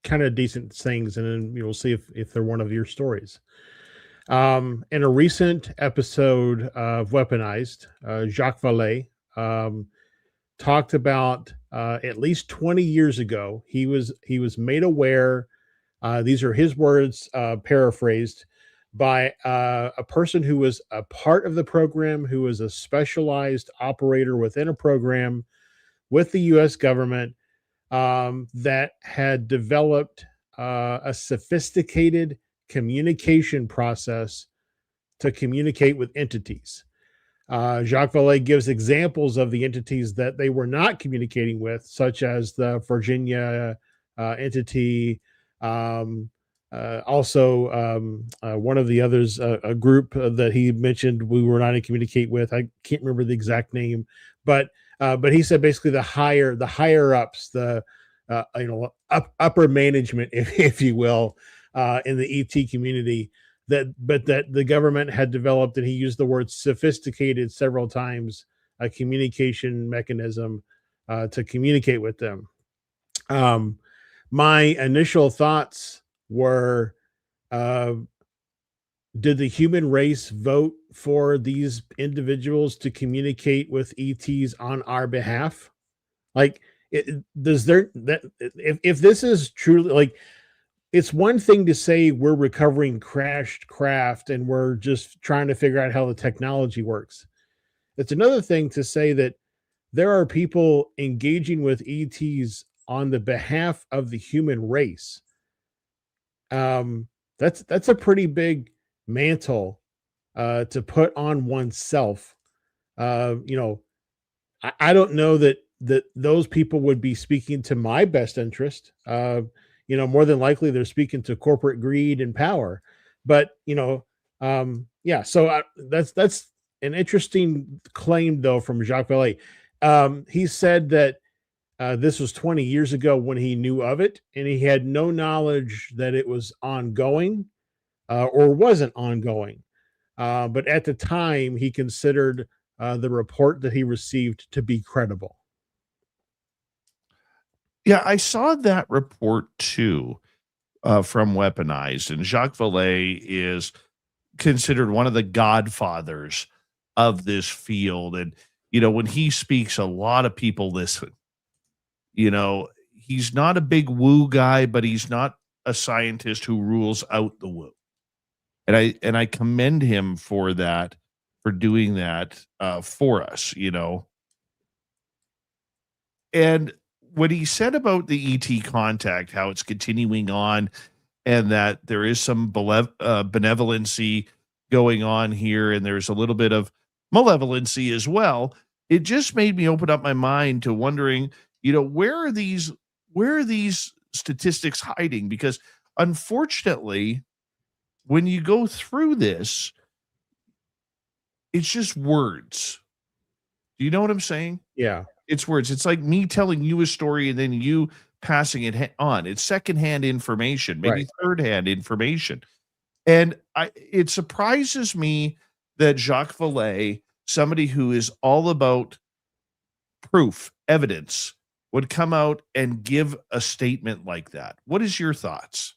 kind of decent things, and then we'll see if they're one of your stories. In a recent episode of Weaponized, Jacques Vallée talked about at least 20 years ago, he was made aware, these are his words, paraphrased, by a person who was a part of the program, who was a specialized operator within a program with the U.S. government that had developed a sophisticated communication process to communicate with entities. Jacques Vallée gives examples of the entities that they were not communicating with, such as the Virginia entity. Also, one of the others, a group that he mentioned we were not in communicate with. I can't remember the exact name, but he said basically the higher ups, the upper management, if you will, in the ET community. That the government had developed, and he used the word sophisticated several times, a communication mechanism to communicate with them. My initial thoughts were, did the human race vote for these individuals to communicate with ETs on our behalf? Like, does there that if this is truly like, it's one thing to say we're recovering crashed craft and we're just trying to figure out how the technology works. It's another thing to say that there are people engaging with ETs on the behalf of the human race. That's a pretty big mantle to put on oneself. You know, I don't know that those people would be speaking to my best interest. You know, more than likely they're speaking to corporate greed and power. But you know, yeah. So that's an interesting claim, though, from Jacques Vallée. He said that this was 20 years ago when he knew of it, and he had no knowledge that it was ongoing or wasn't ongoing. But at the time, he considered the report that he received to be credible. Yeah, I saw that report too from Weaponized, and Jacques Vallée is considered one of the godfathers of this field. And, you know, when he speaks, a lot of people listen. You know, he's not a big woo guy, but he's not a scientist who rules out the woo. And I commend him for that, for doing that for us, you know. And what he said about the ET contact, how it's continuing on, and that there is some benevolency going on here, and there's a little bit of malevolency as well. It just made me open up my mind to wondering, you know, where are these statistics hiding? Because unfortunately, when you go through this, it's just words. Do you know what I'm saying? Yeah. It's words. It's like me telling you a story and then you passing it on. It's secondhand information, maybe Right. third-hand information. And it surprises me that Jacques Vallée, somebody who is all about proof, evidence, would come out and give a statement like that. What is your thoughts?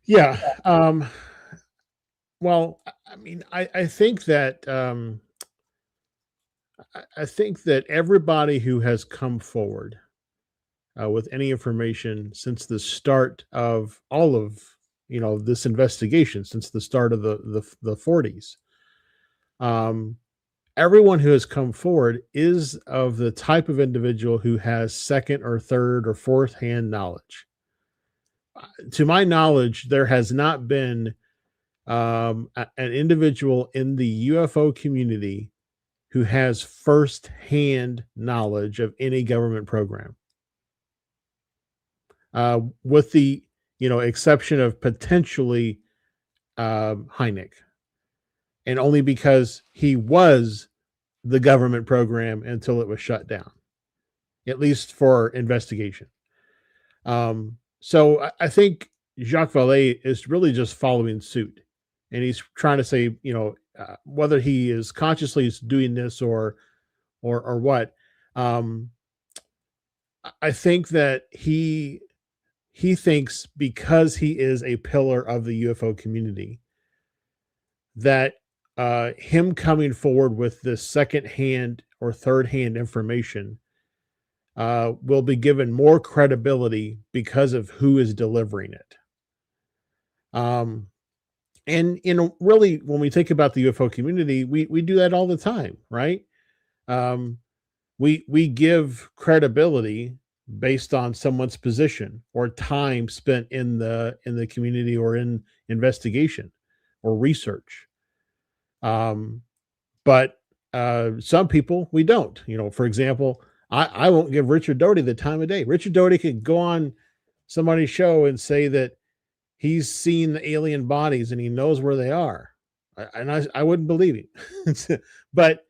Yeah. Well, I mean, I think that I think that everybody who has come forward with any information since the start of all of this investigation, since the start of the 40s, everyone who has come forward is of the type of individual who has second or third or fourth hand knowledge. To my knowledge, there has not been an individual in the UFO community who has first-hand knowledge of any government program, with the exception of potentially Hynek, and only because he was the government program until it was shut down, at least for investigation. So I think Jacques Vallée is really just following suit, and he's trying to say, whether he is consciously doing this or what. I think that he thinks because he is a pillar of the UFO community that him coming forward with this second-hand or third-hand information will be given more credibility because of who is delivering it. And really, when we think about the UFO community, we do that all the time, right? We give credibility based on someone's position or time spent in the community or in investigation or research. But some people we don't. For example, I won't give Richard Doty the time of day. Richard Doty could go on somebody's show and say that he's seen the alien bodies and he knows where they are. I wouldn't believe him. But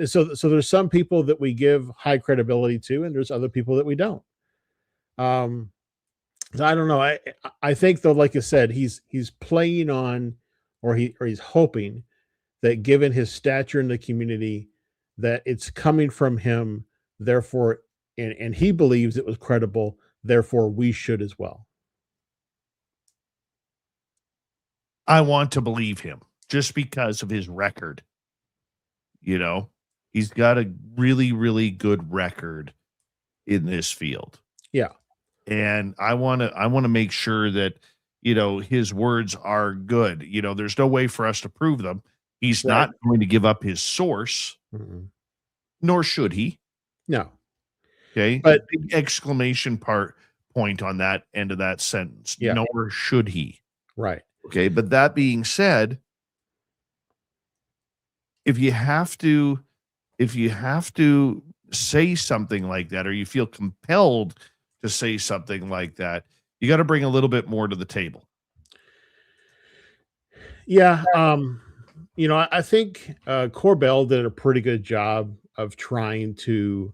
so there's some people that we give high credibility to, and there's other people that we don't. So I don't know. I think, though, like I said, he's playing on, or he's hoping that given his stature in the community, that it's coming from him. Therefore, and he believes it was credible. Therefore, we should as well. I want to believe him just because of his record. You know, he's got a really, really good record in this field. Yeah. And I want to make sure that, you know, his words are good. You know, there's no way for us to prove them. He's Right. not going to give up his source, nor should he. No. Okay. But big exclamation point on that end of that sentence. Yeah. Nor should he. Right. Okay. But that being said, if you have to say something like that, or you feel compelled to say something like that, you got to bring a little bit more to the table. Yeah. You know, I think Corbell did a pretty good job of trying to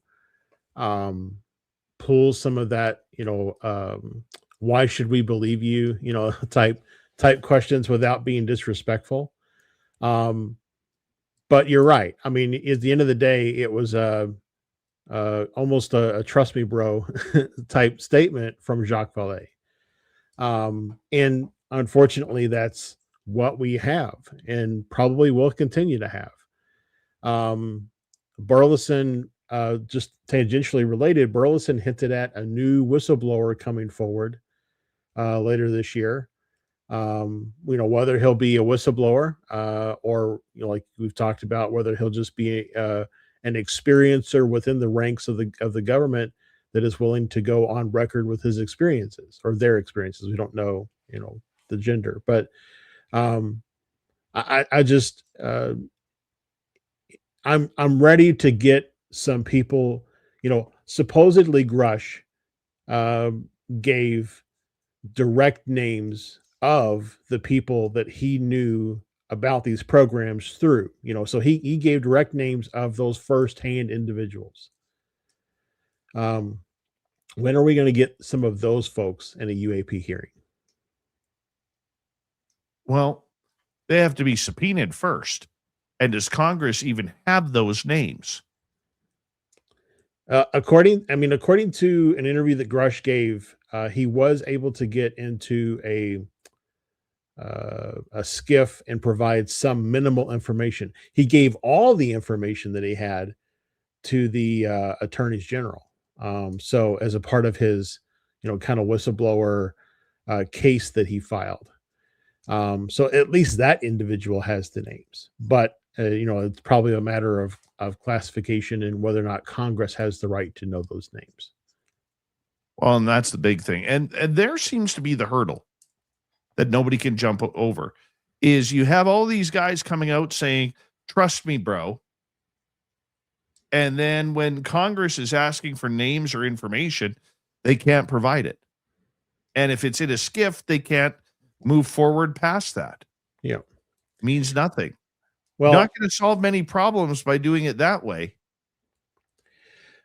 pull some of that, you know, why should we believe you, you know, type questions without being disrespectful. But you're right. I mean, at the end of the day, it was almost a trust me, bro type statement from Jacques Vallée. And unfortunately, that's what we have and probably will continue to have. Burleson, just tangentially related, Burleson hinted at a new whistleblower coming forward later this year. You know, whether he'll be a whistleblower or, you know, like we've talked about, whether he'll just be an experiencer within the ranks of the government that is willing to go on record with his experiences or their experiences. We don't know, you know, the gender, but I just I'm ready to get some people, you know, supposedly Grush gave direct names of the people that he knew about these programs through, you know, so he gave direct names of those firsthand individuals. When are we going to get some of those folks in a UAP hearing? Well, they have to be subpoenaed first. And does Congress even have those names? According to an interview that Grush gave, he was able to get into a skiff and provide some minimal information. He gave all the information that he had to the attorneys general. So as a part of his, you know, kind of whistleblower case that he filed. So at least that individual has the names, but you know, it's probably a matter of classification and whether or not Congress has the right to know those names. Well, and that's the big thing. And there seems to be the hurdle that nobody can jump over is you have all these guys coming out saying, trust me, bro. And then when Congress is asking for names or information, they can't provide it. And if it's in a skiff, they can't move forward past that. Yeah. It means nothing. Well, you're not going to solve many problems by doing it that way.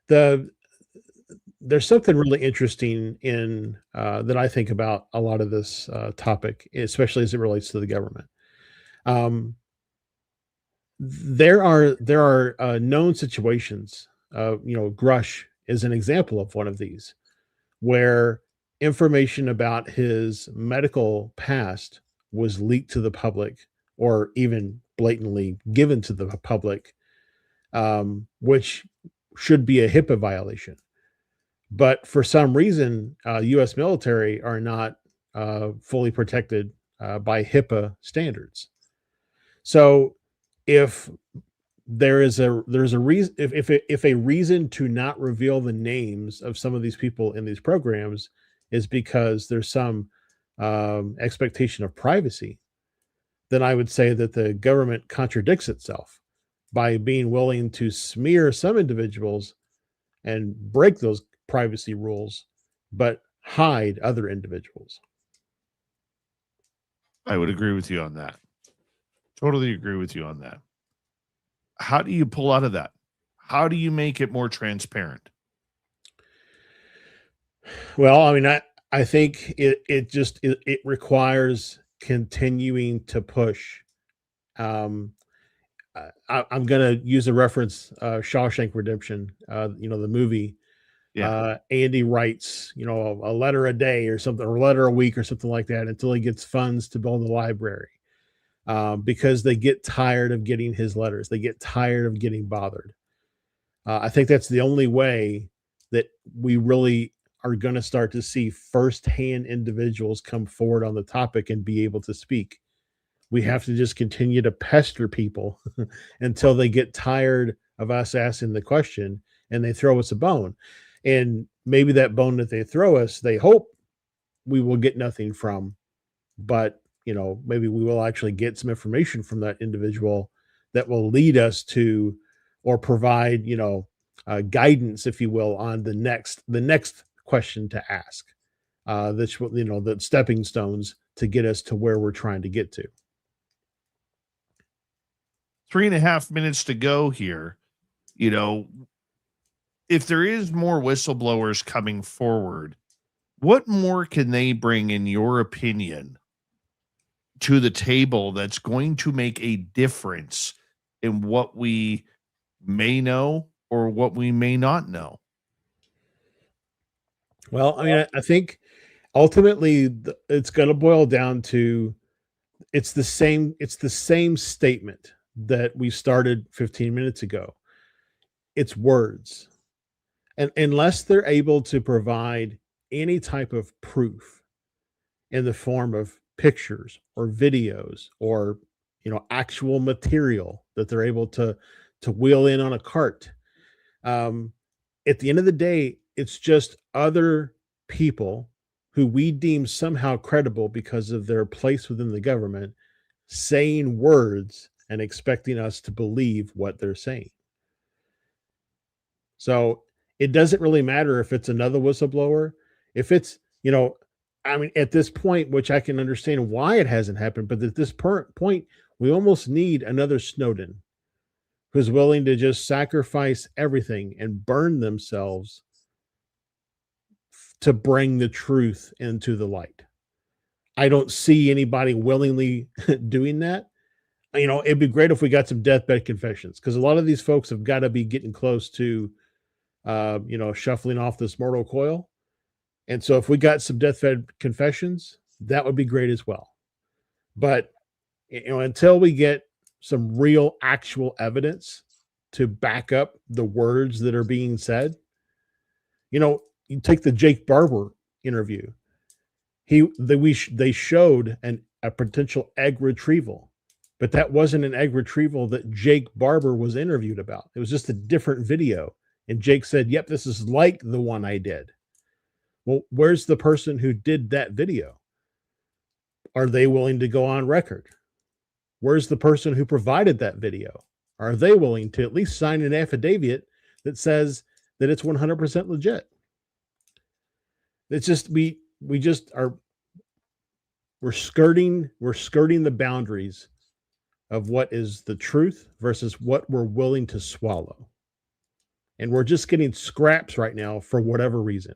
There's something really interesting in that I think about a lot of this topic, especially as it relates to the government. There are known situations. You know, Grush is an example of one of these, where information about his medical past was leaked to the public, or even blatantly given to the public, which should be a HIPAA violation. But for some reason, U.S. military are not fully protected by HIPAA standards. So if there's a reason, if a reason to not reveal the names of some of these people in these programs is because there's some expectation of privacy, then I would say that the government contradicts itself by being willing to smear some individuals and break those privacy rules, but hide other individuals. I would agree with you on that. Totally agree with you on that. How do you pull out of that? How do you make it more transparent? Well, I mean, I think it requires continuing to push. I'm going to use a reference, Shawshank Redemption, you know, the movie. Yeah. Andy writes, a letter a day or something, or a letter a week or something like that, until he gets funds to build the library. because they get tired of getting his letters. They get tired of getting bothered. I think that's the only way that we really are going to start to see firsthand individuals come forward on the topic and be able to speak. We have to just continue to pester people until they get tired of us asking the question and they throw us a bone. And maybe that bone that they throw us, they hope we will get nothing from, but maybe we will actually get some information from that individual that will lead us to, or provide, guidance, if you will, on the next question to ask. That's the stepping stones to get us to where we're trying to get to. 3.5 minutes to go here. If there is more whistleblowers coming forward, what more can they bring, in your opinion, to the table that's going to make a difference in what we may know or what we may not know? Well, I think ultimately it's going to boil down to it's the same statement that we started 15 minutes ago. It's words. And unless they're able to provide any type of proof in the form of pictures or videos or actual material that they're able to wheel in on a cart, at the end of the day, it's just other people who we deem somehow credible because of their place within the government saying words and expecting us to believe what they're saying. So it doesn't really matter if it's another whistleblower, if it's, at this point, which I can understand why it hasn't happened, but at this point, we almost need another Snowden who's willing to just sacrifice everything and burn themselves to bring the truth into the light. I don't see anybody willingly doing that. It'd be great if we got some deathbed confessions, because a lot of these folks have got to be getting close to, shuffling off this mortal coil. And so if we got some deathbed confessions, that would be great as well. But, until we get some real actual evidence to back up the words that are being said, you take the Jake Barber interview. They showed a potential egg retrieval, but that wasn't an egg retrieval that Jake Barber was interviewed about. It was just a different video. And Jake said, "Yep, this is like the one I did." Well, where's the person who did that video? Are they willing to go on record? Where's the person who provided that video? Are they willing to at least sign an affidavit that says that it's 100% legit? It's just, we're skirting the boundaries of what is the truth versus what we're willing to swallow. And we're just getting scraps right now for whatever reason.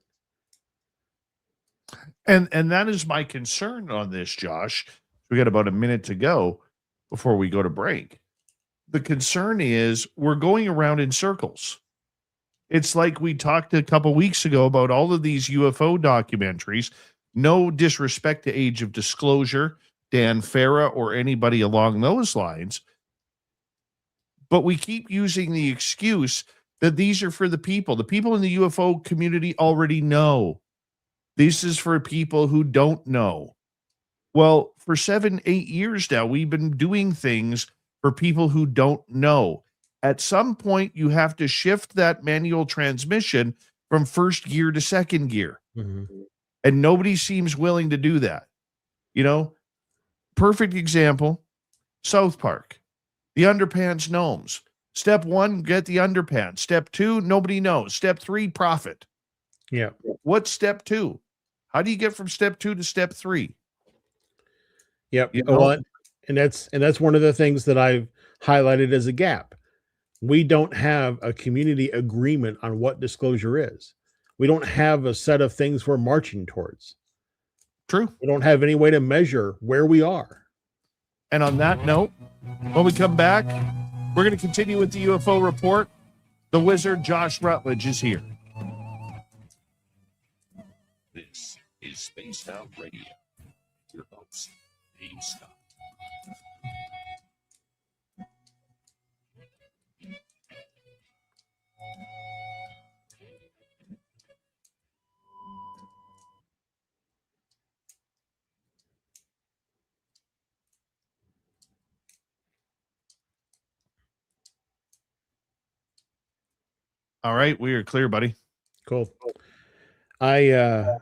And that is my concern on this, Josh. We got about a minute to go before we go to break. The concern is we're going around in circles. It's like we talked a couple weeks ago about all of these UFO documentaries. No disrespect to Age of Disclosure, Dan Farah, or anybody along those lines. But we keep using the excuse that these are for the people. The people in the UFO community already know. This is for people who don't know. Well, for 7-8 years now, we've been doing things for people who don't know. At some point, you have to shift that manual transmission from first gear to second gear. Mm-hmm. And nobody seems willing to do that. Perfect example, South Park, the underpants gnomes. Step 1, get the underpants. Step 2, nobody knows. Step 3, profit. Yeah. What's step 2? How do you get from step 2 to step 3? Yep. Well, and that's one of the things that I've highlighted as a gap. We don't have a community agreement on what disclosure is. We don't have a set of things we're marching towards. True. We don't have any way to measure where we are. And on that note, when we come back, we're going to continue with the UFO report. The wizard, Josh Rutledge, is here. This is Spaced Out Radio. Your host, Dave Scott. All right, we are clear, buddy. Cool. I'm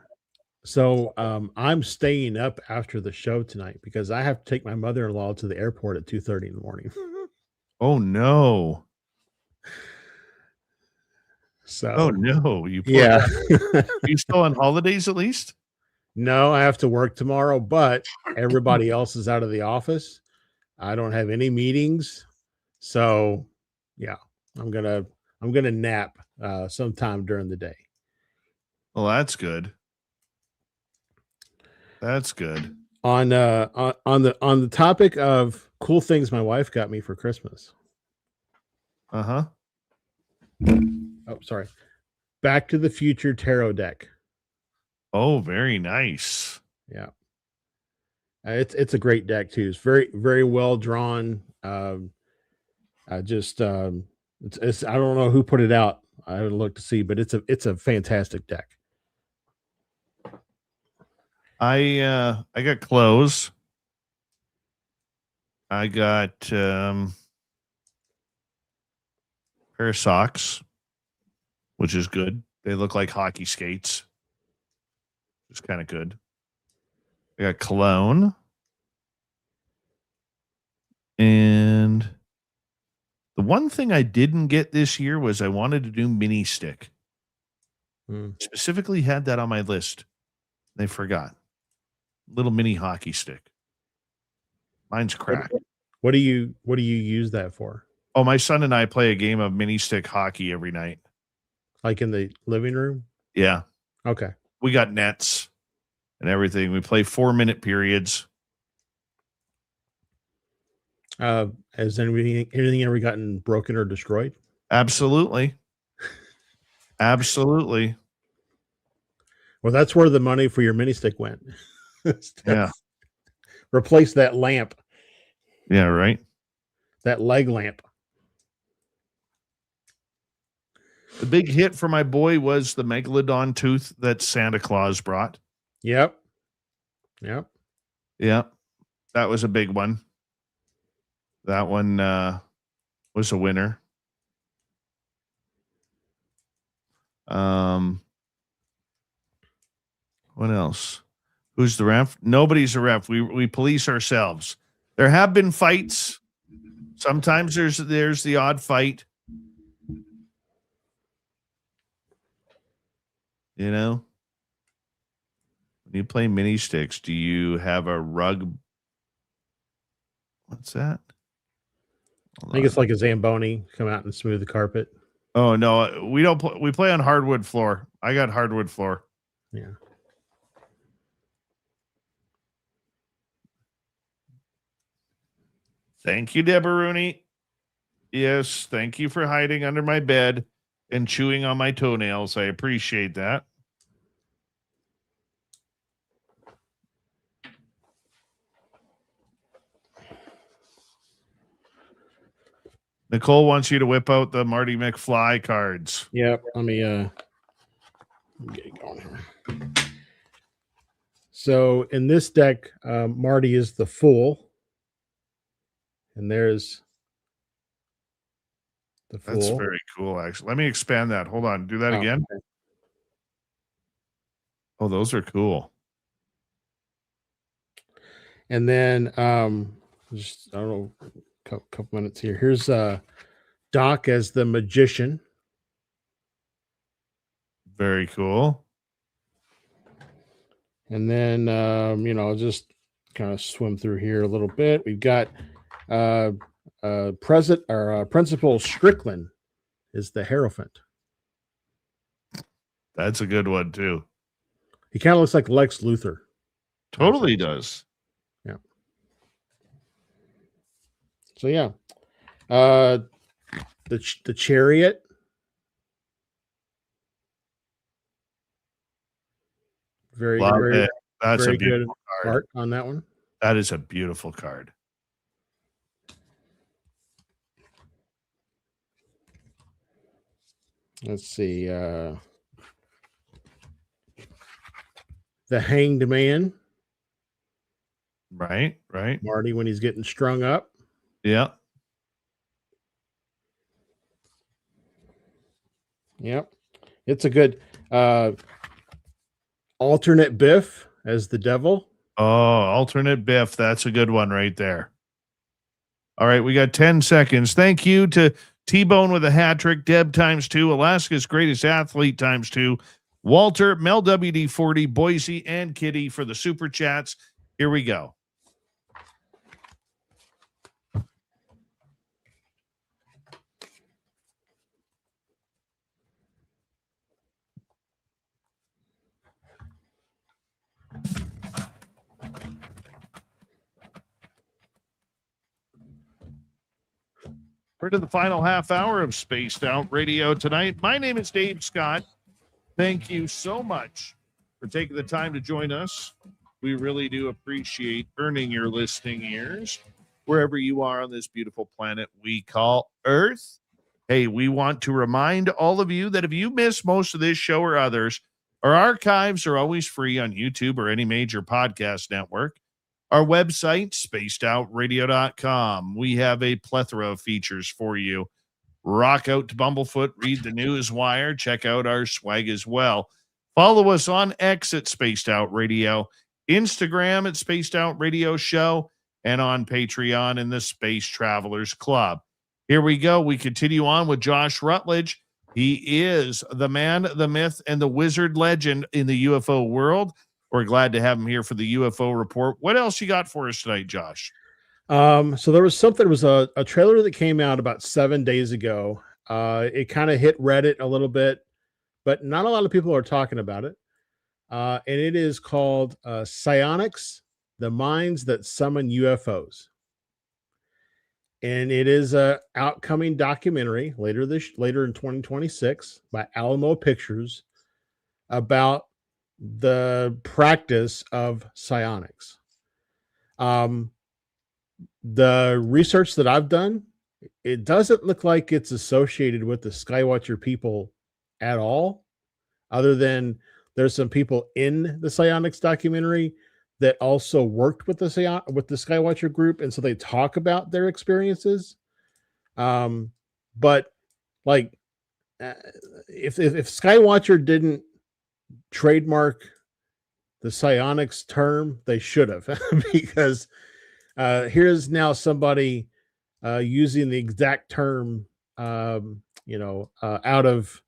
staying up after the show tonight because I have to take my mother-in-law to the airport at 2:30 in the morning. Oh no. So Oh no, you poor yeah. Are you still on holidays at least? No, I have to work tomorrow, but everybody else is out of the office. I don't have any meetings. So yeah, I'm gonna nap sometime during the day. Well, that's good. That's good. On the topic of cool things my wife got me for Christmas. Uh-huh. Oh, sorry. Back to the Future tarot deck. Oh, very nice. Yeah. It's a great deck too. It's very, very well drawn. It's I don't know who put it out. I haven't looked to see, but it's a fantastic deck. I got clothes. I got pair of socks, which is good. They look like hockey skates. It's kind of good. I got cologne. And the one thing I didn't get this year was I wanted to do mini stick. Specifically had that on my list. They forgot. Little mini hockey stick. Mine's cracked. What do you use that for? Oh, my son and I play a game of mini stick hockey every night. Like in the living room? Yeah. Okay. We got nets and everything. We play 4-minute periods. Has anything ever gotten broken or destroyed? Absolutely. Absolutely. Well, that's where the money for your mini stick went. Yeah. Replace that lamp, Yeah, right. that leg lamp. The big hit for my boy was the megalodon tooth that Santa Claus brought. Yep. Yeah. That was a big one. That one was a winner. What else? Who's the ref? Nobody's a ref. We police ourselves. There have been fights. Sometimes there's the odd fight. You know? When you play mini sticks, do you have a rug? What's that? I think it's like a Zamboni. Come out and smooth the carpet. Oh no, we don't play. We play on hardwood floor. I got hardwood floor. Yeah. Thank you, Deborah Rooney. Yes, thank you for hiding under my bed and chewing on my toenails. I appreciate that. Nicole wants you to whip out the Marty McFly cards. Yep. Let me get it going here. So in this deck, Marty is the Fool. And there's the Fool. That's very cool, actually. Let me expand that. Hold on. Do that again. Okay. Oh, those are cool. And then just I don't know, couple minutes here. Here's Doc as the Magician. Very cool. And then just kind of swim through here a little bit. We've got Principal Strickland is the Hierophant. That's a good one too. He kind of looks like Lex Luthor. Totally does. Yeah. So yeah. The Chariot. Very, Love very, it. That's very a good beautiful card. art on that one. That is a beautiful card. Let's see. The Hanged Man. Right. Marty when he's getting strung up. Yeah. Yep. It's a good alternate Biff as the devil. Oh, alternate Biff. That's a good one right there. All right, we got 10 seconds. Thank you to T-Bone with a hat trick, Deb ×2, Alaska's greatest athlete ×2, Walter, Mel WD40, Boise, and Kitty for the super chats. Here we go. We're to the final half hour of Spaced Out Radio tonight. My name is Dave Scott. Thank you so much for taking the time to join us. We really do appreciate earning your listening ears wherever you are on this beautiful planet we call Earth. Hey, we want to remind all of you that if you miss most of this show or others, our archives are always free on YouTube or any major podcast network. Our website, spacedoutradio.com. We have a plethora of features for you. Rock out to Bumblefoot, read the news wire, check out our swag as well. Follow us on X at Spaced Out Radio, Instagram at Spaced Out Radio Show, and on Patreon in the Space Travelers Club. Here we go. We continue on with Josh Rutledge. He is the man, the myth, and the wizard legend in the UFO world. We're glad to have him here for the UFO report. What else you got for us tonight, Josh? So there was a trailer that came out about 7 days ago. It kind of hit Reddit a little bit, but not a lot of people are talking about it. And it is called Psionics, the Minds That Summon UFOs. And it is a outcoming documentary later in 2026 by Alamo Pictures about the practice of psionics. The research that I've done, it doesn't look like it's associated with the Skywatcher people at all, other than there's some people in the psionics documentary that also worked with the Skywatcher group, and so they talk about their experiences. But like, if Skywatcher didn't trademark the psionics term, they should have, because here's now somebody using the exact term, out of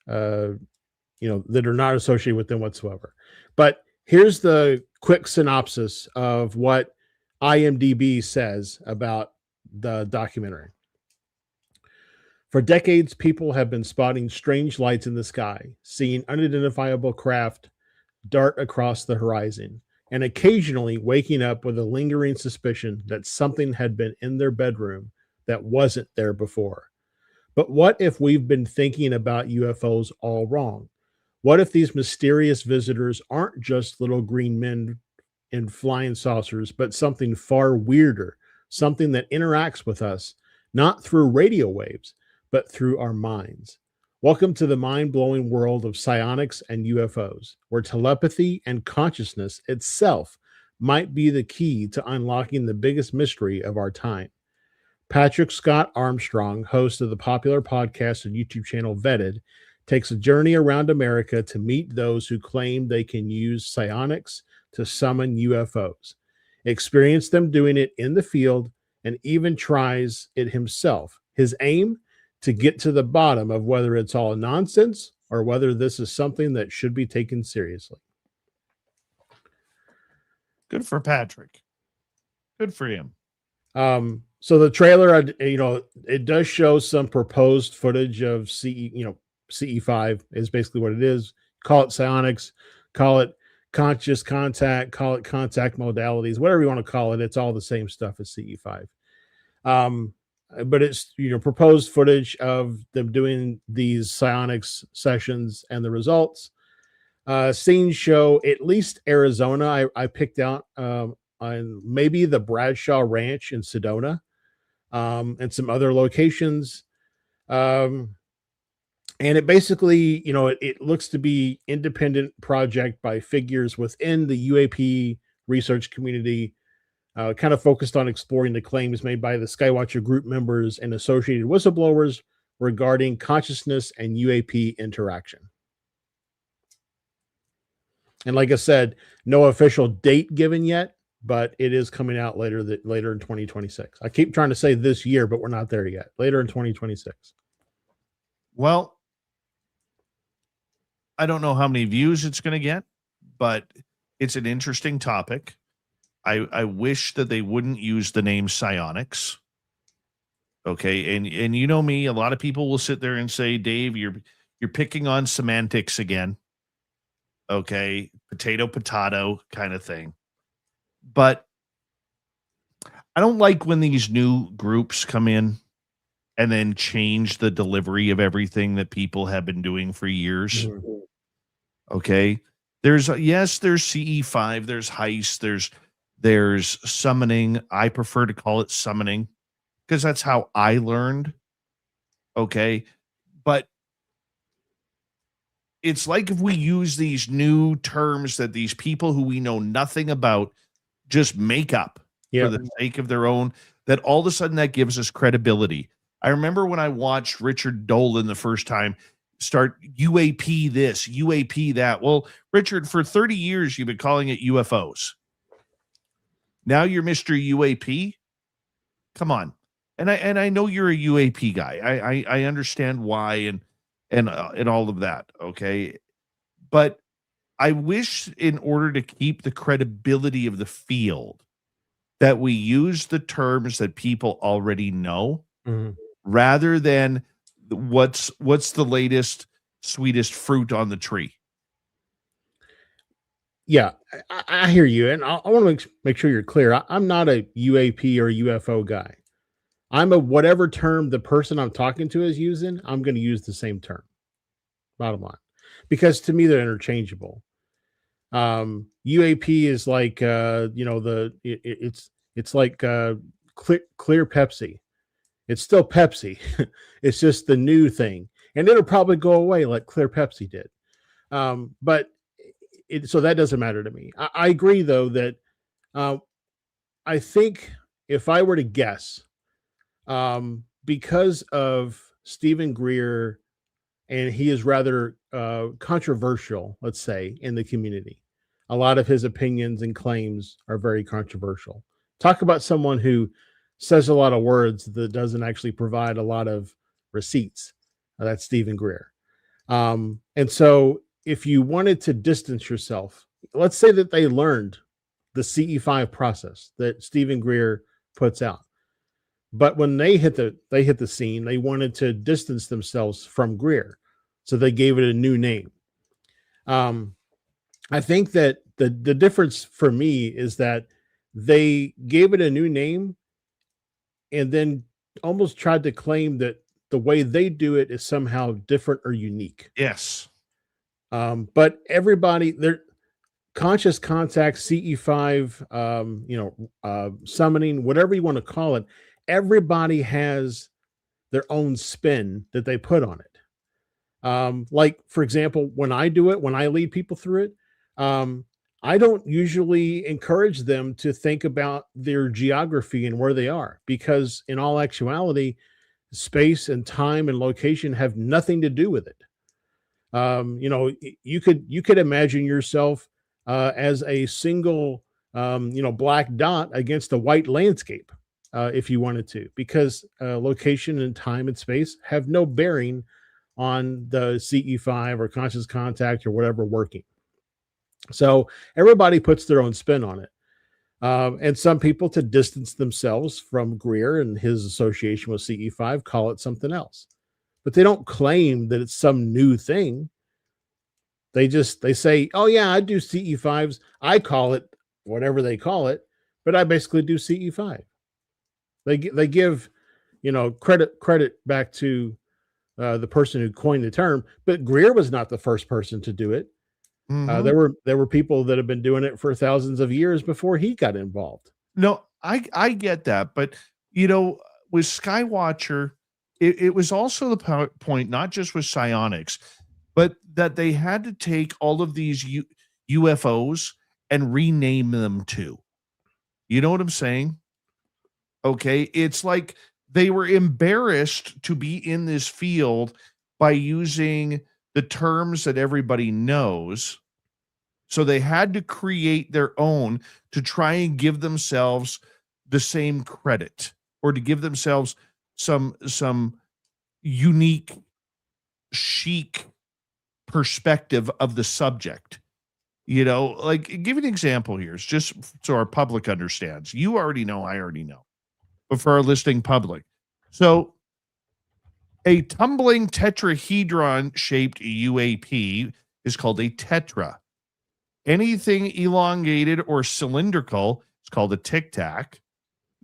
that are not associated with them whatsoever. But here's the quick synopsis of what IMDb says about the documentary. For decades, people have been spotting strange lights in the sky, seeing unidentifiable craft dart across the horizon, and occasionally waking up with a lingering suspicion that something had been in their bedroom that wasn't there before. But what if we've been thinking about UFOs all wrong? What if these mysterious visitors aren't just little green men in flying saucers, but something far weirder, something that interacts with us, not through radio waves, but through our minds? Welcome to the mind-blowing world of psionics and UFOs, where telepathy and consciousness itself might be the key to unlocking the biggest mystery of our time. Patrick Scott Armstrong, host of the popular podcast and YouTube channel Vetted, takes a journey around America to meet those who claim they can use psionics to summon UFOs, experience them doing it in the field, and even tries it himself. His aim? To get to the bottom of whether it's all nonsense or whether this is something that should be taken seriously. Good for Patrick. Good for him. So the trailer, it does show some proposed footage of CE5 is basically what it is. Call it psionics, call it conscious contact, call it contact modalities, whatever you want to call it. It's all the same stuff as CE5. But it's proposed footage of them doing these psionics sessions and the results. Scenes show at least Arizona. I picked out on maybe the Bradshaw Ranch in Sedona, and some other locations. And it basically, it looks to be independent project by figures within the UAP research community. Kind of focused on exploring the claims made by the Skywatcher group members and associated whistleblowers regarding consciousness and UAP interaction. And like I said, no official date given yet, but it is coming out later in 2026. I keep trying to say this year, but we're not there yet. Later in 2026. Well, I don't know how many views it's going to get, but it's an interesting topic. I wish that they wouldn't use the name psionics. Okay, and you know me, a lot of people will sit there and say, Dave, you're picking on semantics again. Okay, potato kind of thing. But I don't like when these new groups come in and then change the delivery of everything that people have been doing for years. Okay, there's CE5, there's heist, there's summoning. I prefer to call it summoning because that's how I learned. Okay, but it's like if we use these new terms that these people who we know nothing about just make up for the sake of their own, that all of a sudden that gives us credibility. I remember when I watched Richard Dolan the first time start UAP this, UAP that. Well, Richard, for 30 years, you've been calling it UFOs. Now you're Mr. UAP. Come on. And I know you're a UAP guy. I understand why and all of that. Okay. But I wish in order to keep the credibility of the field that we use the terms that people already know rather than what's the latest, sweetest fruit on the tree. Yeah, I hear you. And I want to make sure you're clear. I'm not a UAP or UFO guy. I'm a whatever term the person I'm talking to is using, I'm going to use the same term. Bottom line. Because to me, they're interchangeable. UAP is like, it's like clear Pepsi. It's still Pepsi. It's just the new thing. And it'll probably go away like clear Pepsi did. But so that doesn't matter to me. I agree, though, that I think if I were to guess, because of Stephen Greer, and he is rather controversial, let's say, in the community. A lot of his opinions and claims are very controversial. Talk about someone who says a lot of words that doesn't actually provide a lot of receipts. That's Stephen Greer. And so if you wanted to distance yourself, let's say that they learned the CE5 process that Stephen Greer puts out. But when they hit the scene, they wanted to distance themselves from Greer. So they gave it a new name. I think that the difference for me is that they gave it a new name and then almost tried to claim that the way they do it is somehow different or unique. Yes. But everybody, their conscious contact, CE5, summoning, whatever you want to call it, everybody has their own spin that they put on it. Like, for example, when I do it, when I lead people through it, I don't usually encourage them to think about their geography and where they are, because in all actuality, space and time and location have nothing to do with it. You could imagine yourself as a single, black dot against a white landscape, if you wanted to, because location and time and space have no bearing on the CE5 or conscious contact or whatever working. So everybody puts their own spin on it. And some people, to distance themselves from Greer and his association with CE5, call it something else. But they don't claim that it's some new thing. They say, oh yeah, I do CE5s. I call it whatever they call it, but I basically do CE5. They give, credit back to the person who coined the term, but Greer was not the first person to do it. Mm-hmm. There were people that have been doing it for thousands of years before he got involved. No, I get that, but with Skywatcher, it was also the point, not just with psionics, but that they had to take all of these UFOs and rename them too. You know what I'm saying? Okay, it's like they were embarrassed to be in this field by using the terms that everybody knows. So they had to create their own to try and give themselves the same credit, or to give themselves some unique, chic perspective of the subject. Like, give you an example here. It's just so our public understands. You already know, I already know, but for our listening public. So a tumbling tetrahedron shaped UAP is called a tetra. Anything elongated or cylindrical is called a tic tac.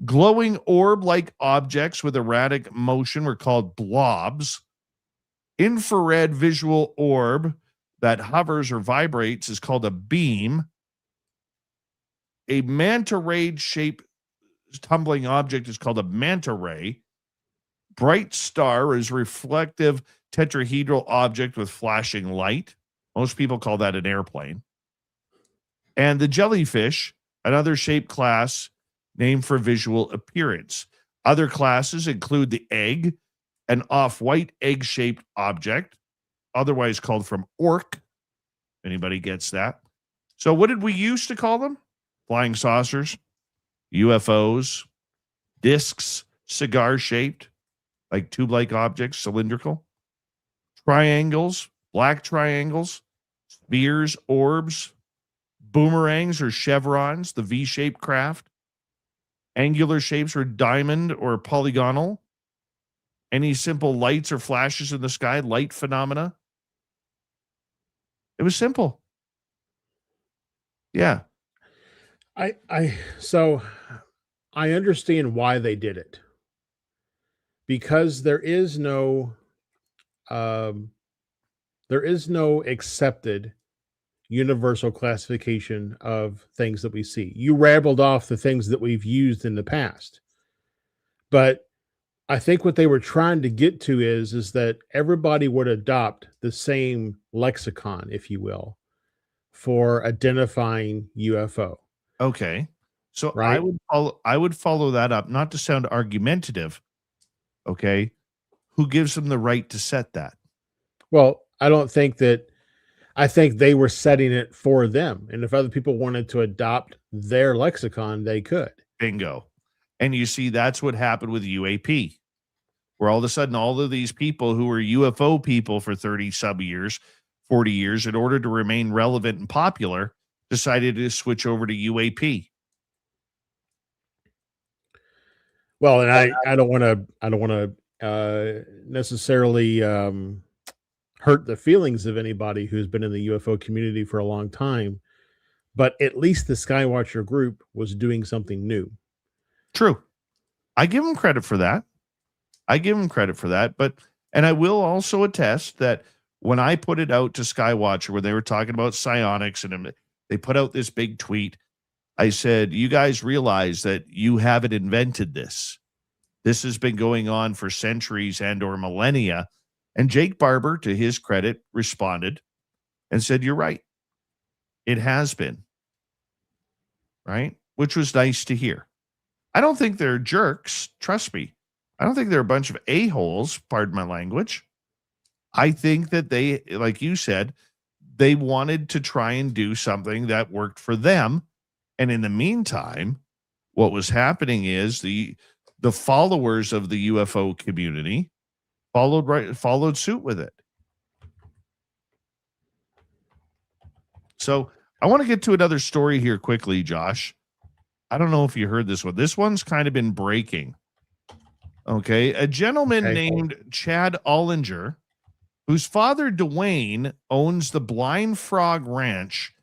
Glowing orb-like objects with erratic motion were called blobs. Infrared visual orb that hovers or vibrates is called a beam. A manta ray-shaped tumbling object is called a manta ray. Bright star is reflective tetrahedral object with flashing light. Most people call that an airplane. And the jellyfish, another shape class named for visual appearance. Other classes include the egg, an off-white egg-shaped object, otherwise called from orc. Anybody gets that? So what did we used to call them? Flying saucers, UFOs, discs, cigar-shaped, like tube-like objects, cylindrical, triangles, black triangles, spheres, orbs, boomerangs or chevrons, the V-shaped craft. Angular shapes were diamond or polygonal. Any simple lights or flashes in the sky, light phenomena. It was simple. Yeah. So I understand why they did it. Because there is no accepted universal classification of things that we see. You rabbled off the things that we've used in the past. But I think what they were trying to get to is that everybody would adopt the same lexicon, if you will, for identifying UFO. Okay. So Right? I would follow that up, not to sound argumentative. Okay. Who gives them the right to set that? Well, I think they were setting it for them. And if other people wanted to adopt their lexicon, they could. Bingo. And you see, that's what happened with UAP, where all of a sudden, all of these people who were UFO people for 30 sub years, 40 years, in order to remain relevant and popular, decided to switch over to UAP. Well, and I don't want to necessarily hurt the feelings of anybody who's been in the UFO community for a long time, but at least the Skywatcher group was doing something new. True. I give them credit for that. And I will also attest that when I put it out to Skywatcher, where they were talking about psionics, and they put out this big tweet, I said, you guys realize that you haven't invented this. This has been going on for centuries and or millennia. And Jake Barber, to his credit, responded and said, you're right. It has been. Right? Which was nice to hear. I don't think they're jerks. Trust me. I don't think they're a bunch of a-holes, pardon my language. I think that they, like you said, they wanted to try and do something that worked for them. And in the meantime, what was happening is the followers of the UFO community followed suit with it. So I want to get to another story here quickly, Josh. I don't know if you heard this one. This one's kind of been breaking. Okay. A gentleman named Chad Ollinger, whose father, Dwayne, owns the Blind Frog Ranch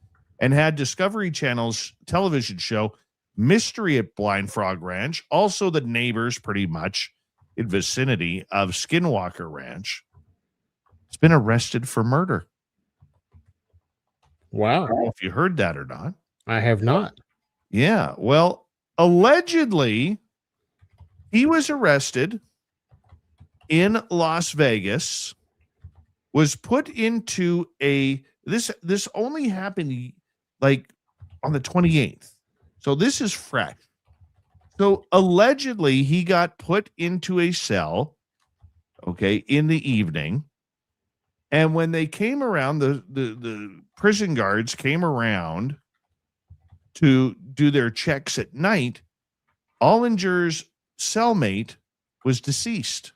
and had Discovery Channel's television show Mystery at Blind Frog Ranch, also the neighbors pretty much in vicinity of Skinwalker Ranch, has been arrested for murder. Wow. I don't know if you heard that or not. I have not. Yeah. Well, allegedly, he was arrested in Las Vegas, was put into this only happened like on the 28th. So this is fresh. So allegedly, he got put into a cell, okay, in the evening. And when they came around, the prison guards came around to do their checks at night. Ollinger's cellmate was deceased.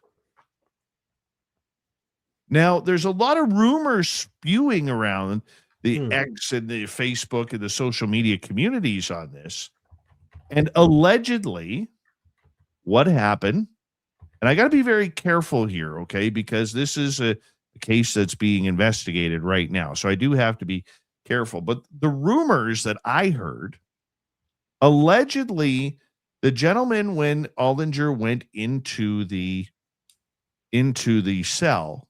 Now, there's a lot of rumors spewing around the X and the Facebook and the social media communities on this. And allegedly, what happened, and I got to be very careful here, okay, because this is a case that's being investigated right now. So I do have to be careful. But the rumors that I heard, allegedly, the gentleman, when Ollinger went into the cell,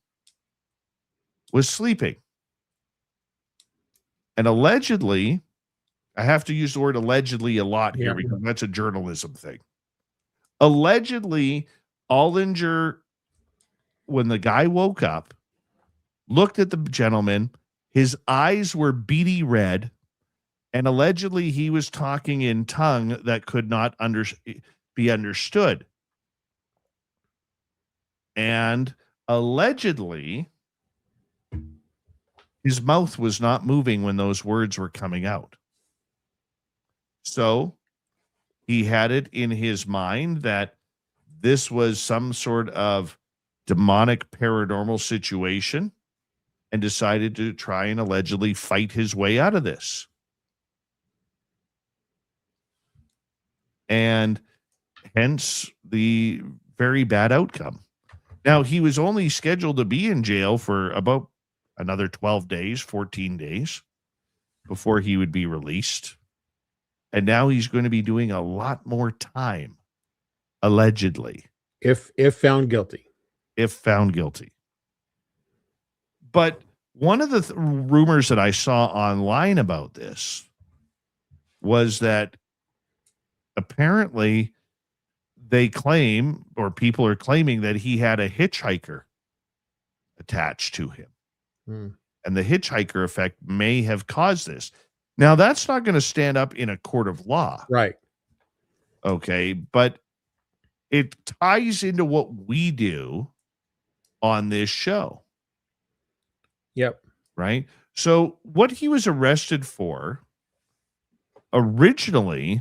was sleeping. And allegedly, I have to use the word allegedly a lot here because that's a journalism thing. Allegedly, Ollinger, when the guy woke up, looked at the gentleman, his eyes were beady red, and allegedly he was talking in tongue that could not be understood. And allegedly, his mouth was not moving when those words were coming out. So he had it in his mind that this was some sort of demonic paranormal situation and decided to try and allegedly fight his way out of this. And hence the very bad outcome. Now, he was only scheduled to be in jail for about another 12 days, 14 days before he would be released. And now he's going to be doing a lot more time, allegedly. If found guilty. If found guilty. But one of the rumors that I saw online about this was that apparently they claim, or people are claiming, that he had a hitchhiker attached to him. And the hitchhiker effect may have caused this. Now, that's not going to stand up in a court of law. Right. Okay. But it ties into what we do on this show. Yep. Right. So what he was arrested for originally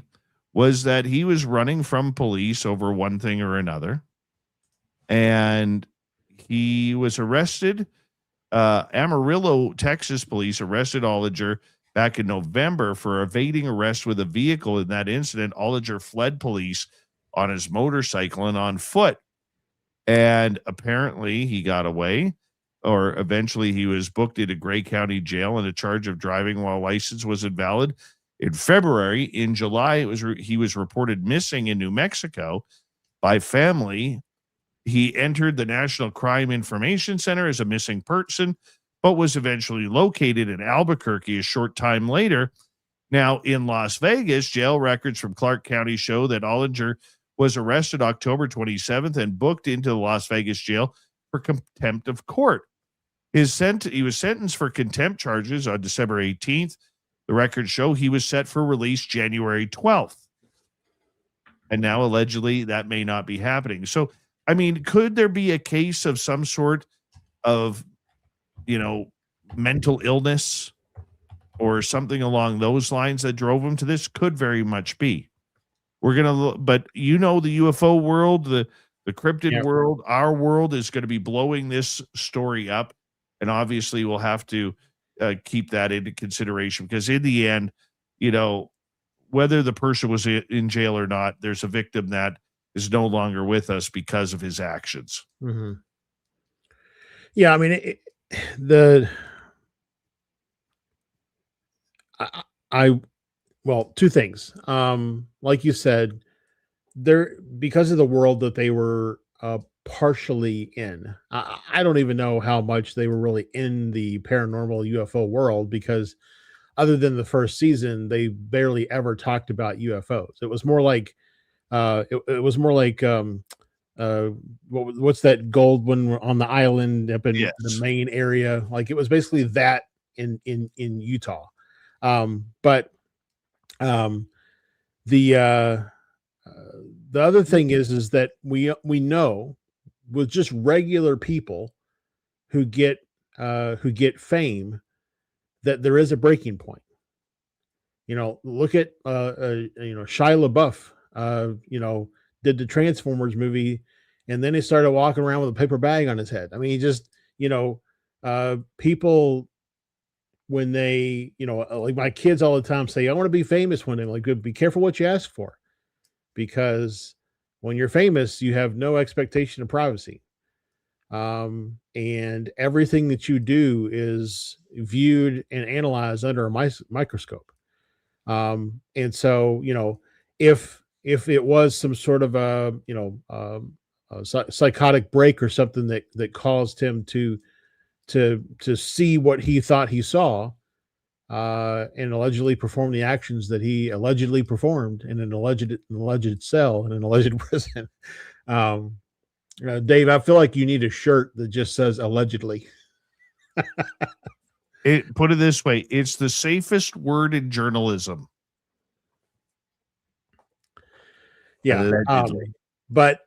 was that he was running from police over one thing or another. And he was arrested. Amarillo, Texas police arrested Ollinger back in November for evading arrest with a vehicle. In that incident, Ollinger fled police on his motorcycle and on foot. And apparently he got away, or eventually he was booked into Gray County Jail on a charge of driving while license was invalid. In February, in July, he was reported missing in New Mexico by family. He entered the National Crime Information Center as a missing person, but was eventually located in Albuquerque a short time later. Now, in Las Vegas, jail records from Clark County show that Ollinger was arrested October 27th and booked into the Las Vegas jail for contempt of court. He was sentenced for contempt charges on December 18th. The records show he was set for release January 12th. And now, allegedly, that may not be happening. So, I mean, could there be a case of some sort of, mental illness or something along those lines that drove him to this? Could very much be. We're going to, but the UFO world, the cryptid world, our world is going to be blowing this story up. And obviously we'll have to keep that into consideration, because in the end, whether the person was in jail or not, there's a victim that is no longer with us because of his actions. Mm-hmm. Yeah. I mean, well, two things. Like you said, because of the world that they were partially in, I don't even know how much they were really in the paranormal UFO world, because other than the first season, they barely ever talked about UFOs. It was more like, what's that gold one on the island up in the main area? Like, it was basically that in Utah. The other thing is that we know with just regular people who get fame that there is a breaking point. Look at Shia LaBeouf. Did the Transformers movie, and then he started walking around with a paper bag on his head. I mean, he just people, when they like my kids all the time say, I want to be famous one day. Like, be careful what you ask for, because when you're famous, you have no expectation of privacy. And everything that you do is viewed and analyzed under a microscope. And so, if it was some sort of a psychotic break or something that caused him to see what he thought he saw, and allegedly perform the actions that he allegedly performed in an alleged cell in an alleged prison. Dave, I feel like you need a shirt that just says allegedly. Put it this way, it's the safest word in journalism. Yeah. But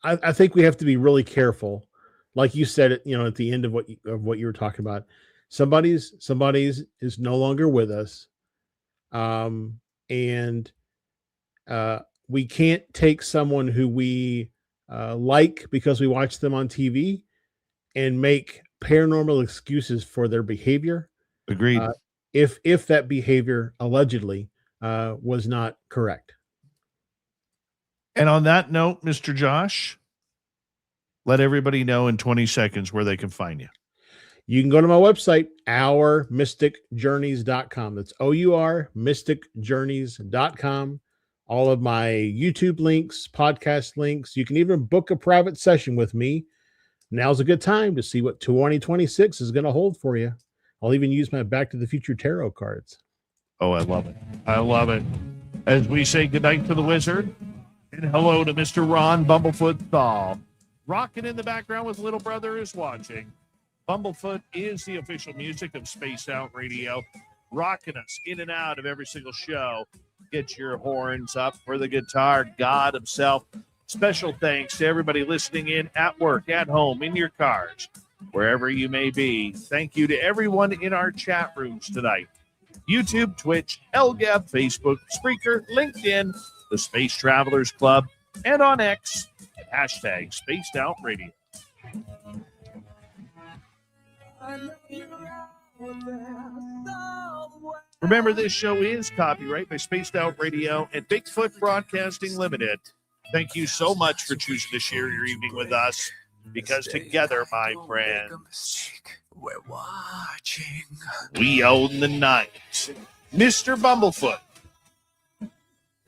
I think we have to be really careful. Like you said, at the end of what you were talking about, somebody's is no longer with us. And we can't take someone who we like because we watch them on TV and make paranormal excuses for their behavior. Agreed. If that behavior allegedly was not correct. And on that note, Mr. Josh, let everybody know in 20 seconds where they can find you. You can go to my website, ourmysticjourneys.com. That's ourmysticjourneys.com. All of my YouTube links, podcast links. You can even book a private session with me. Now's a good time to see what 2026 is going to hold for you. I'll even use my Back to the Future tarot cards. Oh, I love it. I love it. As we say goodnight to the wizard and hello to Mr. Ron Bumblefoot Thal. Rocking in the background with Little Brother is Watching. Bumblefoot is the official music of Spaced Out Radio, rocking us in and out of every single show. Get your horns up for the guitar god himself. Special thanks to everybody listening in at work, at home, in your cars, wherever you may be. Thank you to everyone in our chat rooms tonight. YouTube, Twitch, Hellgap, Facebook, Spreaker, LinkedIn, the Space Travelers Club, and on X, hashtag Spaced Out Radio. Remember, this show is copyright by Spaced Out Radio and Bigfoot Broadcasting Limited. Thank you so much for choosing to share your evening with us, because together, my friends, we're watching. We own the night. Mr. Bumblefoot,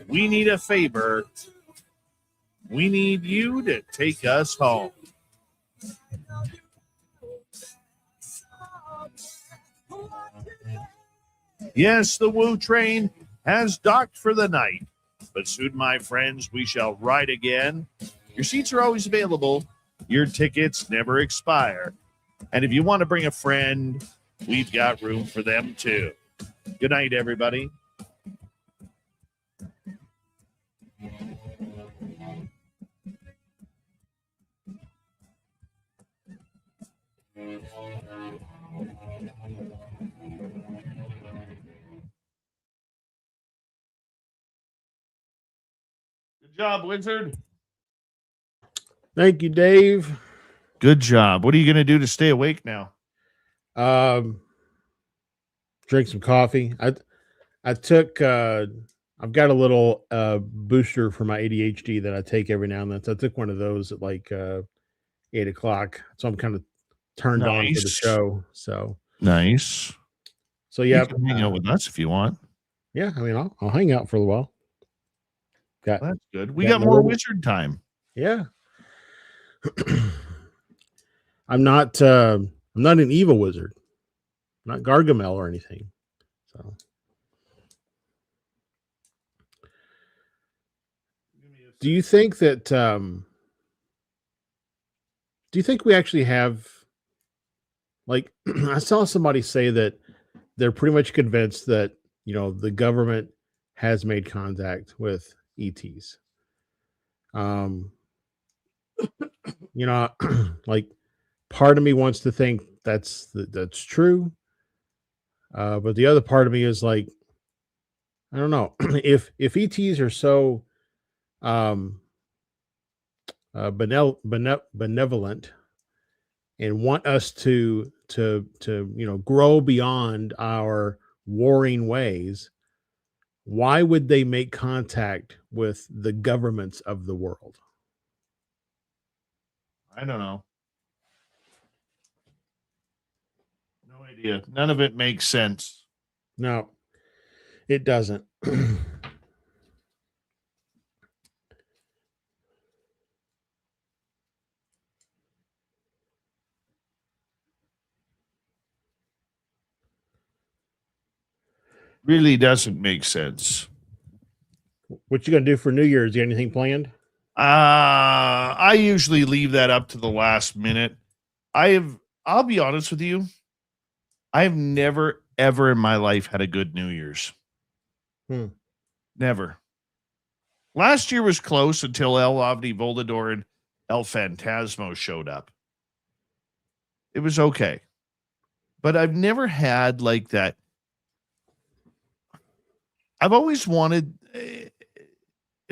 we need a favor. We need you to take us home. Yes, the Woo train has docked for the night, but soon, my friends, we shall ride again. Your seats are always available. Your tickets never expire. And if you want to bring a friend, we've got room for them too. Good night, everybody. Good job, Wizard. Thank you, Dave. Good job. What are you going to do to stay awake now? Drink some coffee. I took I've got a little booster for my ADHD that I take every now and then. So I took one of those at like 8 o'clock. So I'm kind of turned on for the show. So nice. So yeah, you can hang out with us if you want. Yeah, I mean I'll hang out for a while. That's good. We got more wizard time. Yeah. I'm not an evil wizard. I'm not Gargamel or anything. So do you think that do you think we actually have, like, I saw somebody say that they're pretty much convinced that, the government has made contact with ETs. You know, like part of me wants to think that's true, but the other part of me is like, I don't know if ETs are so um, benevolent and want us to grow beyond our warring ways. Why would they make contact with the governments of the world? I don't know. No idea. None of it makes sense. No, it doesn't. Really doesn't make sense. What you gonna do for New Year's? You got anything planned? I usually leave that up to the last minute. I'll be honest with you. I've never ever in my life had a good New Year's. Never. Last year was close until El Ovni Volador and El Phantasmo showed up. It was okay. But I've never had like that. I've always wanted,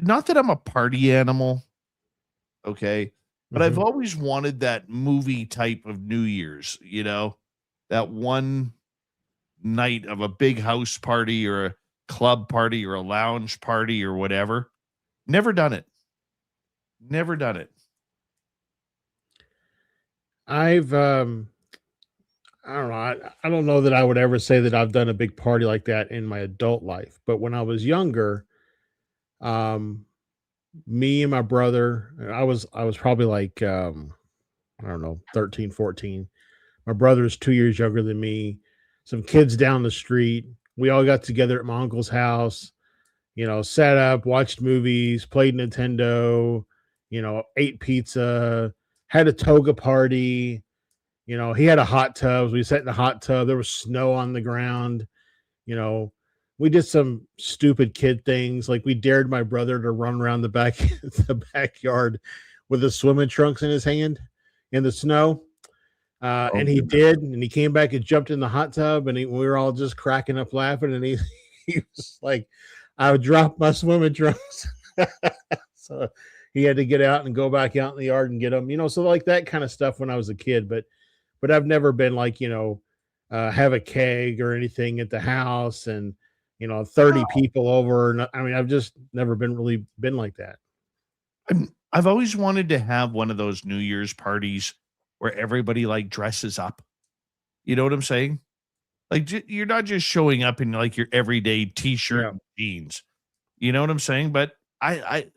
not that I'm a party animal, okay, but I've always wanted that movie type of New Year's, that one night of a big house party or a club party or a lounge party or whatever. Never done it. Never done it. I don't know. I don't know that I would ever say that I've done a big party like that in my adult life. But when I was younger, me and my brother, I was probably like, I don't know, 13, 14. My brother's 2 years younger than me. Some kids down the street. We all got together at my uncle's house, sat up, watched movies, played Nintendo, ate pizza, had a toga party. He had a hot tub. We sat in the hot tub. There was snow on the ground. We did some stupid kid things. Like we dared my brother to run around the backyard with his swimming trunks in his hand in the snow. And he did. And he came back and jumped in the hot tub. And we were all just cracking up laughing. And he was like, I would drop my swimming trunks. So he had to get out and go back out in the yard and get them, so like that kind of stuff when I was a kid. But I've never been like, have a keg or anything at the house and, 30 people over. I mean, I've just never been like that. I've always wanted to have one of those New Year's parties where everybody like dresses up. You know what I'm saying? Like you're not just showing up in like your everyday t-shirt and jeans. You know what I'm saying? But I've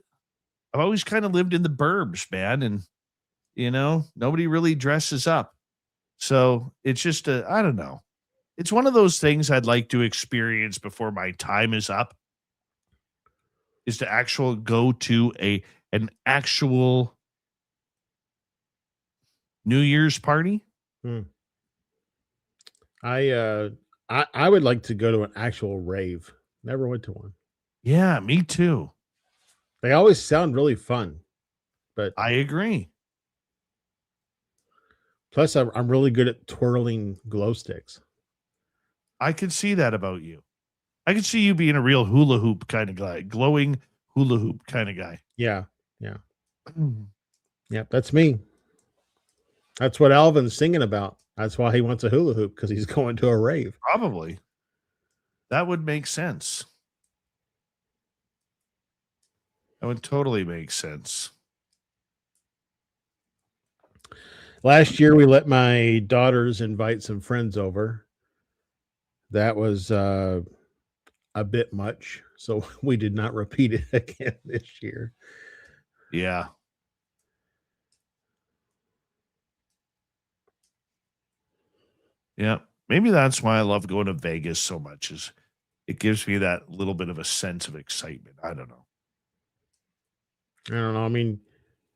always kind of lived in the burbs, man. And, nobody really dresses up. So it's just I don't know. It's one of those things I'd like to experience before my time is up. Is to go to an actual New Year's party. I would like to go to an actual rave. Never went to one. Yeah, me too. They always sound really fun, but I agree. Plus, I'm really good at twirling glow sticks. I could see that about you. I could see you being a real hula hoop kind of guy, glowing hula hoop kind of guy. Yeah. Yep, that's me. That's what Alvin's singing about. That's why he wants a hula hoop, because he's going to a rave. Probably. That would make sense. That would totally make sense. Last year, we let my daughters invite some friends over. That was a bit much, so we did not repeat it again this year. Yeah. Yeah. Maybe that's why I love going to Vegas so much, is it gives me that little bit of a sense of excitement. I don't know. I mean,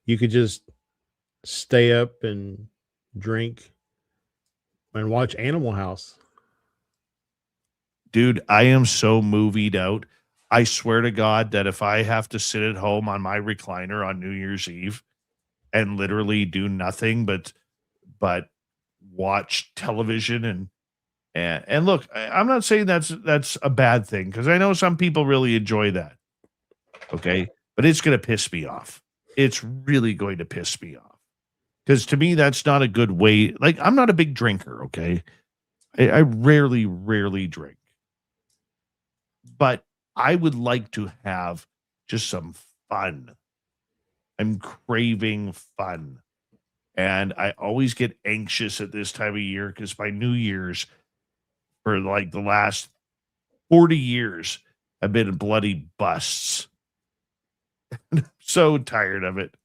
you could just stay up and drink and watch Animal House. Dude, I am so movied out. I swear to God that if I have to sit at home on my recliner on New Year's Eve and literally do nothing but watch television and look, I'm not saying that's a bad thing, because I know some people really enjoy that. Okay, but it's going to piss me off. It's really going to piss me off, because to me that's not a good way. Like, I'm not a big drinker. Okay, I rarely drink, but I would like to have just some fun. I'm craving fun. And I always get anxious at this time of year, because by New Year's, for like the last 40 years, I've been bloody busts. So tired of it.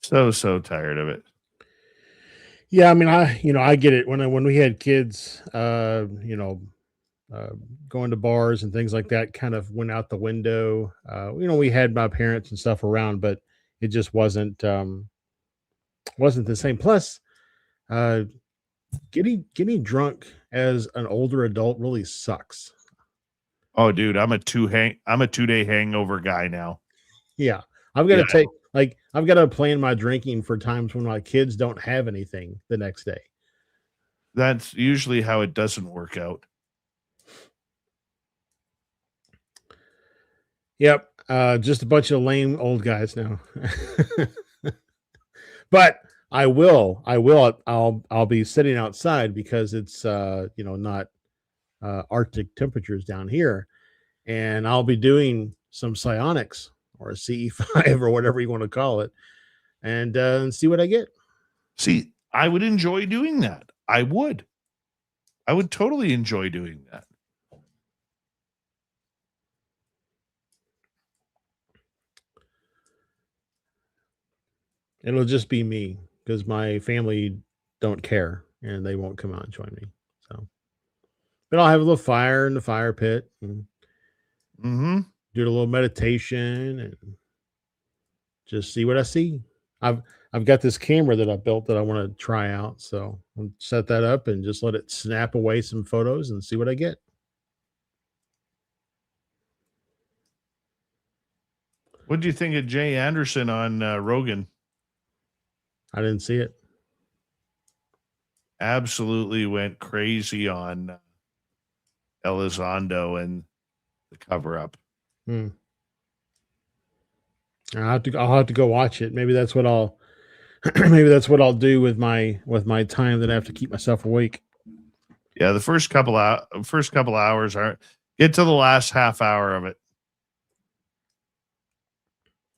So tired of it. Yeah, I mean, I get it. When we had kids, going to bars and things like that kind of went out the window. We had my parents and stuff around, but it just wasn't the same. Plus, getting drunk as an older adult really sucks. Oh, dude, I'm a 2-day hangover guy now. Yeah, I've got to plan my drinking for times when my kids don't have anything the next day. That's usually how it doesn't work out. Yep, just a bunch of lame old guys now. But I'll be sitting outside, because it's not Arctic temperatures down here, and I'll be doing some psionics or a CE5 or whatever you want to call it, and see what I get. See, I would enjoy doing that. I would totally enjoy doing that. It'll just be me, because my family don't care and they won't come out and join me. So, but I'll have a little fire in the fire pit and do a little meditation and just see what I see. I've got this camera that I built that I want to try out, so I'll set that up and just let it snap away some photos and see what I get. What do you think of Jay Anderson on Rogan? I didn't see it. Absolutely went crazy on Elizondo and the cover up. I'll have to go watch it. Maybe that's what I'll do with my time that I have to keep myself awake. Yeah, the first couple hours get to the last half hour of it.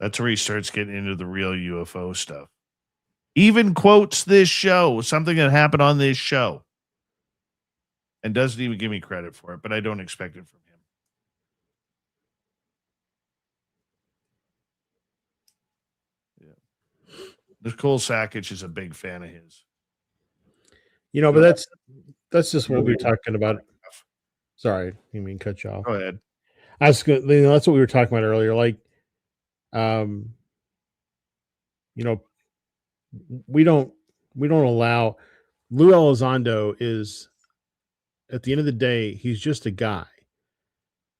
That's where he starts getting into the real UFO stuff. Even quotes this show, something that happened on this show, and doesn't even give me credit for it, but I don't expect it from him. Yeah. Nicole Sackage is a big fan of his. But that's just what we were talking about. Sorry, you mean cut you off. Go ahead. That's what we were talking about earlier. Like, we don't allow. Lou Elizondo is, at the end of the day, he's just a guy.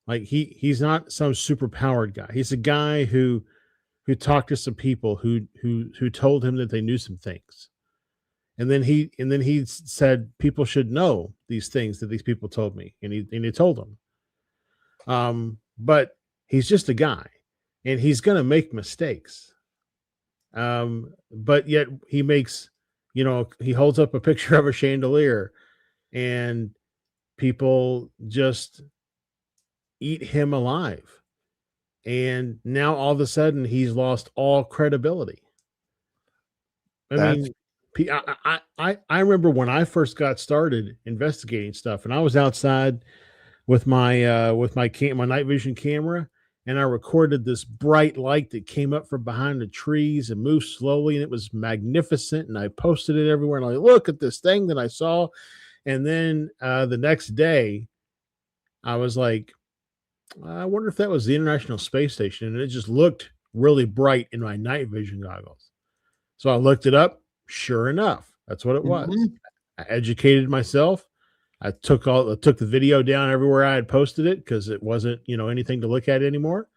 Like, he's not some super powered guy. He's a guy who talked to some people who told him that they knew some things. And then he said people should know these things that these people told me, and he told them. But he's just a guy, and he's going to make mistakes. But yet he makes, he holds up a picture of a chandelier, and people just eat him alive. And now all of a sudden he's lost all credibility. I remember when I first got started investigating stuff, and I was outside with my night vision camera, and I recorded this bright light that came up from behind the trees and moved slowly, and it was magnificent. And I posted it everywhere, and I look at this thing that I saw. And then the next day, I was like, I wonder if that was the International Space Station, and it just looked really bright in my night vision goggles. So I looked it up. Sure enough, that's what it was. I educated myself. I took the video down everywhere I had posted it because it wasn't, anything to look at anymore.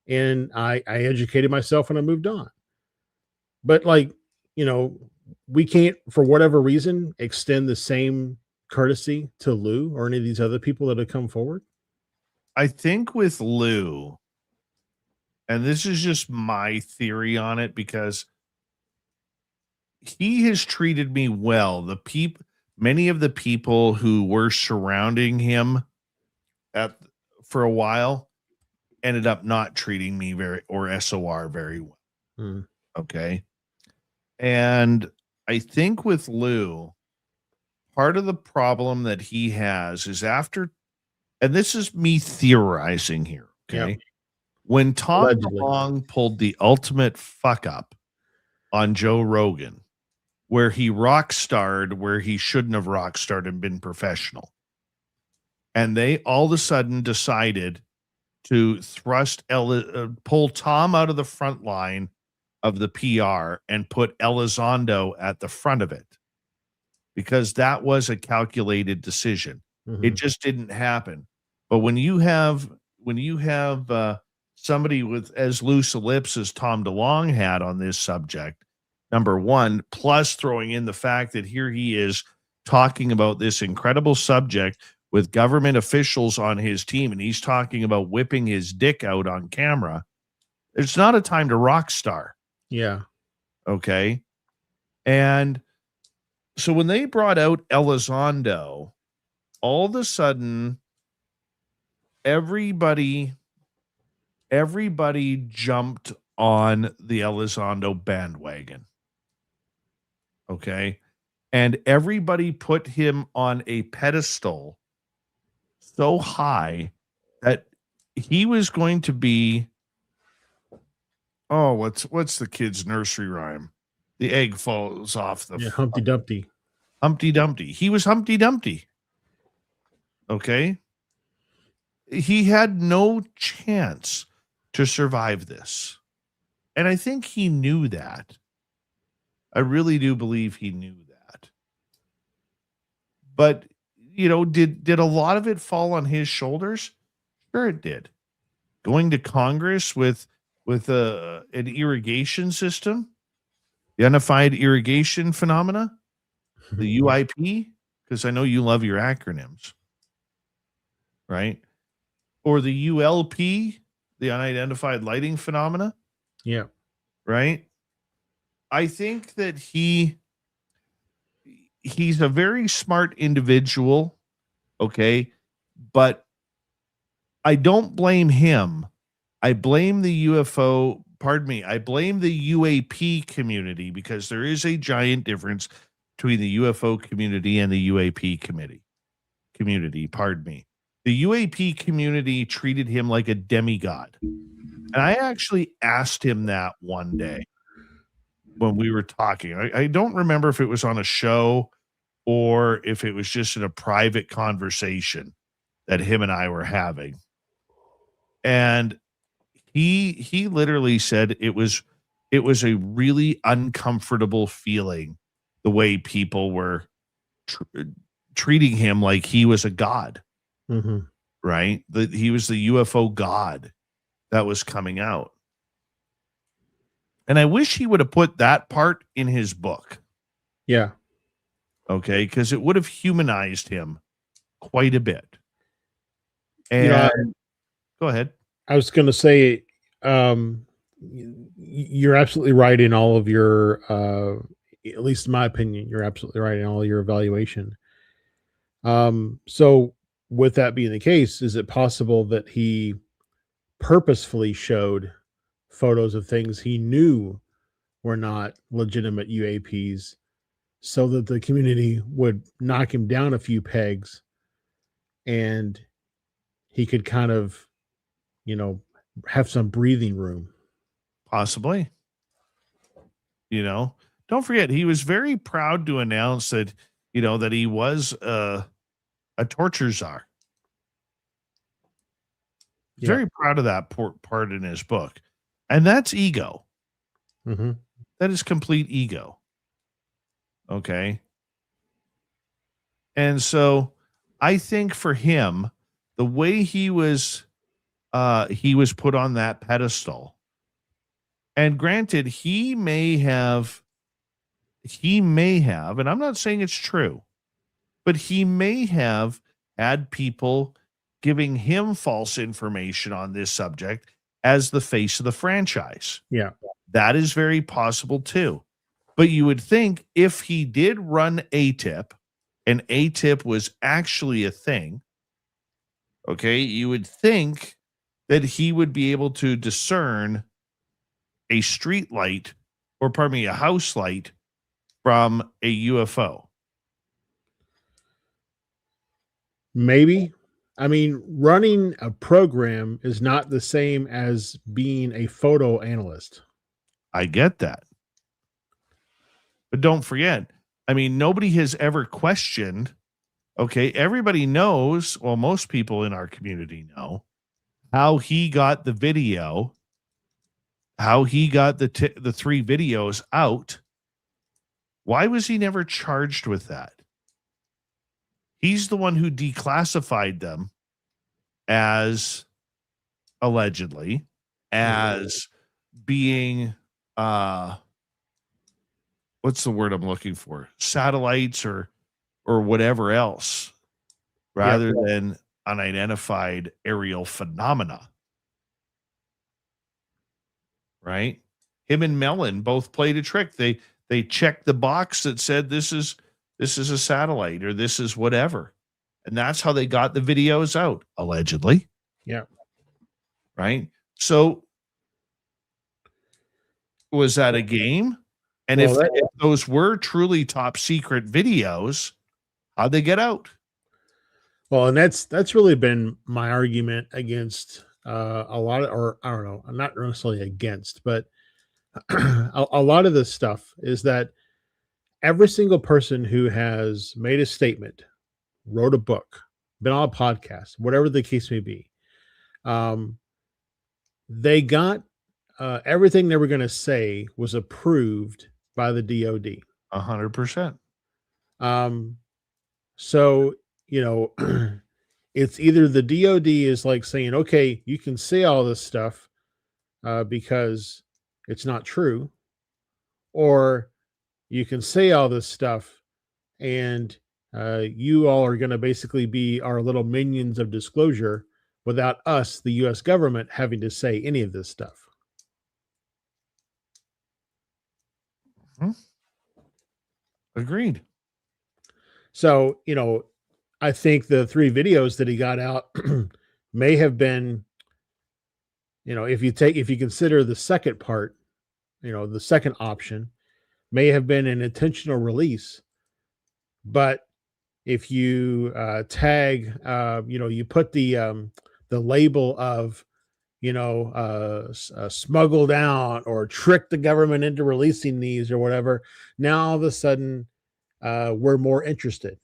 And I educated myself and I moved on. But we can't, for whatever reason, extend the same courtesy to Lou or any of these other people that have come forward. I think with Lou, and this is just my theory on it, because he has treated me well. Many of the people who were surrounding him for a while ended up not treating me SOR very well. Hmm. Okay. And I think with Lou, part of the problem that he has is and this is me theorizing here. Okay. Yep. When Tom Allegedly. DeLonge pulled the ultimate fuck up on Joe Rogan, where he rock starred where he shouldn't have rock starred and been professional. And they all of a sudden decided to pull Tom out of the front line of the PR and put Elizondo at the front of it, because that was a calculated decision. Mhm. It just didn't happen. But when you have somebody with as loose a lips as Tom DeLonge had on this subject, number one, plus throwing in the fact that here he is talking about this incredible subject with government officials on his team, and he's talking about whipping his dick out on camera. It's not a time to rock star. Yeah. Okay. And so when they brought out Elizondo, all of a sudden, everybody jumped on the Elizondo bandwagon. Okay. And everybody put him on a pedestal so high that he was going to be, what's the kid's nursery rhyme? The egg falls off the Humpty Dumpty. Humpty Dumpty. He was Humpty Dumpty. Okay. He had no chance to survive this. And I think he knew that. I really do believe he knew that. But, did a lot of it fall on his shoulders? Sure it did. Going to Congress with an irrigation system, the unified irrigation phenomena, the UIP, because I know you love your acronyms, right? Or the ULP, the unidentified lighting phenomena. Yeah. Right. I think that he's a very smart individual. Okay. But I don't blame him. I blame the I blame the UAP community, because there is a giant difference between the UFO community and the UAP community. Pardon me. The UAP community treated him like a demigod. And I actually asked him that one day when we were talking. I don't remember if it was on a show or if it was just in a private conversation that him and I were having. And he literally said it was a really uncomfortable feeling, the way people were treating him like he was a god. Mm-hmm. Right? That he was the UFO god that was coming out. And I wish he would have put that part in his book. Yeah. Okay, because it would have humanized him quite a bit. And go ahead. I was going to say, you're absolutely right in all of your, at least in my opinion, you're absolutely right in all your evaluation. So with that being the case, is it possible that he purposefully showed photos of things he knew were not legitimate UAPs so that the community would knock him down a few pegs and he could kind of, have some breathing room? Possibly. Don't forget, he was very proud to announce that, that he was a torture czar. Yeah. Very proud of that part in his book. And that's ego. Mm-hmm. That is complete ego. Okay. And so I think for him, the way he was put on that pedestal, and granted, he may have, and I'm not saying it's true, but he may have had people giving him false information on this subject as the face of the franchise. Yeah. That is very possible too. But you would think if he did run ATIP and ATIP was actually a thing, okay, you would think that he would be able to discern a street light, or pardon me, a house light from a UFO. Maybe. I mean, running a program is not the same as being a photo analyst. I get that. But don't forget, I mean, nobody has ever questioned, okay, everybody knows, well, most people in our community know how he got the video, how he got the 3 videos out. Why was he never charged with that? He's the one who declassified them as, allegedly, as being what's the word I'm looking for? Satellites or whatever else, rather than unidentified aerial phenomena. Right? Him and Mellon both played a trick. They checked the box that said this is a satellite, or this is whatever. And that's how they got the videos out, allegedly. Yeah. Right? So was that a game? And Well, if those were truly top secret videos, how'd they get out? Well, and that's really been my argument against a lot of, or I don't know, I'm not necessarily against, but a lot of this stuff is that every single person who has made a statement, wrote a book, been on a podcast, whatever the case may be, they got everything they were going to say was approved by the DOD. 100%. So, you know, it's either the DOD is like saying, okay, you can say all this stuff because it's not true, or you can say all this stuff and you all are going to basically be our little minions of disclosure without us, the US government, having to say any of this stuff. Agreed. So, you know, I think the 3 videos that he got out may have been, you know, if you consider the second part, you know, the second option may have been an intentional release. But if you tag, you know, you put the label of, you know, smuggled out or trick the government into releasing these or whatever, now all of a sudden we're more interested.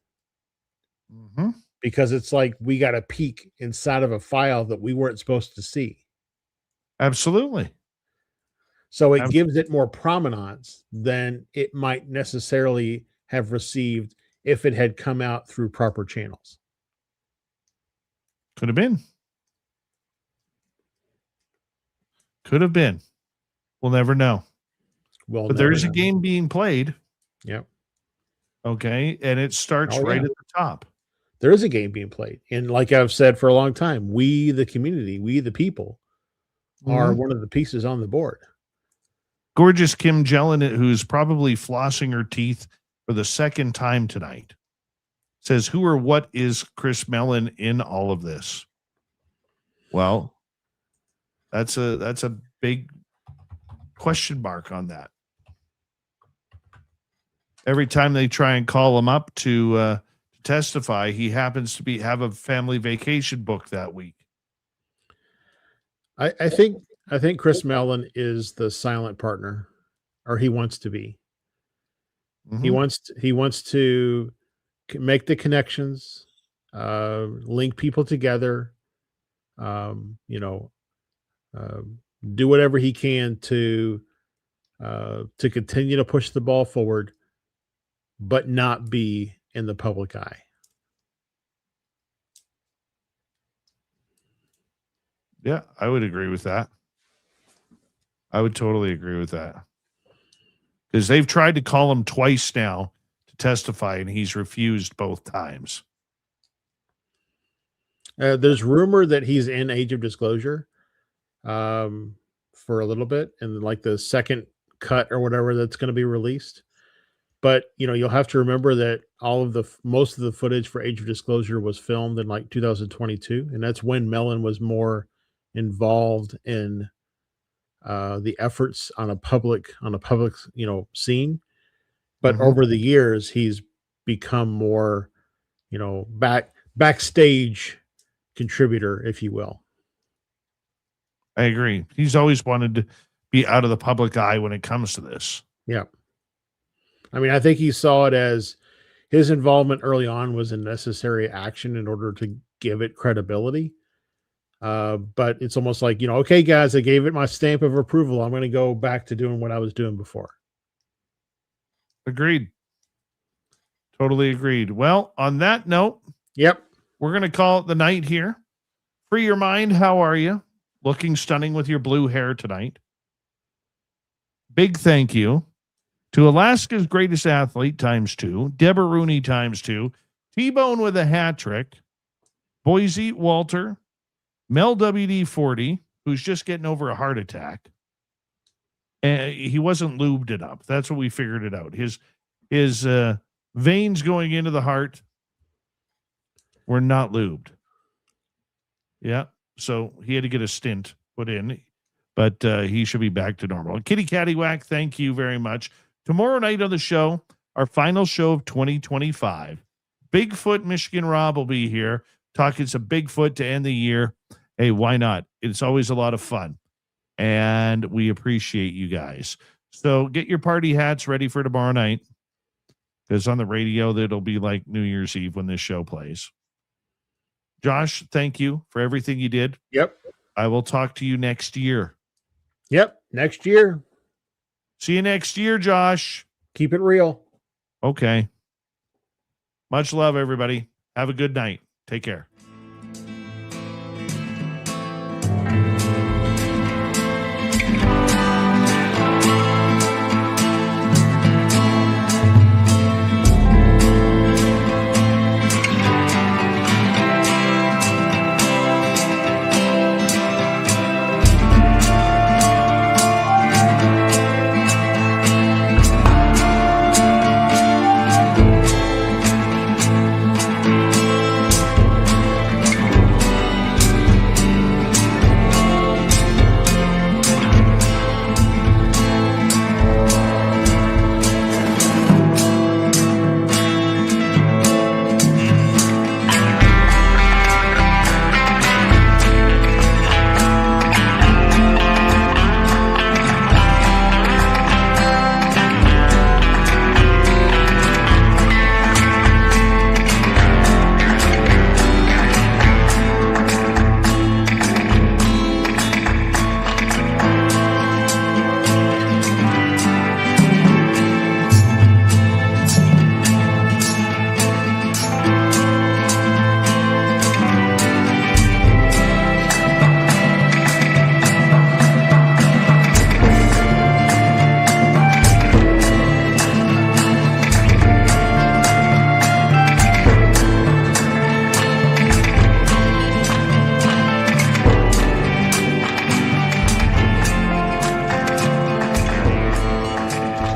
Mm-hmm. Because it's like we got a peek inside of a file that we weren't supposed to see. Absolutely. So it gives it more prominence than it might necessarily have received if it had come out through proper channels. Could have been. Could have been. We'll never know. But there is a game being played. Yep. Okay. And it starts right at the top. There is a game being played. And like I've said for a long time, we, the community, we, the people, are one of the pieces on the board. Gorgeous Kim Jellin, who's probably flossing her teeth for the second time tonight, says, who or what is Chris Mellon in all of this? Well, that's a big question mark on that. Every time they try and call him up to testify, he happens to have a family vacation booked that week. I think Chris Mellon is the silent partner, or he wants to be. Mm-hmm. He wants to make the connections, link people together, you know, do whatever he can to continue to push the ball forward, but not be in the public eye. Yeah, I would agree with that. I would totally agree with that. Because they've tried to call him twice now to testify, and he's refused both times. There's rumor that he's in age of disclosure for a little bit, and like the second cut or whatever that's going to be released. But you'll have to remember that most of the footage for age of disclosure was filmed in like 2022, and that's when Mellon was more involved in the efforts on a public scene. But over the years, he's become more backstage contributor, if you will. I agree. He's always wanted to be out of the public eye when it comes to this. Yeah. I mean, I think he saw it as his involvement early on was a necessary action in order to give it credibility. But it's almost like, okay, guys, I gave it my stamp of approval. I'm going to go back to doing what I was doing before. Agreed. Totally agreed. Well, on that note, yep, we're going to call it the night here. Free your mind. How are you? Looking stunning with your blue hair tonight. Big thank you to Alaska's greatest athlete ×2, Deborah Rooney ×2, T-Bone with a hat trick, Boise Walter, Mel WD-40, who's just getting over a heart attack. And he wasn't lubed enough. That's what we figured it out. His veins going into the heart were not lubed. Yeah. So he had to get a stint put in, but he should be back to normal. And Kitty Caddywhack, thank you very much. Tomorrow night on the show, our final show of 2025, Bigfoot Michigan Rob will be here talking some Bigfoot to end the year. Hey, why not? It's always a lot of fun, and we appreciate you guys. So get your party hats ready for tomorrow night, because on the radio, it'll be like New Year's Eve when this show plays. Josh, thank you for everything you did. Yep. I will talk to you next year. Yep. Next year. See you next year, Josh. Keep it real. Okay. Much love, everybody. Have a good night. Take care.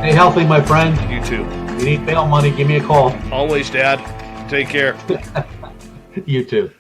Stay healthy, my friend. You too. If you need bail money, give me a call. Always, Dad. Take care. You too.